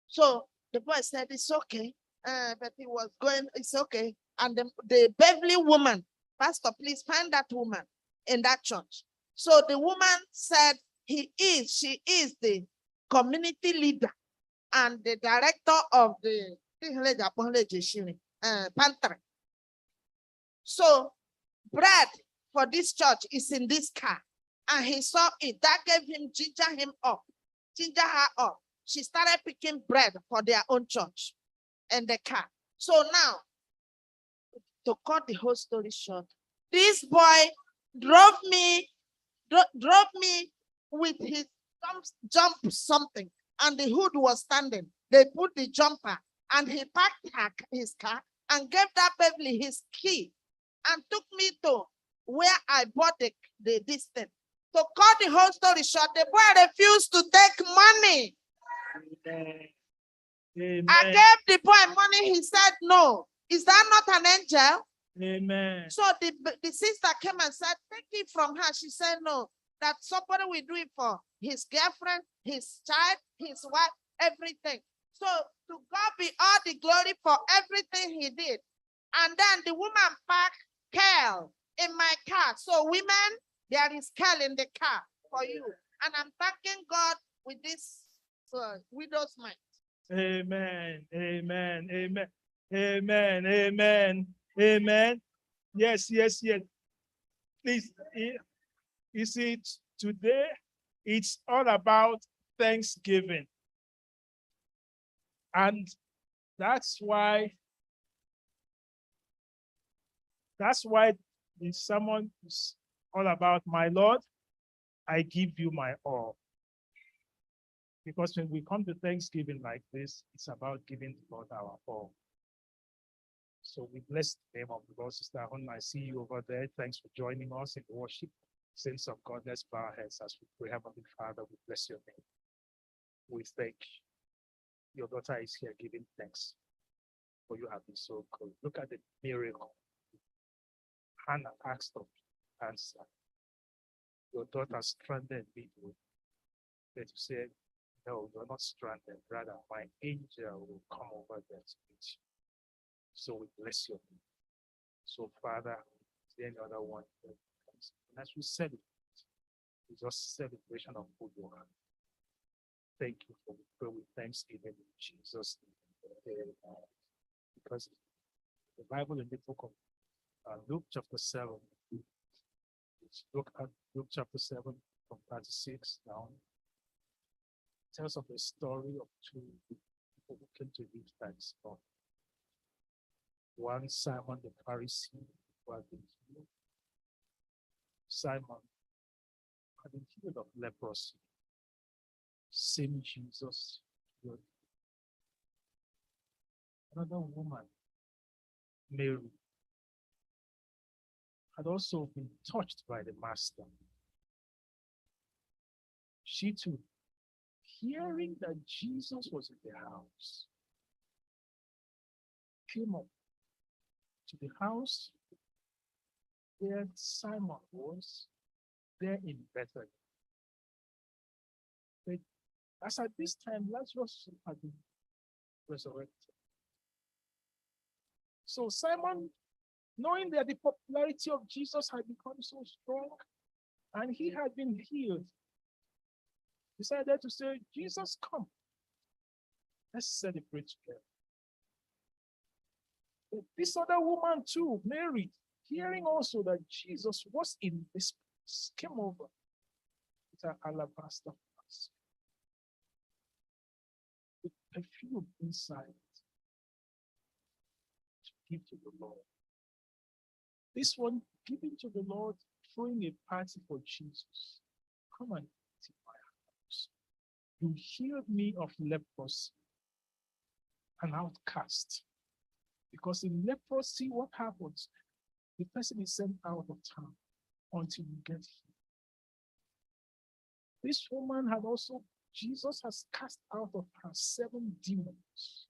So the boy said, it's okay. But he was going, it's okay. And the Beverly woman, pastor, please find that woman in that church. So the woman said, she is the community leader and the director of the pantry. So bread for this church is in this car. And he saw it. That gave him, ginger her up. She started picking bread for their own church in the car. So now, to cut the whole story short, this boy drove me with his jump something, and the hood was standing. They put the jumper, and he parked his car and gave that Beverly his key and took me to where I bought the distance. To cut the whole story short, the boy refused to take money. Amen. Amen. I gave the boy money. He said no. Is that not an angel? Amen. So the sister came and said, take it from her. She said no, that somebody will do it for his girlfriend, his child, his wife, everything. So to God be all the glory for everything he did. And then the woman packed kale in my car. So women, there is kale in the car for you. And I'm thanking God with this widow's mite. Amen. Amen. Amen. Amen. Amen. Amen. Yes. Please, you see, today it's all about Thanksgiving. And that's why the sermon is all about, my Lord, I give you my all. Because when we come to Thanksgiving like this, it's about giving the Lord our all. So we bless the name of the Lord. Sister Honna, I see you over there. Thanks for joining us in worship. Saints of God, let's bow our heads as we pray. Heavenly Father, we bless your name. We thank you. Your daughter is here giving thanks, for you have been so good. Look at the miracle. Hannah asked of answer. Your daughter stranded midway. But you said, No, you're not stranded. Rather, my angel will come over there to meet you. So we bless your name. So, Father, is there any other one? And as we celebrate, it's just celebration of who you are. Thank you for the prayer with thanksgiving in Jesus' name. Because the Bible in the book of Luke chapter 7, look at Luke chapter 7 from 36 down. Tells of the story of two people who came to give thanks for. One, Simon the Pharisee, who had been healed. Simon had been healed of leprosy. Same Jesus healed. Another woman, Mary, had also been touched by the Master. She too, hearing that Jesus was in the house, came up to the house where Simon was, there in Bethany. But as at this time, Lazarus had been resurrected. So Simon, knowing that the popularity of Jesus had become so strong and he had been healed, decided to say, Jesus, come. Let's celebrate together. But this other woman too, Mary, hearing also that Jesus was in this place, came over with her alabaster flask with perfume inside to give to the Lord. This one giving to the Lord, throwing a party for Jesus. Come and eat in my house. You healed me of leprosy, an outcast. Because in leprosy, what happens? The person is sent out of town until you get healed. This woman had also, Jesus has cast out of her 7 demons.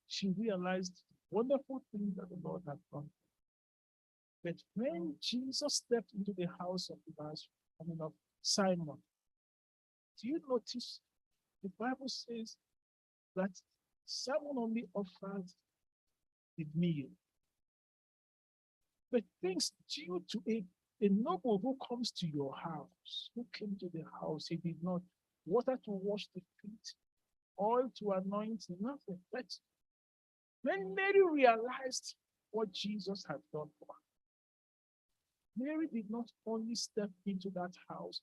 She realized the wonderful thing that the Lord had done. But when Jesus stepped into the house of of Simon, do you notice the Bible says that Simon only offered the meal? But things due to a noble who comes to your house, who came to the house, he did not water to wash the feet, oil to anoint, nothing. But when Mary realized what Jesus had done for her, Mary did not only step into that house.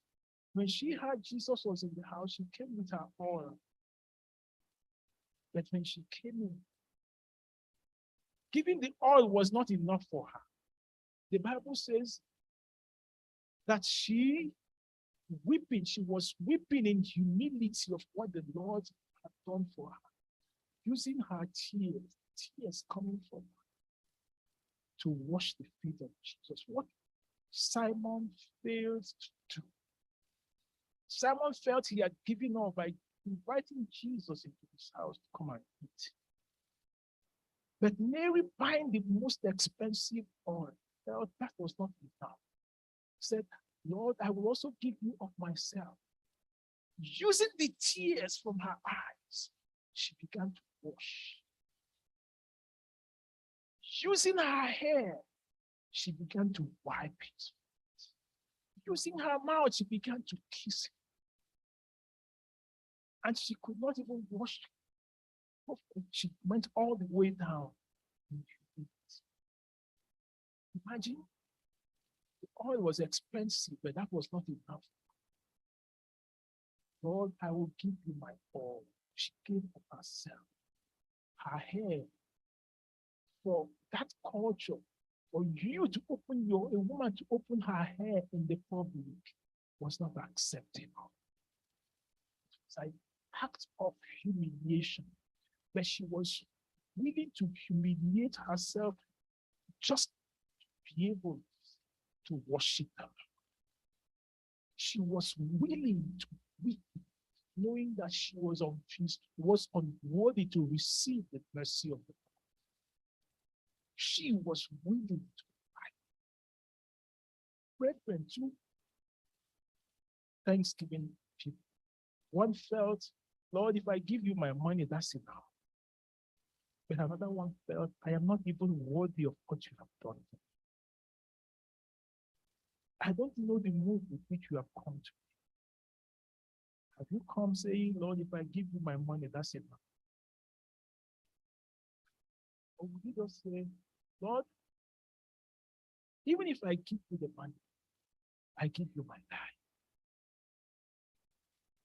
When she heard Jesus was in the house, she came with her oil. But when she came in, giving the oil was not enough for her. The Bible says that she was weeping in humility of what the Lord had done for her, using her tears coming from her to wash the feet of Jesus. What Simon failed to do. Simon felt he had given up by inviting Jesus into his house to come and eat. But Mary, buying the most expensive oil, felt that was not enough. Said, Lord, I will also give you of myself. Using the tears from her eyes, she began to wash. Using her hair, she began to wipe it. Using her mouth, she began to kiss it. And she could not even wash. She went all the way down. Imagine, the oil was expensive, but that was not enough. Lord, I will give you my all. She gave of herself, her hair. For that culture, for you to a woman to open her hair in the public was not acceptable. It's an act of humiliation, but she was willing to humiliate herself just to be able to worship her. She was willing to weep, knowing that she was unworthy to receive the mercy of the Lord. She was willing to fight. Brethren, too, Thanksgiving people, One felt, Lord, if I give you my money, that's enough. But another one felt, I am not even worthy of what you have done. I don't know the mood with which you have come to me. Have you come saying, Lord, if I give you my money, that's enough? Or would you just say, Lord, even if I give you the money, I give you my life.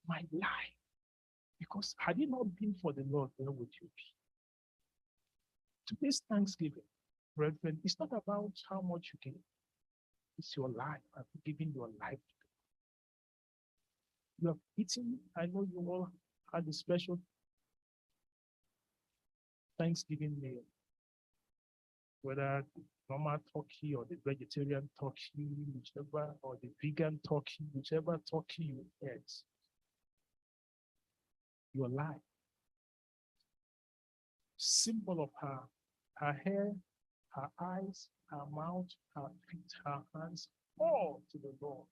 My life. Because had it not been for the Lord, where would you be? Today's Thanksgiving, brethren, it's not about how much you give. It's your life. I've given your life. You have eaten. I know you all had a special Thanksgiving meal, whether the normal turkey or the vegetarian turkey, whichever, or the vegan turkey, whichever turkey you ate. Your life. Symbol of her hair, her eyes, her mouth, her feet, her hands, all to the Lord.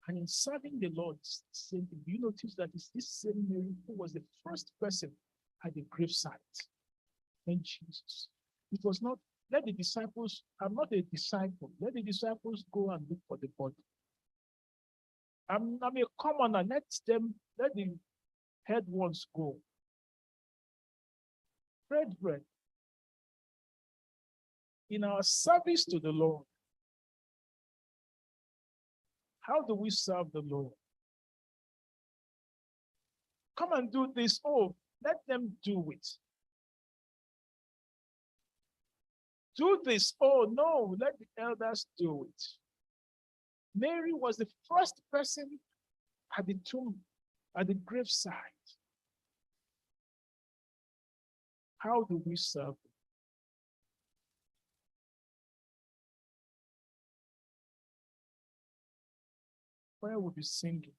And in serving the Lord, same thing. You notice that it's this same Mary who was the first person at the gravesite when Jesus. It was not, let the disciples, I'm not a disciple, let the disciples go and look for the body. I'm a commoner, let the head ones go. Brethren, in our service to the Lord, how do we serve the Lord? Come and do this. Oh, let them do it. Do this. Oh, no, let the elders do it. Mary was the first person at the tomb, at the graveside. How do we serve? Where will be singing?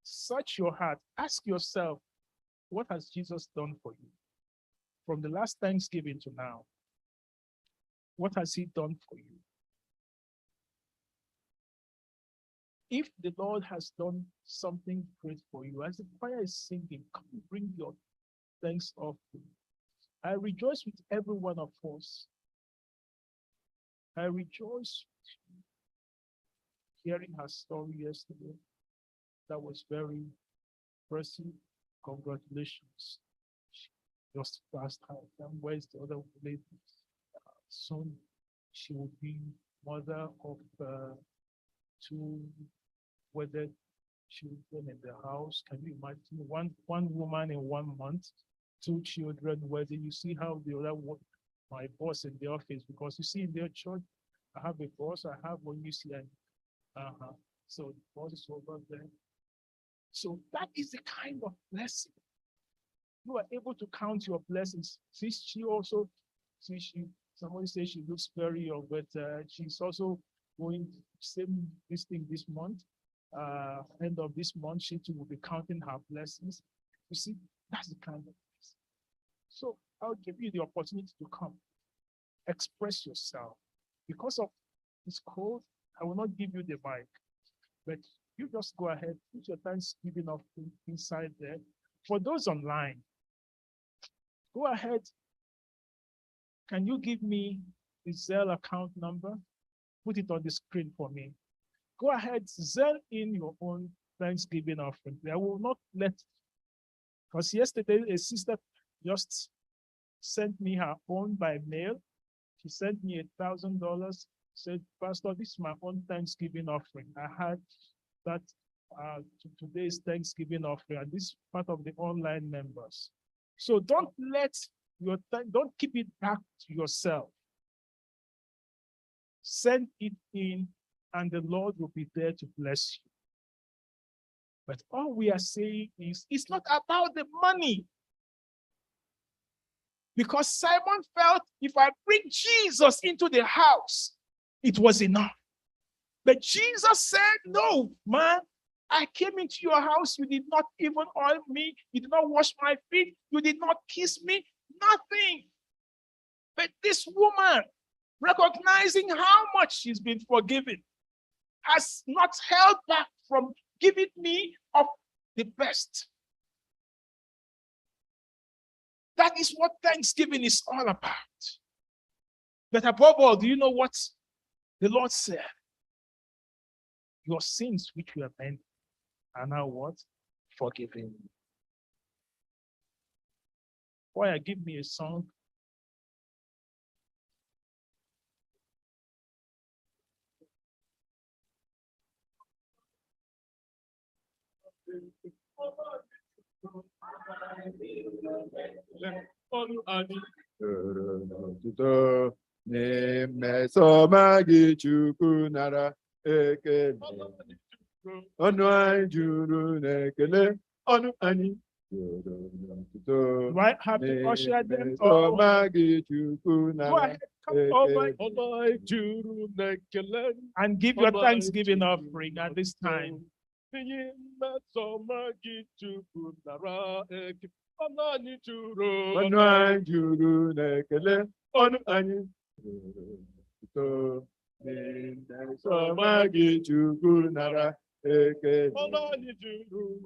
Search your heart. Ask yourself, what has Jesus done for you? From the last Thanksgiving to now, what has he done for you? If the Lord has done something great for you, as the choir is singing, come bring your thanks offering. I rejoice with every one of us. I rejoice hearing her story yesterday. That was very impressive. Congratulations. She just passed her exam. Where's the other lady? Soon she will be mother of two wedded children in the house. Can you imagine one woman in 1 month, 2 children wedding? You see how the other one, my boss in the office, because you see in their church, I have a boss, I have one UCI. So the boss is over there. So that is the kind of blessing. You are able to count your blessings. Somebody says she looks very young, but she's also going same this thing this month. End of this month, she too will be counting her blessings. You see, that's the kind of blessing. So I'll give you the opportunity to come, express yourself. Because of this cold, I will not give you the mic, but you just go ahead, put your Thanksgiving offering inside there. For those online, go ahead. Can you give me the Zelle account number? Put it on the screen for me. Go ahead, Zelle in your own Thanksgiving offering. I will not let, because yesterday a sister just sent me her own by mail. She sent me $1,000, said, Pastor, this is my own Thanksgiving offering. I had that today's Thanksgiving offering, and this is part of the online members. So don't keep it back to yourself. Send it in, and the Lord will be there to bless you. But all we are saying is, it's not about the money. Because Simon felt, if I bring Jesus into the house, it was enough. But Jesus said, no, man, I came into your house. You did not even oil me. You did not wash my feet. You did not kiss me. Nothing. But this woman, recognizing how much she's been forgiven, has not held back from giving me of the best. That is what Thanksgiving is all about. But above all, do you know what the Lord said? Your sins which were many are now what? Forgiven. Why give me a song? Tuto na-emesoma gị Chukwu nara ekele. Ọnụ anyị juru n'ekele, ọnụ anyị juru n'otuto. Do I have to usher them? Na-emesoma gị Chukwu Go nara ahead, come over ekele. and give your Thanksgiving offering at this time. Ọnụ anyị juru n'ekele, ọnụ anyị juru n'otuto. Na-emesoma gị Chukwu nara ekele.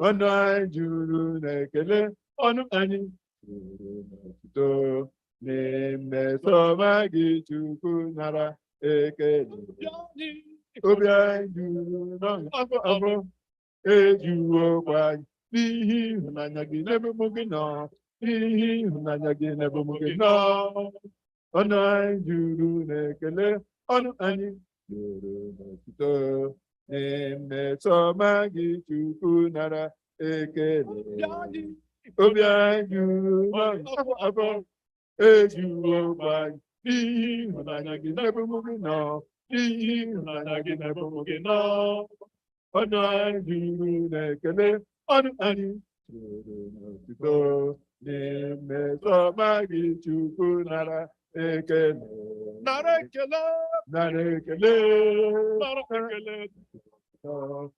Ọnụ anyị juru n'ekele, ọnụ anyị juru n'otuto. Na-emesoma gị Chukwu nara ekele. Obi anyị juru n'afọ afọ, ejuokwa anyị n'ihi ịhụnanya gị n'ebe ụmụ gị nọ, n'ihi ịhụnanya gị n'ebe ụmụ gị nọ. Ọnụ anyị juru n'ekele, ọnụ anyị juru n'otuto. Na-emesoma gị Chukwu nara ekele. Obi anyị juru n'afọ afọ, ejuokwa anyị n'ihi ịhụnanya gị n'ebe ụmụ gị nọ, n'ihi ịhụnanya gị n'ebe ụmụ gị nọ. Ọnụ anyị juru n'ekele, ọnụ anyị juru n'otuto. Na-emesoma gị Chukwu nara ekele. Nara ekele. Nara ekele. Nara ekele.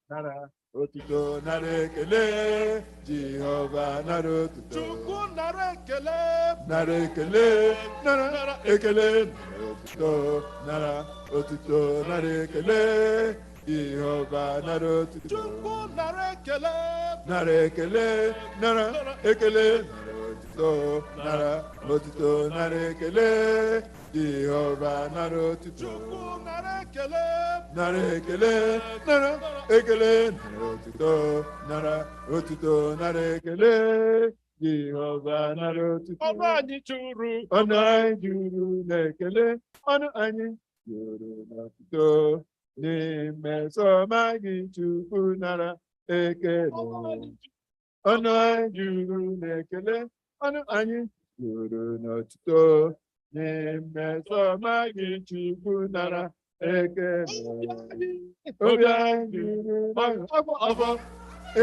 Nara otuto, nara ekele. Jehova nara otuto. Chukwu nara ekele. Nara ekele. Nara ekele. Nara otuto. Nara otuto, nara ekele. Jehova nara otuto. Chukwu nara ekele. Nara ekele. Nara ekele. Nara otuto. Nara otuto, nara ekele. Jehova nara otuto. Chukwu nara ekele. Nara ekele. Nara ekele. Nara otuto. Nara otuto, nara ekele. Jehova nara otuto. Ọnụ anyị juru. Ọnụ anyị juru n'ekele, ọnụ anyị juru n'otuto. Na-emesoma gị Chukwu nara ekele. Ọnụ anyị juru n'ekele, ọnụ anyị juru n'otuto. Na-emesoma gị Chukwu nara ekele. Obi anyị juru n'afọ afọ,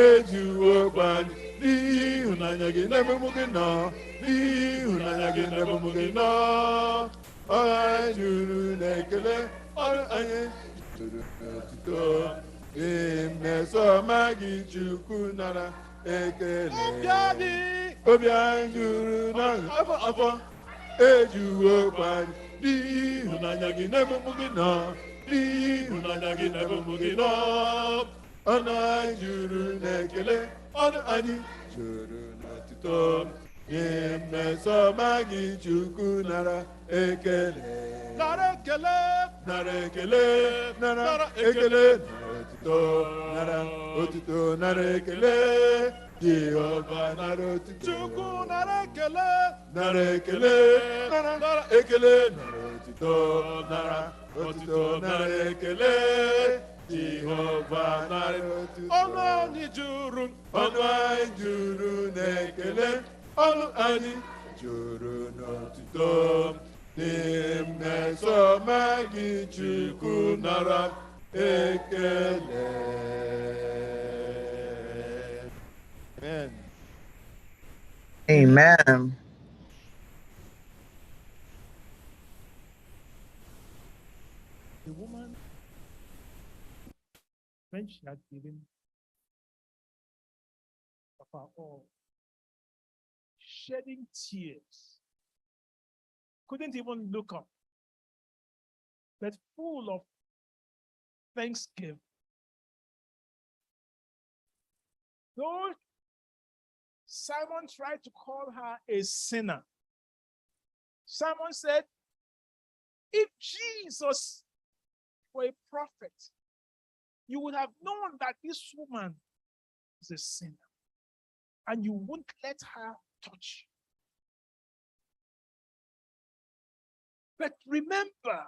ejuokwa anyị n'ihi ịhụnanya gị n'ebe ụmụ gị nọ, n'ihi ịhụnanya gị n'ebe ụmụ gị nọ. Ọnụ anyị juru n'ekele, ọnụ anyị juru n'otuto. Na-emesoma gị Chukwu nara ekele. Obi anyị juru n'afọ afọ, ejuokwa anyị n'ihi ịhụnanya gị n'ebe ụmụ gị nọ, n'ihi ịhụnanya gị n'ebe ụmụ gị nọ. Ọnụ anyị juru n'ekele, ọnụ anyị juru n'otuto. Na-emesoma gị Chukwu nara ekele. Nara ekele. Nara ekele. Nara ekele. Nara otuto. Nara otuto, nara ekele. Jehova nara otuto. Chukwu nara ekele. Nara ekele. Nara ekele. Nara otuto. Nara otuto, nara ekele. Jehova nara otuto. Ọnụ anyị juru. Ọnụ anyị juru n'ekele, ọnụ anyị juru n'otuto. Na-emesoma gị Chukwu nara ekele. Amen. Amen. The woman, when she had given of her all, shedding tears, couldn't even look up, but full of thanksgiving. Though Simon tried to call her a sinner, Simon said, if Jesus were a prophet, you would have known that this woman is a sinner, and you wouldn't let her touch you. But remember,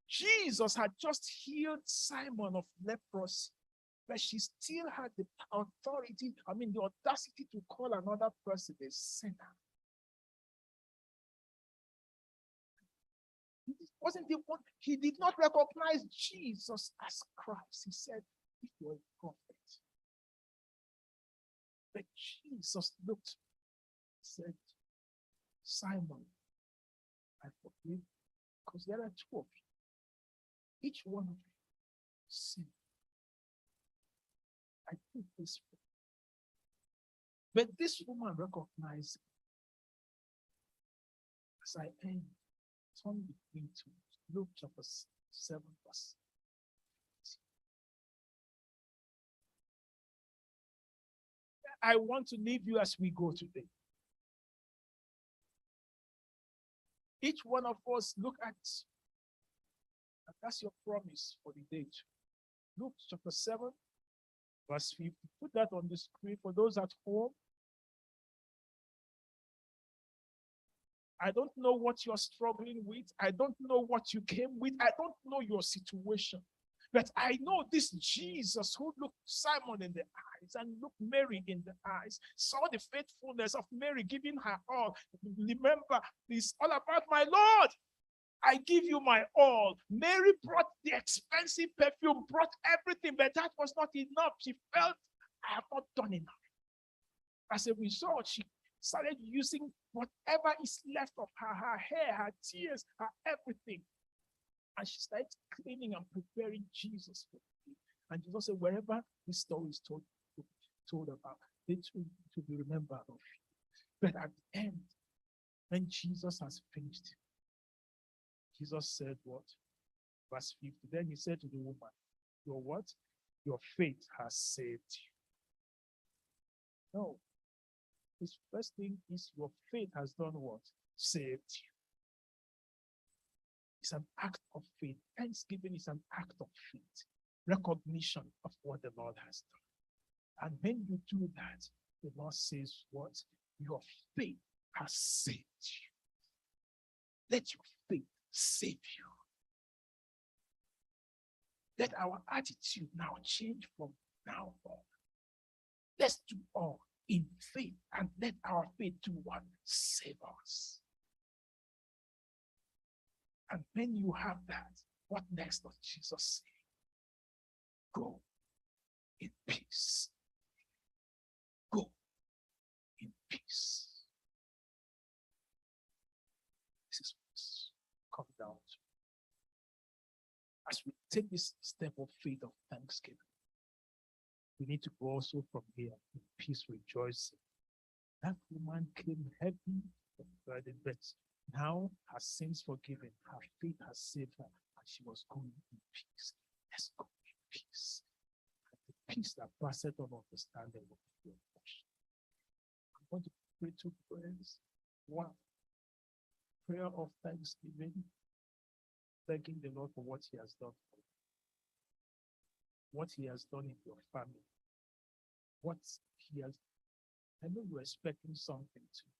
Jesus had just healed Simon of leprosy, but she still had the authority, the audacity to call another person a sinner. Wasn't the one, he did not recognize Jesus as Christ. He said, if you're a prophet. But Jesus looked, said, Simon, I forgive, because there are two of you. Each one of you sin. I think this way. But this woman recognized it. As I end, turn between two. Luke chapter 7, verse. I want to leave you as we go today. Each one of us look at, and that's your promise for the day. Luke chapter 7, verse 50. Put that on the screen for those at home. I don't know what you're struggling with. I don't know what you came with. I don't know your situation. But I know this Jesus who looked Simon in the eyes and looked Mary in the eyes, saw the faithfulness of Mary giving her all. Remember, it's all about my Lord. I give you my all. Mary brought the expensive perfume, brought everything, but that was not enough. She felt, I have not done enough. As a result, she started using whatever is left of her hair, her tears, her everything. And she started cleaning and preparing Jesus for me. And Jesus said, wherever this story is told about, it will be remembered of you. But at the end, when Jesus has finished, Jesus said what? Verse 50. Then he said to the woman, your what? Your faith has saved you. No. His first thing is your faith has done what? Saved you. It's an act of faith. Thanksgiving is an act of faith. Recognition of what the Lord has done. And when you do that, the Lord says what? Your faith has saved you. Let your faith save you. Let our attitude now change from now on. Let's do all in faith, and let our faith do what? Save us. And when you have that, what next does Jesus say? Go in peace. Go in peace. This is what's come down to. As we take this step of faith of thanksgiving, we need to go also from here in peace, rejoicing. That woman came heavy and burdened, but now her sins forgiven, her faith has saved her, and she was going in peace. Let's go in peace. And the peace that passeth all understanding will be your portion. I'm going to pray two prayers. One, prayer of thanksgiving, thanking the Lord for what he has done for you. What he has done in your family. What he has, I know you're expecting something too.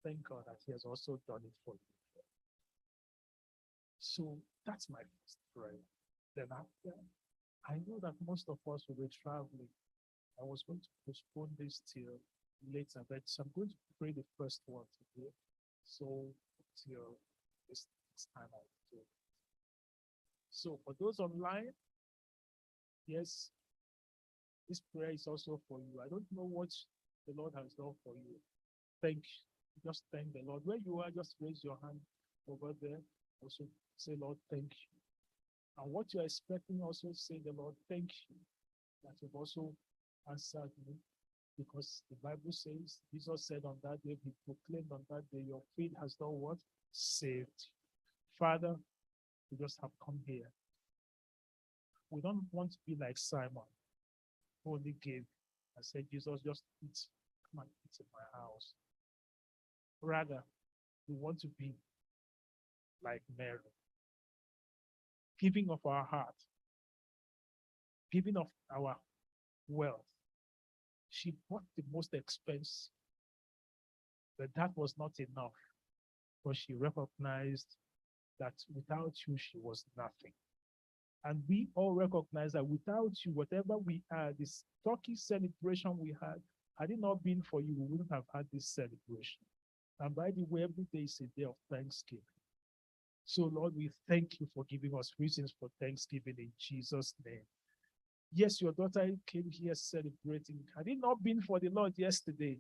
Thank God that he has also done it for you. So that's my first prayer. Then after, I know that most of us will be traveling. I was going to postpone this till later, but I'm going to pray the first one today. So till this time I'll do it. So for those online, yes, this prayer is also for you. I don't know what the Lord has done for you. Just thank the Lord. Where you are, just raise your hand over there. Also say, Lord, thank you. And what you're expecting, also say, the Lord, thank you that you've also answered me. Because the Bible says, Jesus said on that day, he proclaimed on that day, your faith has done what? Saved. Father, we just have come here We don't want to be like Simon, who only gave and said, Jesus, just eat, come and eat in my house. Rather, we want to be like Mary, giving of our heart, giving of our wealth. She bought the most expensive, but that was not enough, but she recognized that without you, she was nothing. And we all recognize that without you, whatever we are, this turkey celebration we had it not been for you, we wouldn't have had this celebration. And by the way, every day is a day of thanksgiving. So Lord, we thank you for giving us reasons for thanksgiving in Jesus' name. Yes, your daughter came here celebrating. Had it not been for the Lord yesterday,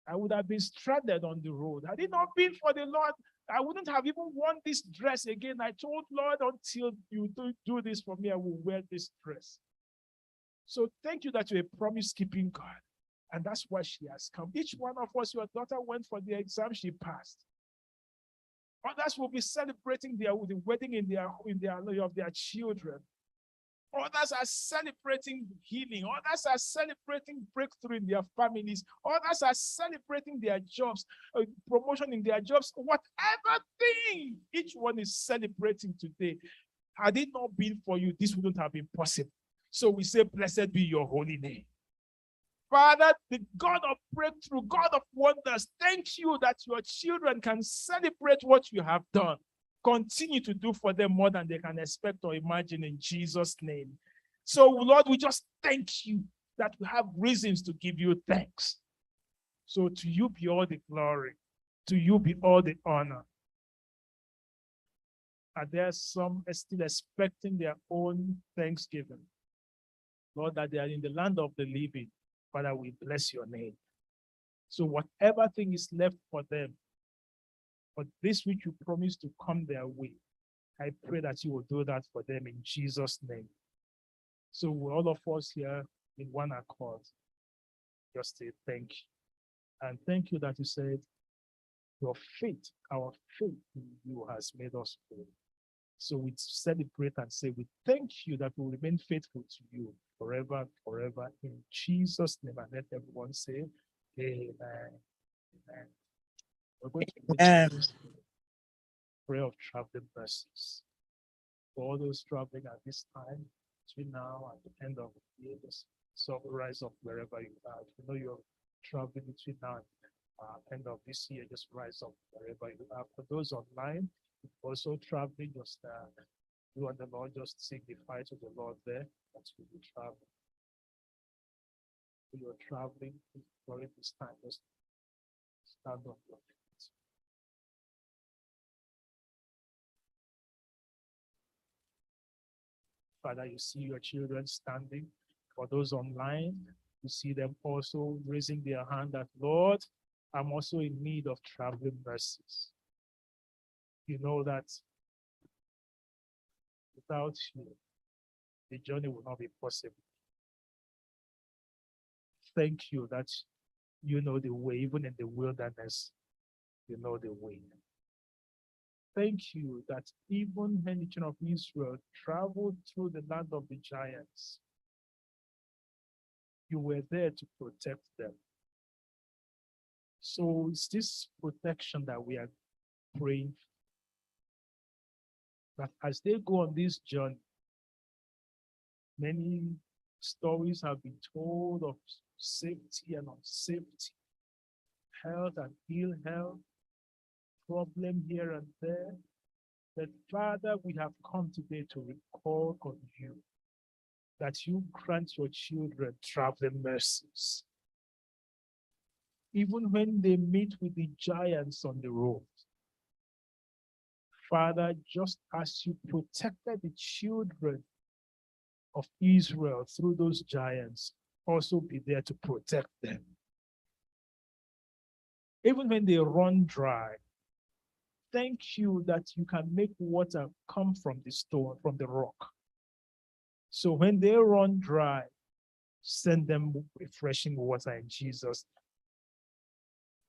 I would have been stranded on the road. Had it not been for the Lord, I wouldn't have even worn this dress again. I told Lord, until you do this for me, I will wear this dress. So thank you that you're a promise-keeping God. And that's why she has come. Each one of us, your daughter went for the exam, she passed. Others will be celebrating the wedding of their children. Others are celebrating healing. Others are celebrating breakthrough in their families. Others are celebrating their jobs, promotion in their jobs. Whatever thing each one is celebrating today, had it not been for you, this wouldn't have been possible. So we say, blessed be your holy name. Father, the God of breakthrough, God of wonders, thank you that your children can celebrate what you have done. Continue to do for them more than they can expect or imagine in Jesus' name. So, Lord, we just thank you that we have reasons to give you thanks. So to you be all the glory. To you be all the honor. Are there some still expecting their own thanksgiving? Lord, that they are in the land of the living. Father, we bless your name. So whatever thing is left for them, for this which you promised to come their way, I pray that you will do that for them in Jesus' name. So all of us here in one accord, just say thank you. And thank you that you said your faith, our faith in you has made us whole. So we celebrate and say, we thank you that we will remain faithful to you forever, forever, in Jesus' name. And let everyone say, amen. Amen. We're going to pray of traveling mercies. For all those traveling at this time, between now and the end of the year, just rise up wherever you are. If you know you're traveling between now and end of this year, just rise up wherever you are. For those online, also traveling, just you and the Lord just signify to the Lord there that you will travel. If you're traveling during this time, just stand on your feet. Father, you see your children standing. For those online, you see them also raising their hand that, Lord, I'm also in need of traveling mercies. You know that without you, the journey will not be possible. Thank you that you know the way, even in the wilderness, you know the way. Thank you that even when the children of Israel traveled through the land of the giants, you were there to protect them. So it's this protection that we are praying for. That as they go on this journey, many stories have been told of safety and unsafety, health and ill health, problem here and there. But Father, we have come today to recall on you that you grant your children traveling mercies. Even when they meet with the giants on the road, Father, just as you protected the children of Israel through those giants, also be there to protect them. Even when they run dry, thank you that you can make water come from the stone, from the rock. So when they run dry, send them refreshing water in Jesus.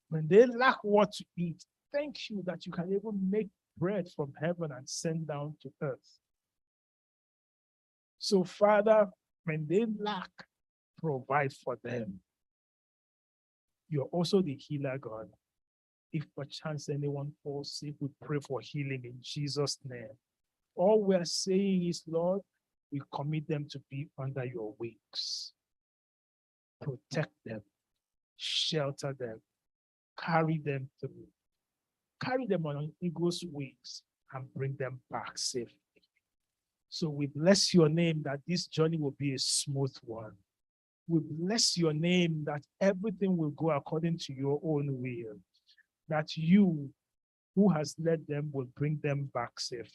When they lack what to eat, thank you that you can even make bread from heaven and send down to earth. So, Father, when they lack, provide for them. You're also the healer, God. If perchance anyone falls sick, we pray for healing in Jesus' name. All we're saying is, Lord, we commit them to be under your wings. Protect them, shelter them, carry them through. Carry them on eagle's wings and bring them back safely. So we bless your name that this journey will be a smooth one. We bless your name that everything will go according to your own will. That you, who has led them, will bring them back safe.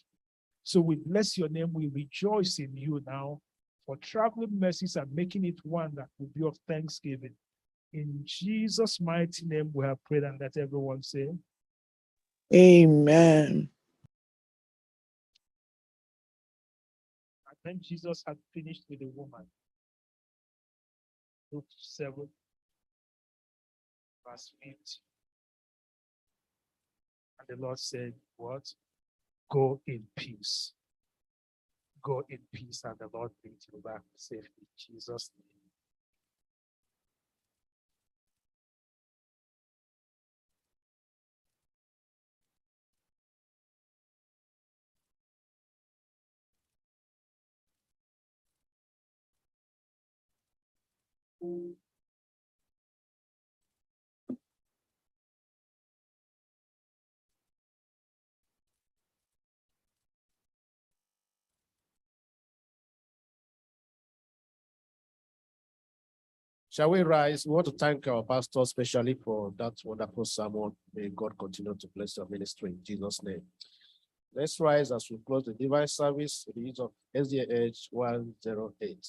So we bless your name. We rejoice in you now for traveling mercies and making it one that will be of thanksgiving. In Jesus' mighty name, we have prayed, and let everyone say, Amen. and then Jesus had finished with the woman. Luke 7, verse 50. And the Lord said, what? Go in peace. Go in peace, and the Lord brings you back safely. In Jesus' name. Shall we rise? We want to thank our pastor especially for that wonderful sermon. May God continue to bless your ministry in Jesus' name. Let's rise as we close the divine service with the use of SDA 108.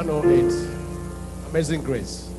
108. Amazing Grace.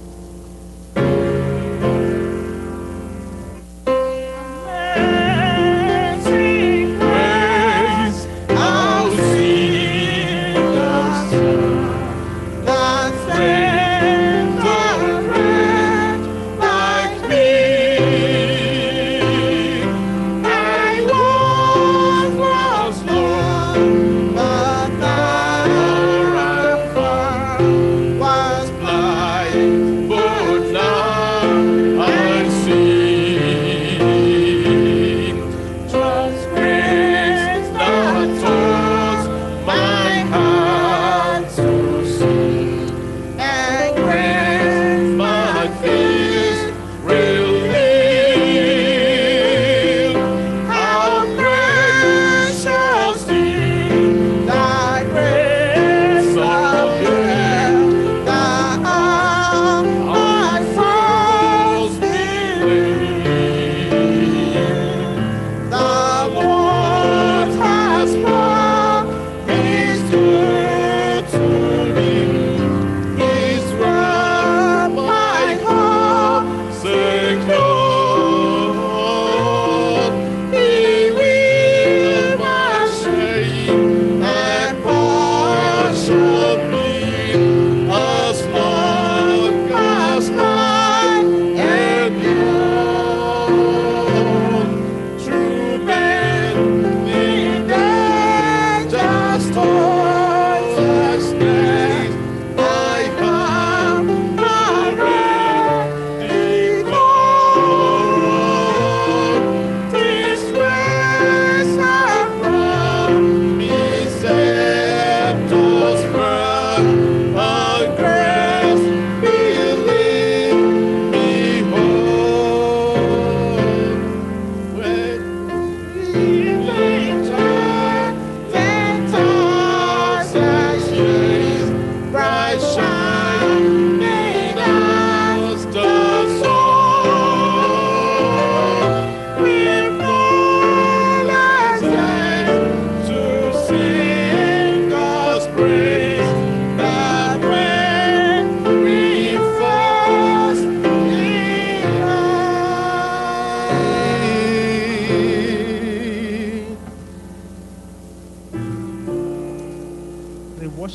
Was blind.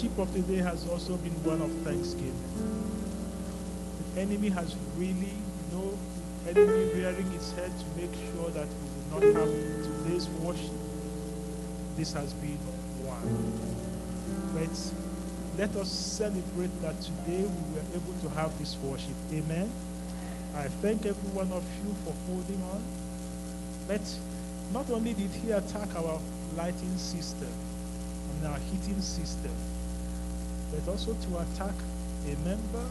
worship of today has also been one of thanksgiving. The enemy has really, the enemy rearing its head to make sure that we will not have today's worship. This has been one. But let us celebrate that today we were able to have this worship. Amen. I thank every one of you for holding on. But not only did he attack our lighting system and our heating system, but also to attack a member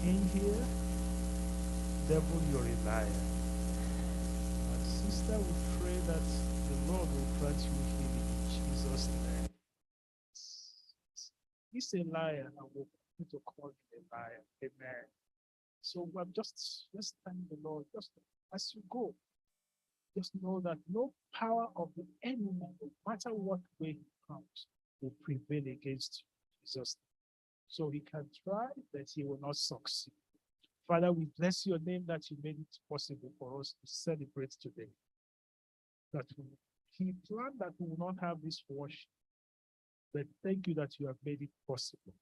in here. Devil, you're a liar. And sister, we pray that the Lord will grant you healing in Jesus' name. He's a liar, and we'll continue to call him a liar. Amen. So we're just thank the Lord. Just as you go, just know that no power of the enemy, no matter what way he comes, will prevail against you. Jesus. So he can try, but he will not succeed. Father, we bless your name that you made it possible for us to celebrate today. That he planned that we will not have this worship, but thank you that you have made it possible.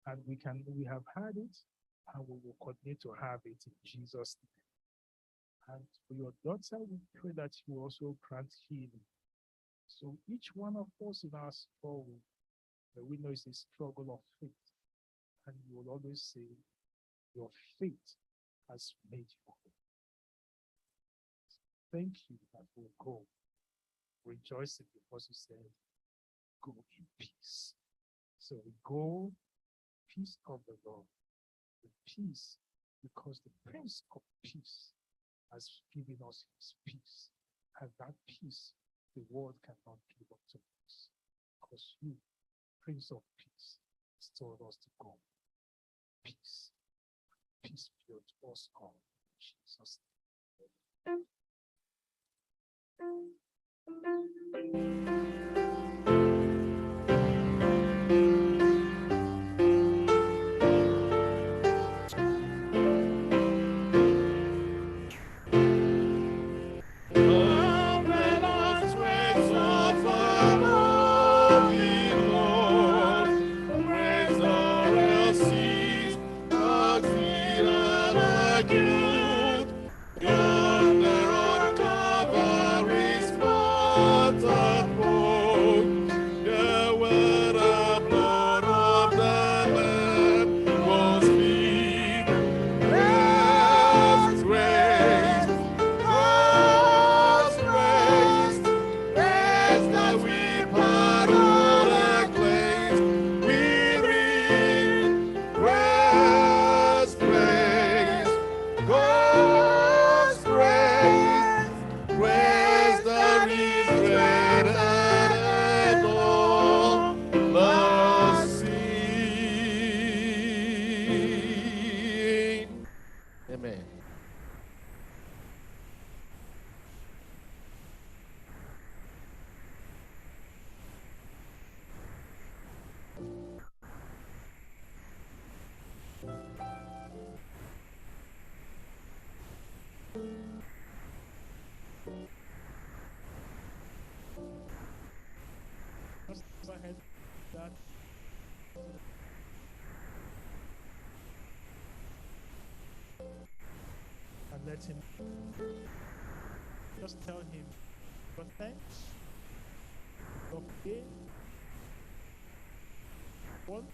And we have had it, and we will continue to have it in Jesus' name. And for your daughter, we pray that you will also grant healing. So each one of us in our struggle, that we know it's a struggle of faith. And you will always say, your faith has made you whole. Thank you that we'll go rejoicing because you said, go in peace. So we go, peace of the Lord, the peace, because the Prince of Peace has given us his peace. And that peace, the world cannot give unto us. Because you, Prince of Peace, has told us to go. Peace. Peace be unto us all. In Jesus' name. Amen. Just go ahead that. And let him just tell him your thanks, your pain, want,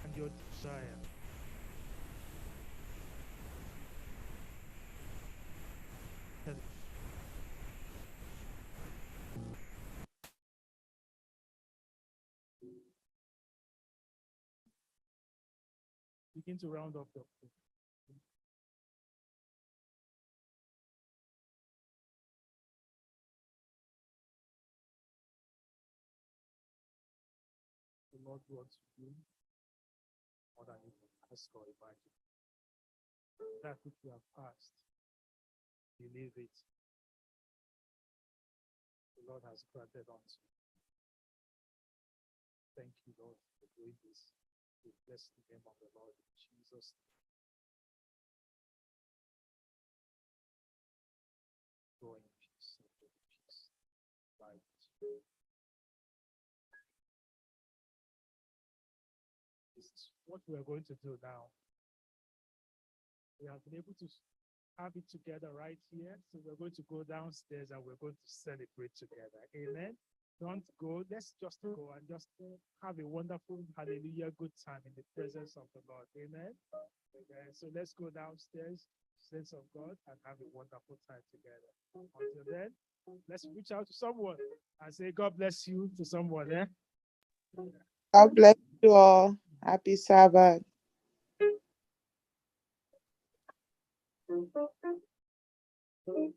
and your desire. Tell him. Begin to round up your food. The Lord wants to do more than you can ask or imagine. That which you have asked, believe it. The Lord has granted unto you. Thank you, Lord, for doing this. We bless the name of the Lord in Jesus' name. Go in peace and go in peace. Bye. what we are going to do now. We have been able to have it together right here. So we're going to go downstairs and we're going to celebrate together. Amen. Don't go. Let's just go and just have a wonderful, hallelujah, good time in the presence of the Lord. Amen. Okay. So let's go downstairs, sense of God, and have a wonderful time together. Until then, let's reach out to someone and say, God bless you to someone. Eh? God bless you all. Happy Sabbath. Thank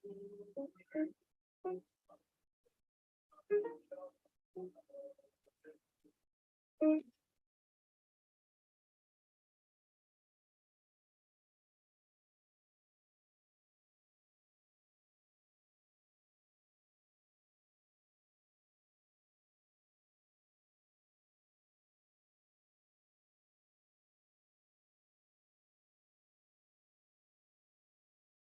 you.